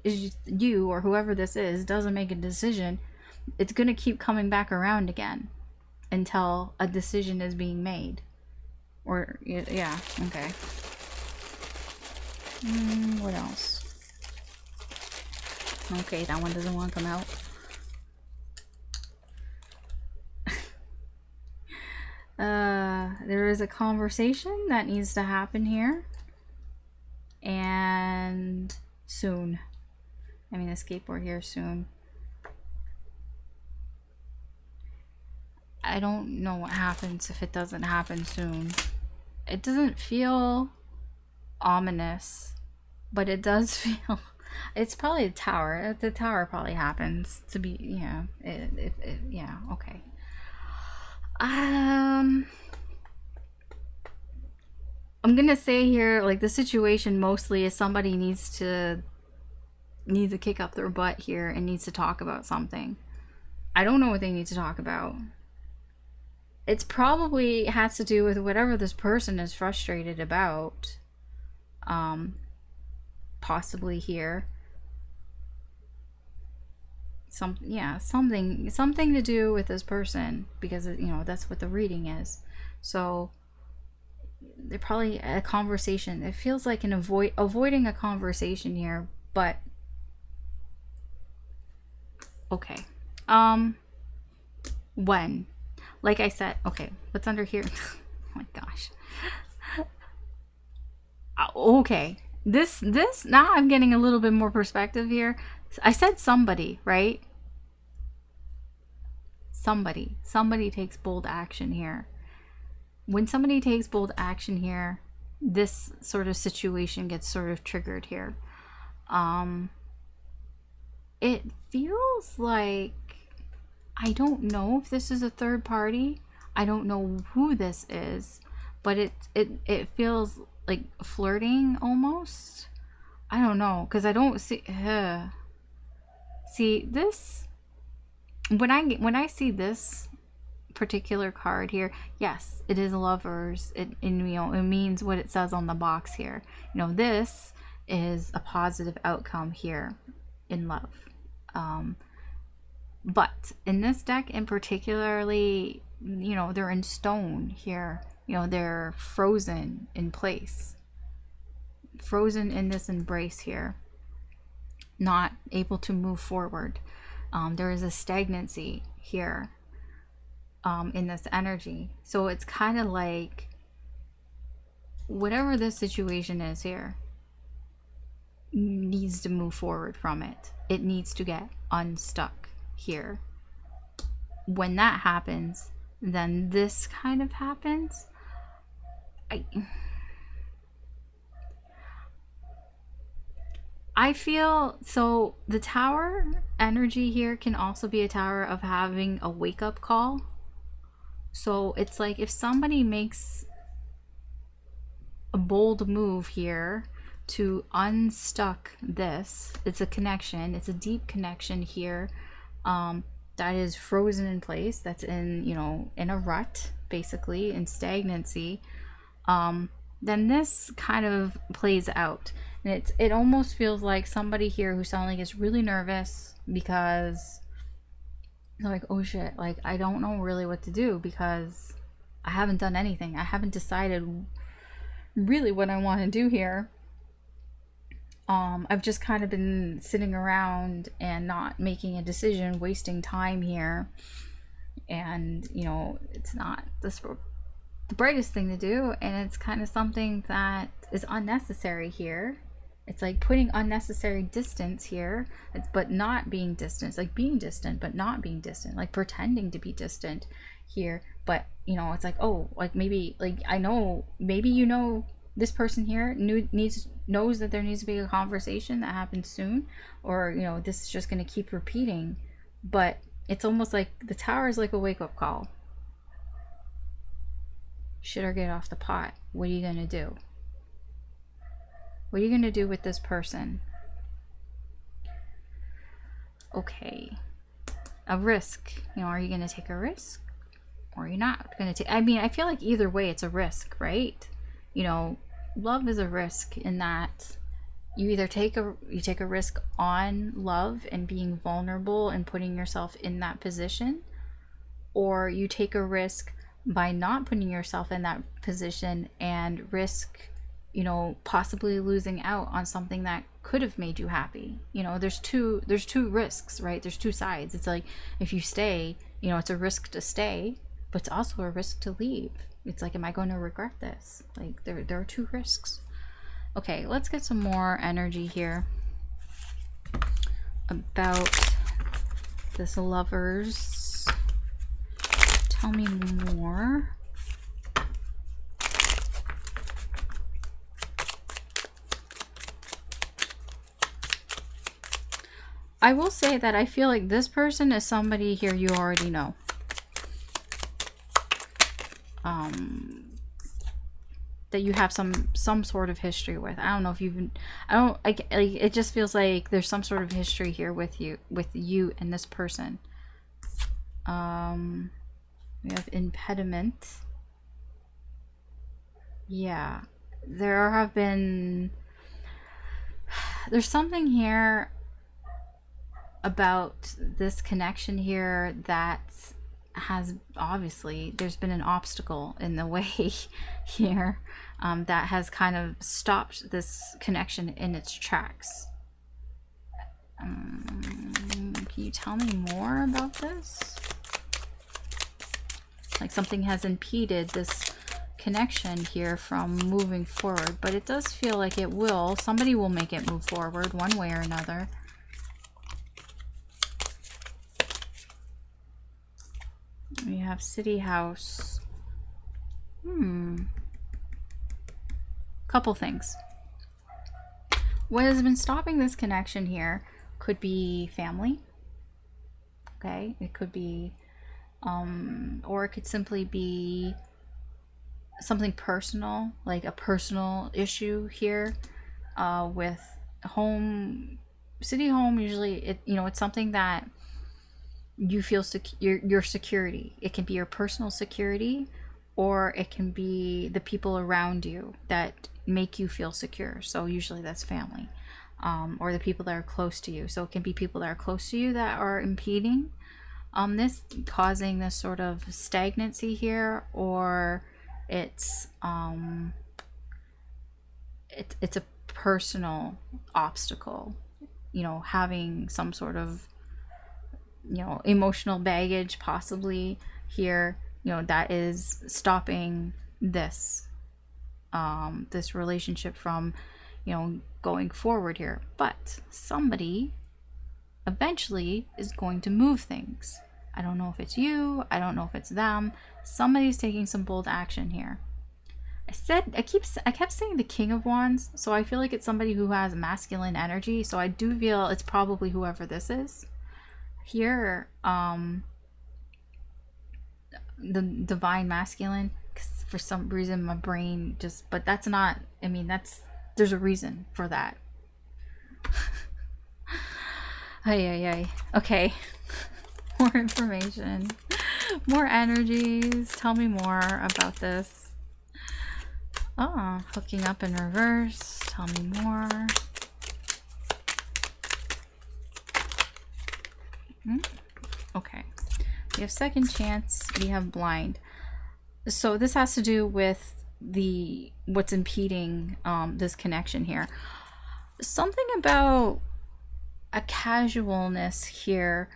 or whoever this is doesn't make a decision, it's going to keep coming back around again until a decision is being made. Or, yeah, okay. What else? Okay, that one doesn't want to come out. There is a conversation that needs to happen here. And soon. I mean, a skateboard here soon. I don't know what happens if it doesn't happen soon. It doesn't feel ominous, but it does feel, it's probably a tower. The tower probably happens to be, yeah, yeah, okay. I'm gonna say here, like, the situation mostly is somebody needs to kick up their butt here and needs to talk about something. I don't know what they need to talk about. It's probably has to do with whatever this person is frustrated about. Possibly here. Something to do with this person, because you know that's what the reading is. So they're probably a conversation. It feels like an avoiding a conversation here, but okay. When, like I said, okay, what's under here? Oh my gosh. Okay, this now I'm getting a little bit more perspective here. I said somebody, right? Somebody takes bold action here. When somebody takes bold action here, this sort of situation gets sort of triggered here. It feels like, I don't know if this is a third party. I don't know who this is, but it feels like flirting almost. I don't know, because I don't see see this when I see this particular card here. Yes, it is lovers. It means what it says on the box here. This is a positive outcome here in love. But in this deck in particularly, they're in stone here. They're frozen in place, frozen in this embrace here, not able to move forward. There is a stagnancy here in this energy. So it's kind of like whatever this situation is here needs to move forward from it. It needs to get unstuck here. When that happens, then this kind of happens. I feel so the tower energy here can also be a tower of having a wake-up call. So it's like if somebody makes a bold move here to unstuck this, it's a connection, it's a deep connection here, that is frozen in place, that's in in a rut, basically in stagnancy, then this kind of plays out. And it almost feels like somebody here who suddenly gets really nervous because they're like, oh shit, like I don't know really what to do because I haven't done anything. I haven't decided really what I want to do here. I've just kind of been sitting around and not making a decision, wasting time here. And, it's not the brightest thing to do. And it's kind of something that is unnecessary here. It's like putting unnecessary distance here, but not being distant. Like being distant, but not being distant. Like pretending to be distant here. But, it's like, oh, like maybe, like I know, maybe this person here knows that there needs to be a conversation that happens soon, or this is just going to keep repeating. But it's almost like the tower is like a wake-up call. Shit or get off the pot. What are you going to do? What are you going to do with this person? Okay, a risk. Are you going to take a risk, or are you not going to take? I mean, I feel like either way it's a risk, right? Love is a risk in that you either take a risk on love and being vulnerable and putting yourself in that position, or you take a risk by not putting yourself in that position and risk, possibly losing out on something that could have made you happy. There's two risks, right? There's two sides. It's like if you stay, it's a risk to stay, but it's also a risk to leave. It's like, am I going to regret this? Like there are two risks. Okay, let's get some more energy here about this lovers. Tell me more. I will say that I feel like this person is somebody here you already know. That you have some sort of history with. I don't know if it just feels like there's some sort of history here with you and this person. We have impediment. Yeah, there's something here about this connection here that has, obviously there's been an obstacle in the way here, that has kind of stopped this connection in its tracks. Can you tell me more about this? Like something has impeded this connection here from moving forward, but it does feel like it will. Somebody will make it move forward one way or another. We have city house. Couple things. What has been stopping this connection here could be family. Okay, it could be, or it could simply be something personal, like a personal issue here, with home, city home. Usually, it's something that you feel your security. It can be your personal security, or it can be the people around you that make you feel secure. So usually that's family, or the people that are close to you. So it can be people that are close to you that are impeding this, causing this sort of stagnancy here, or it's it's a personal obstacle, having some sort of emotional baggage possibly here, that is stopping this this relationship from going forward here. But somebody eventually is going to move things. I don't know if it's you, I don't know if it's them. Somebody's taking some bold action here. I kept saying the King of Wands, so I feel like it's somebody who has masculine energy. So I do feel it's probably whoever this is here, the divine masculine, because for some reason my brain just, but that's not, there's a reason for that. Ay. Okay. More information, more energies. Tell me more about this. Hooking up in reverse. Tell me more. Okay. We have second chance. We have blind. So this has to do with what's impeding this connection here. Something about a casualness here.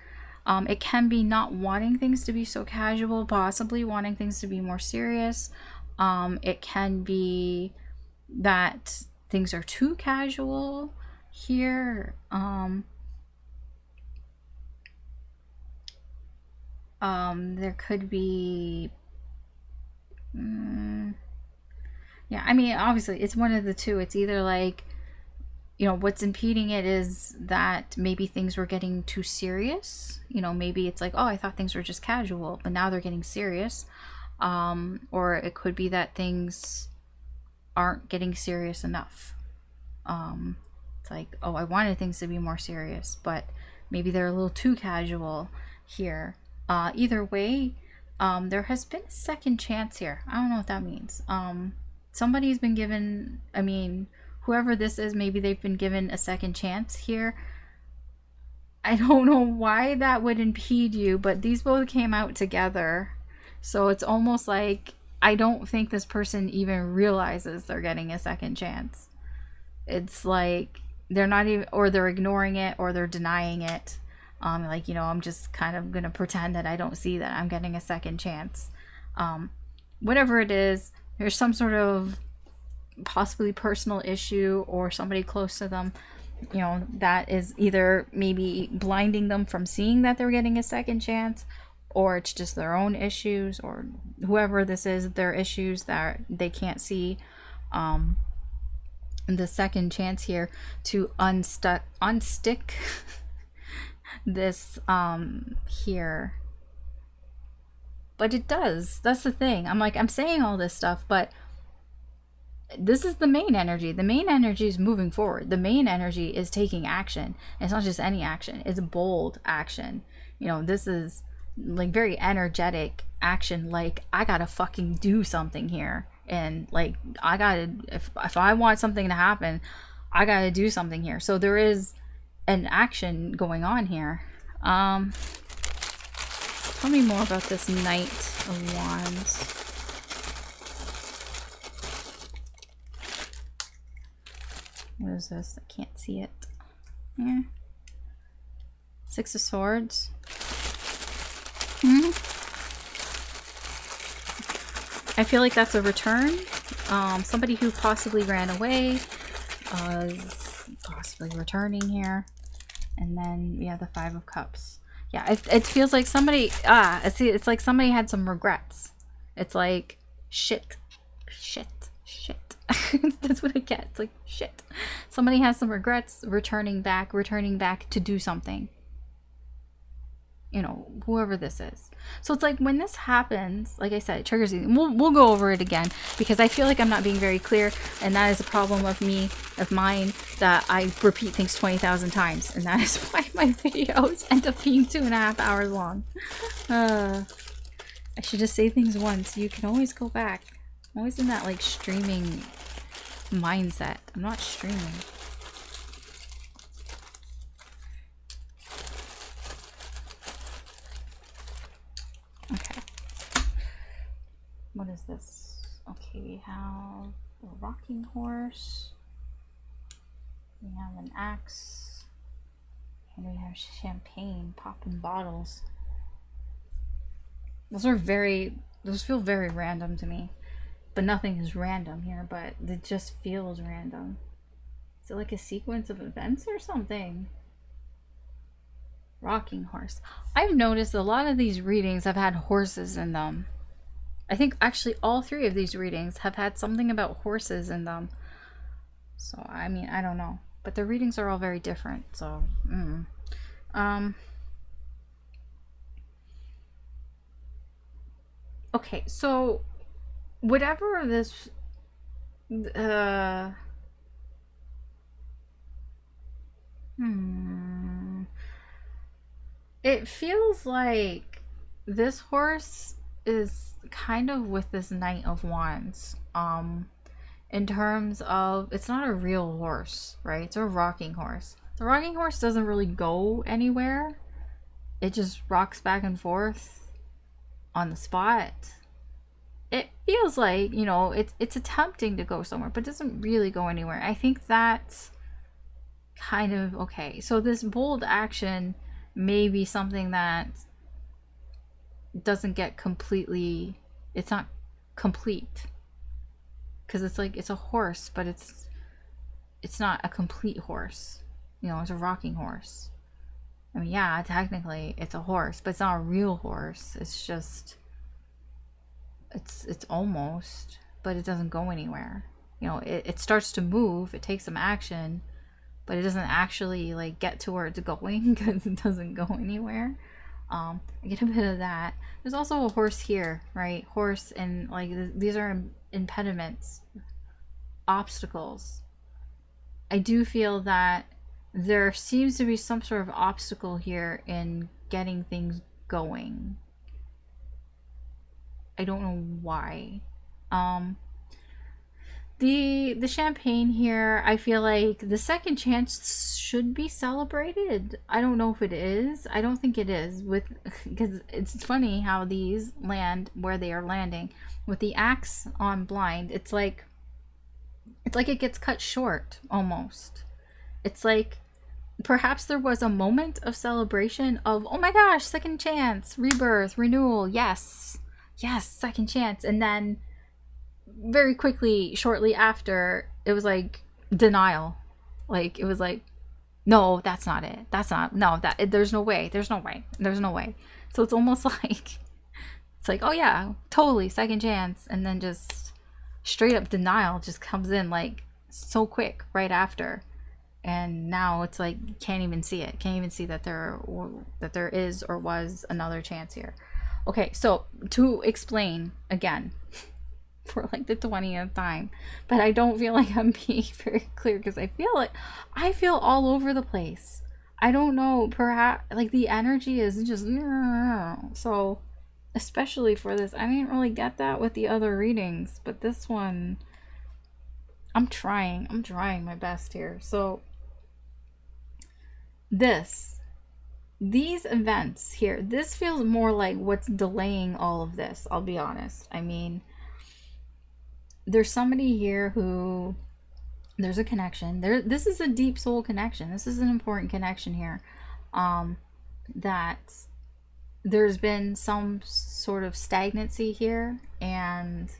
It can be not wanting things to be so casual, possibly wanting things to be more serious. It can be that things are too casual here. There could be, yeah, obviously it's one of the two. It's either like, what's impeding it is that maybe things were getting too serious. Maybe it's like, oh, I thought things were just casual, but now they're getting serious. Or it could be that things aren't getting serious enough. It's like, oh, I wanted things to be more serious, but maybe they're a little too casual here. Either way, there has been a second chance here. I don't know what that means. Somebody's been given, whoever this is, maybe they've been given a second chance here. I don't know why that would impede you, but these both came out together. So it's almost like, I don't think this person even realizes they're getting a second chance. It's like they're not even, or they're ignoring it, or they're denying it. I'm just kind of gonna pretend that I don't see that I'm getting a second chance. Whatever it is, there's some sort of possibly personal issue, or somebody close to them, that is either maybe blinding them from seeing that they're getting a second chance, or it's just their own issues, or whoever this is, their issues that they can't see the second chance here to unstick this here. But it does. That's the thing. I'm saying all this stuff, but this is the main energy. The main energy is moving forward. The main energy is taking action. It's not just any action. It's bold action. This is like very energetic action, like I gotta fucking do something here, and like I gotta, if I want something to happen, I gotta do something here. So there is an action going on here. Tell me more about this Knight of Wands. What is this? I can't see it. Yeah. Six of Swords. I feel like that's a return. Somebody who possibly ran away, possibly returning here. And then we have the Five of Cups. Yeah, it feels like somebody, it's like somebody had some regrets. It's like, shit. That's what I get. It's like, shit. Somebody has some regrets, returning back to do something. You know, whoever this is. So it's like when this happens, like I said, it triggers you. We'll go over it again because I feel like I'm not being very clear, and that is a problem of mine, that I repeat things 20,000 times, and that is why my videos end up being 2.5 hours long. I should just say things once. You can always go back. I'm always in that like streaming mindset. I'm not streaming. Okay. What is this? Okay, we have a rocking horse. We have an axe. And we have champagne popping bottles. Those feel very random to me. But nothing is random here, but it just feels random. Is it like a sequence of events or something? Rocking horse. I've noticed a lot of these readings have had horses in them. I think actually all 3 of these readings have had something about horses in them. So, I mean, I don't know. But the readings are all very different, so... Okay, so... whatever this... It feels like this horse is kind of with this Knight of Wands. In terms of, it's not a real horse, right? It's a rocking horse. The rocking horse doesn't really go anywhere. It just rocks back and forth on the spot. It feels like, you know, it's attempting to go somewhere, but doesn't really go anywhere. I think that's kind of okay. So this bold action may be something that doesn't get completely, it's not complete, because it's like, it's a horse, but it's not a complete horse, you know. It's a rocking horse. I mean, yeah, technically it's a horse, but it's not a real horse. It's just, it's almost, but it doesn't go anywhere. You know, it starts to move, it takes some action, but it doesn't actually like get to where it's going because it doesn't go anywhere. I get a bit of that. There's also a horse here, right? Horse, and like these are impediments, obstacles. I do feel that there seems to be some sort of obstacle here in getting things going. I don't know why. The champagne here, I feel like the second chance should be celebrated. I don't know if it is. I don't think it is, because it's funny how these land where they are landing. With the axe on blind, it's like it gets cut short almost. It's like perhaps there was a moment of celebration of, oh my gosh, second chance, rebirth, renewal, yes, second chance, and then very quickly, shortly after, it was like denial. Like, it was like, no, that's not it. That's not, no, there's no way. So it's almost like, it's like, oh yeah, totally, second chance. And then just straight up denial just comes in like so quick right after. And now it's like, you can't even see it. Can't even see that there is or was another chance here. Okay, so to explain again, for like the 20th time, but I don't feel like I'm being very clear, because I feel all over the place. I don't know, perhaps like the energy is just so, especially for this. I didn't really get that with the other readings, but this one I'm trying my best here. So these events here, this feels more like what's delaying all of this, I'll be honest. I mean, there's somebody here who, there's a connection there. This is a deep soul connection. This is an important connection here. That there's been some sort of stagnancy here, and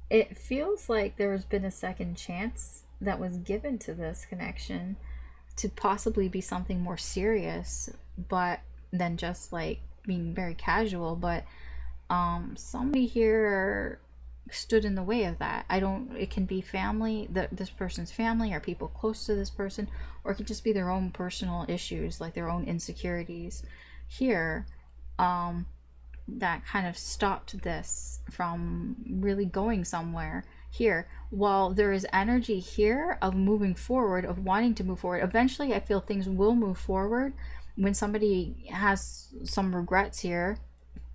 it feels like there's been a second chance that was given to this connection to possibly be something more serious, but than just like being very casual. But somebody here stood in the way of that. I don't, it can be family, this person's family or people close to this person, or it could just be their own personal issues, like their own insecurities here, that kind of stopped this from really going somewhere here. While there is energy here of moving forward, of wanting to move forward, eventually I feel things will move forward. When somebody has some regrets here,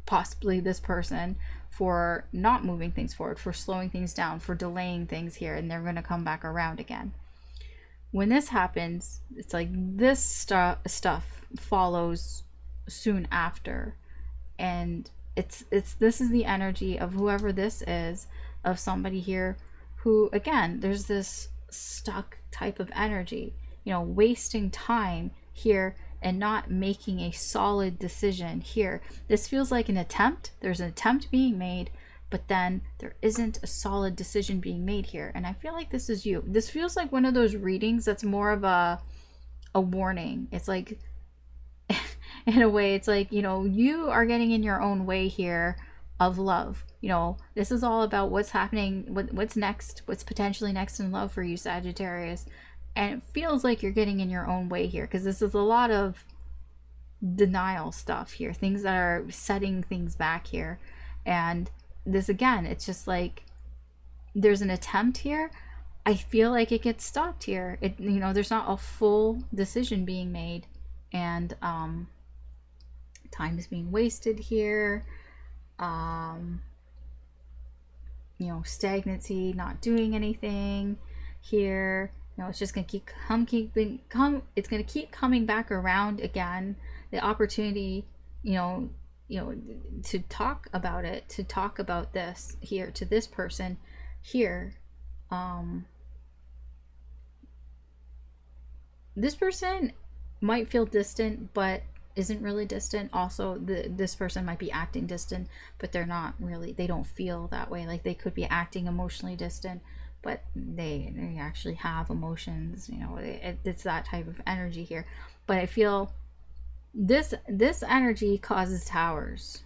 possibly this person, for not moving things forward, for slowing things down, for delaying things here, and they're going to come back around again. When this happens, it's like this stuff follows soon after, and it's this is the energy of whoever this is, of somebody here who, again, there's this stuck type of energy, you know, wasting time here and not making a solid decision here. This feels like an attempt. There's an attempt being made, but then there isn't a solid decision being made here. And I feel like this is you. This feels like one of those readings that's more of a warning. It's like, in a way, it's like, you know, you are getting in your own way here of love. You know, this is all about what's happening, what's next, what's potentially next in love for you, Sagittarius. And it feels like you're getting in your own way here, because this is a lot of denial stuff here, things that are setting things back here. And this, again, it's just like there's an attempt here. I feel like it gets stopped here. It, you know, there's not a full decision being made, and time is being wasted here. You know, stagnancy, not doing anything here. You know, it's just gonna keep it's gonna keep coming back around again. The opportunity, you know, to talk about it, to talk about this here to this person here. This person might feel distant, but isn't really distant. Also, this person might be acting distant, but they're not really, they don't feel that way. Like they could be acting emotionally distant, but they actually have emotions. You know, it's that type of energy here. But I feel this energy causes towers,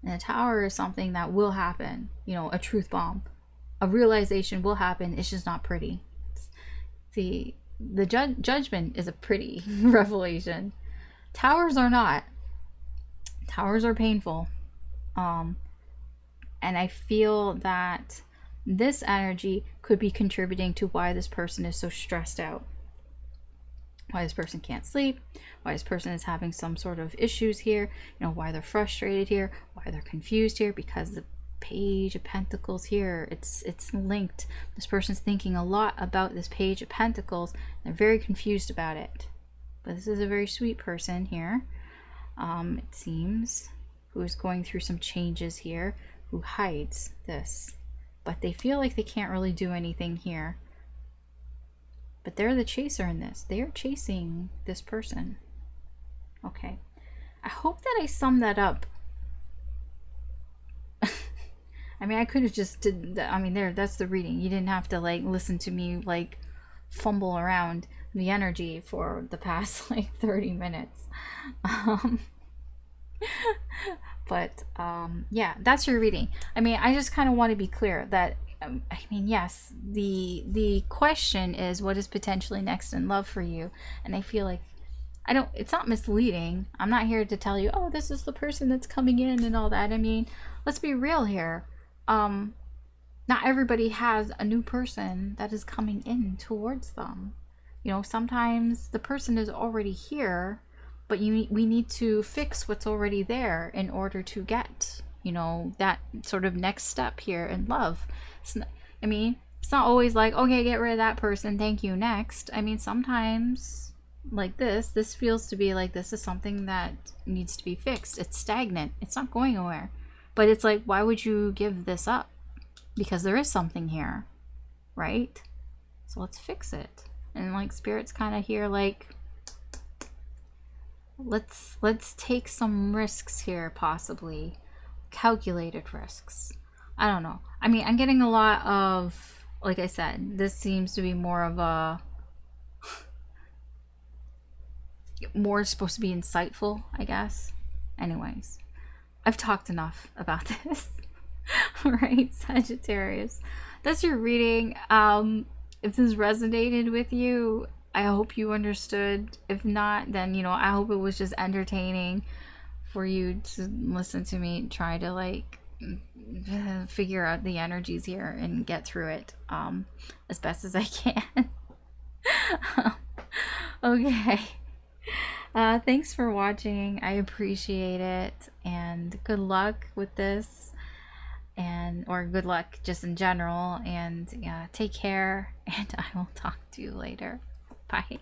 and a tower is something that will happen. You know, a truth bomb, a realization will happen. It's just not pretty. The judgment is a pretty revelation. Towers are not. Towers are painful. And I feel that this energy could be contributing to why this person is so stressed out, why this person can't sleep, why this person is having some sort of issues here, you know, why they're frustrated here, why they're confused here, because the Page of Pentacles here, it's linked. This person's thinking a lot about this Page of Pentacles. They're very confused about it. But this is a very sweet person here, it seems, who is going through some changes here, who hides this. But they feel like they can't really do anything here. But they're the chaser in this. They are chasing this person. Okay. I hope that I summed that up. I mean, I could have just did that. I mean, that's the reading. You didn't have to like listen to me like fumble around the energy for the past like 30 minutes. But yeah, that's your reading. I mean, I just kind of want to be clear that I mean, yes, the question is what is potentially next in love for you, and I feel like it's not misleading. I'm not here to tell you, oh, this is the person that's coming in and all that. I mean, let's be real here. Not everybody has a new person that is coming in towards them. You know, sometimes the person is already here, but we need to fix what's already there in order to get, you know, that sort of next step here in love. I mean, it's not always like, okay, get rid of that person, thank you, next. I mean, sometimes like this feels to be like this is something that needs to be fixed. It's stagnant. It's not going anywhere. But it's like, why would you give this up? Because there is something here, right? So let's fix it. And like spirit's kind of here like, let's take some risks here, possibly calculated risks. I don't know. I mean, I'm getting a lot of, like I said, this seems to be more of a more supposed to be insightful, I guess. Anyways, I've talked enough about this. All right, Sagittarius, that's your reading. If this resonated with you, I hope you understood. If not, then, you know, I hope it was just entertaining for you to listen to me try to like figure out the energies here and get through it as best as I can. Okay. Thanks for watching. I appreciate it, and good luck with this, and or good luck just in general, and yeah, take care, and I will talk to you later. Bye.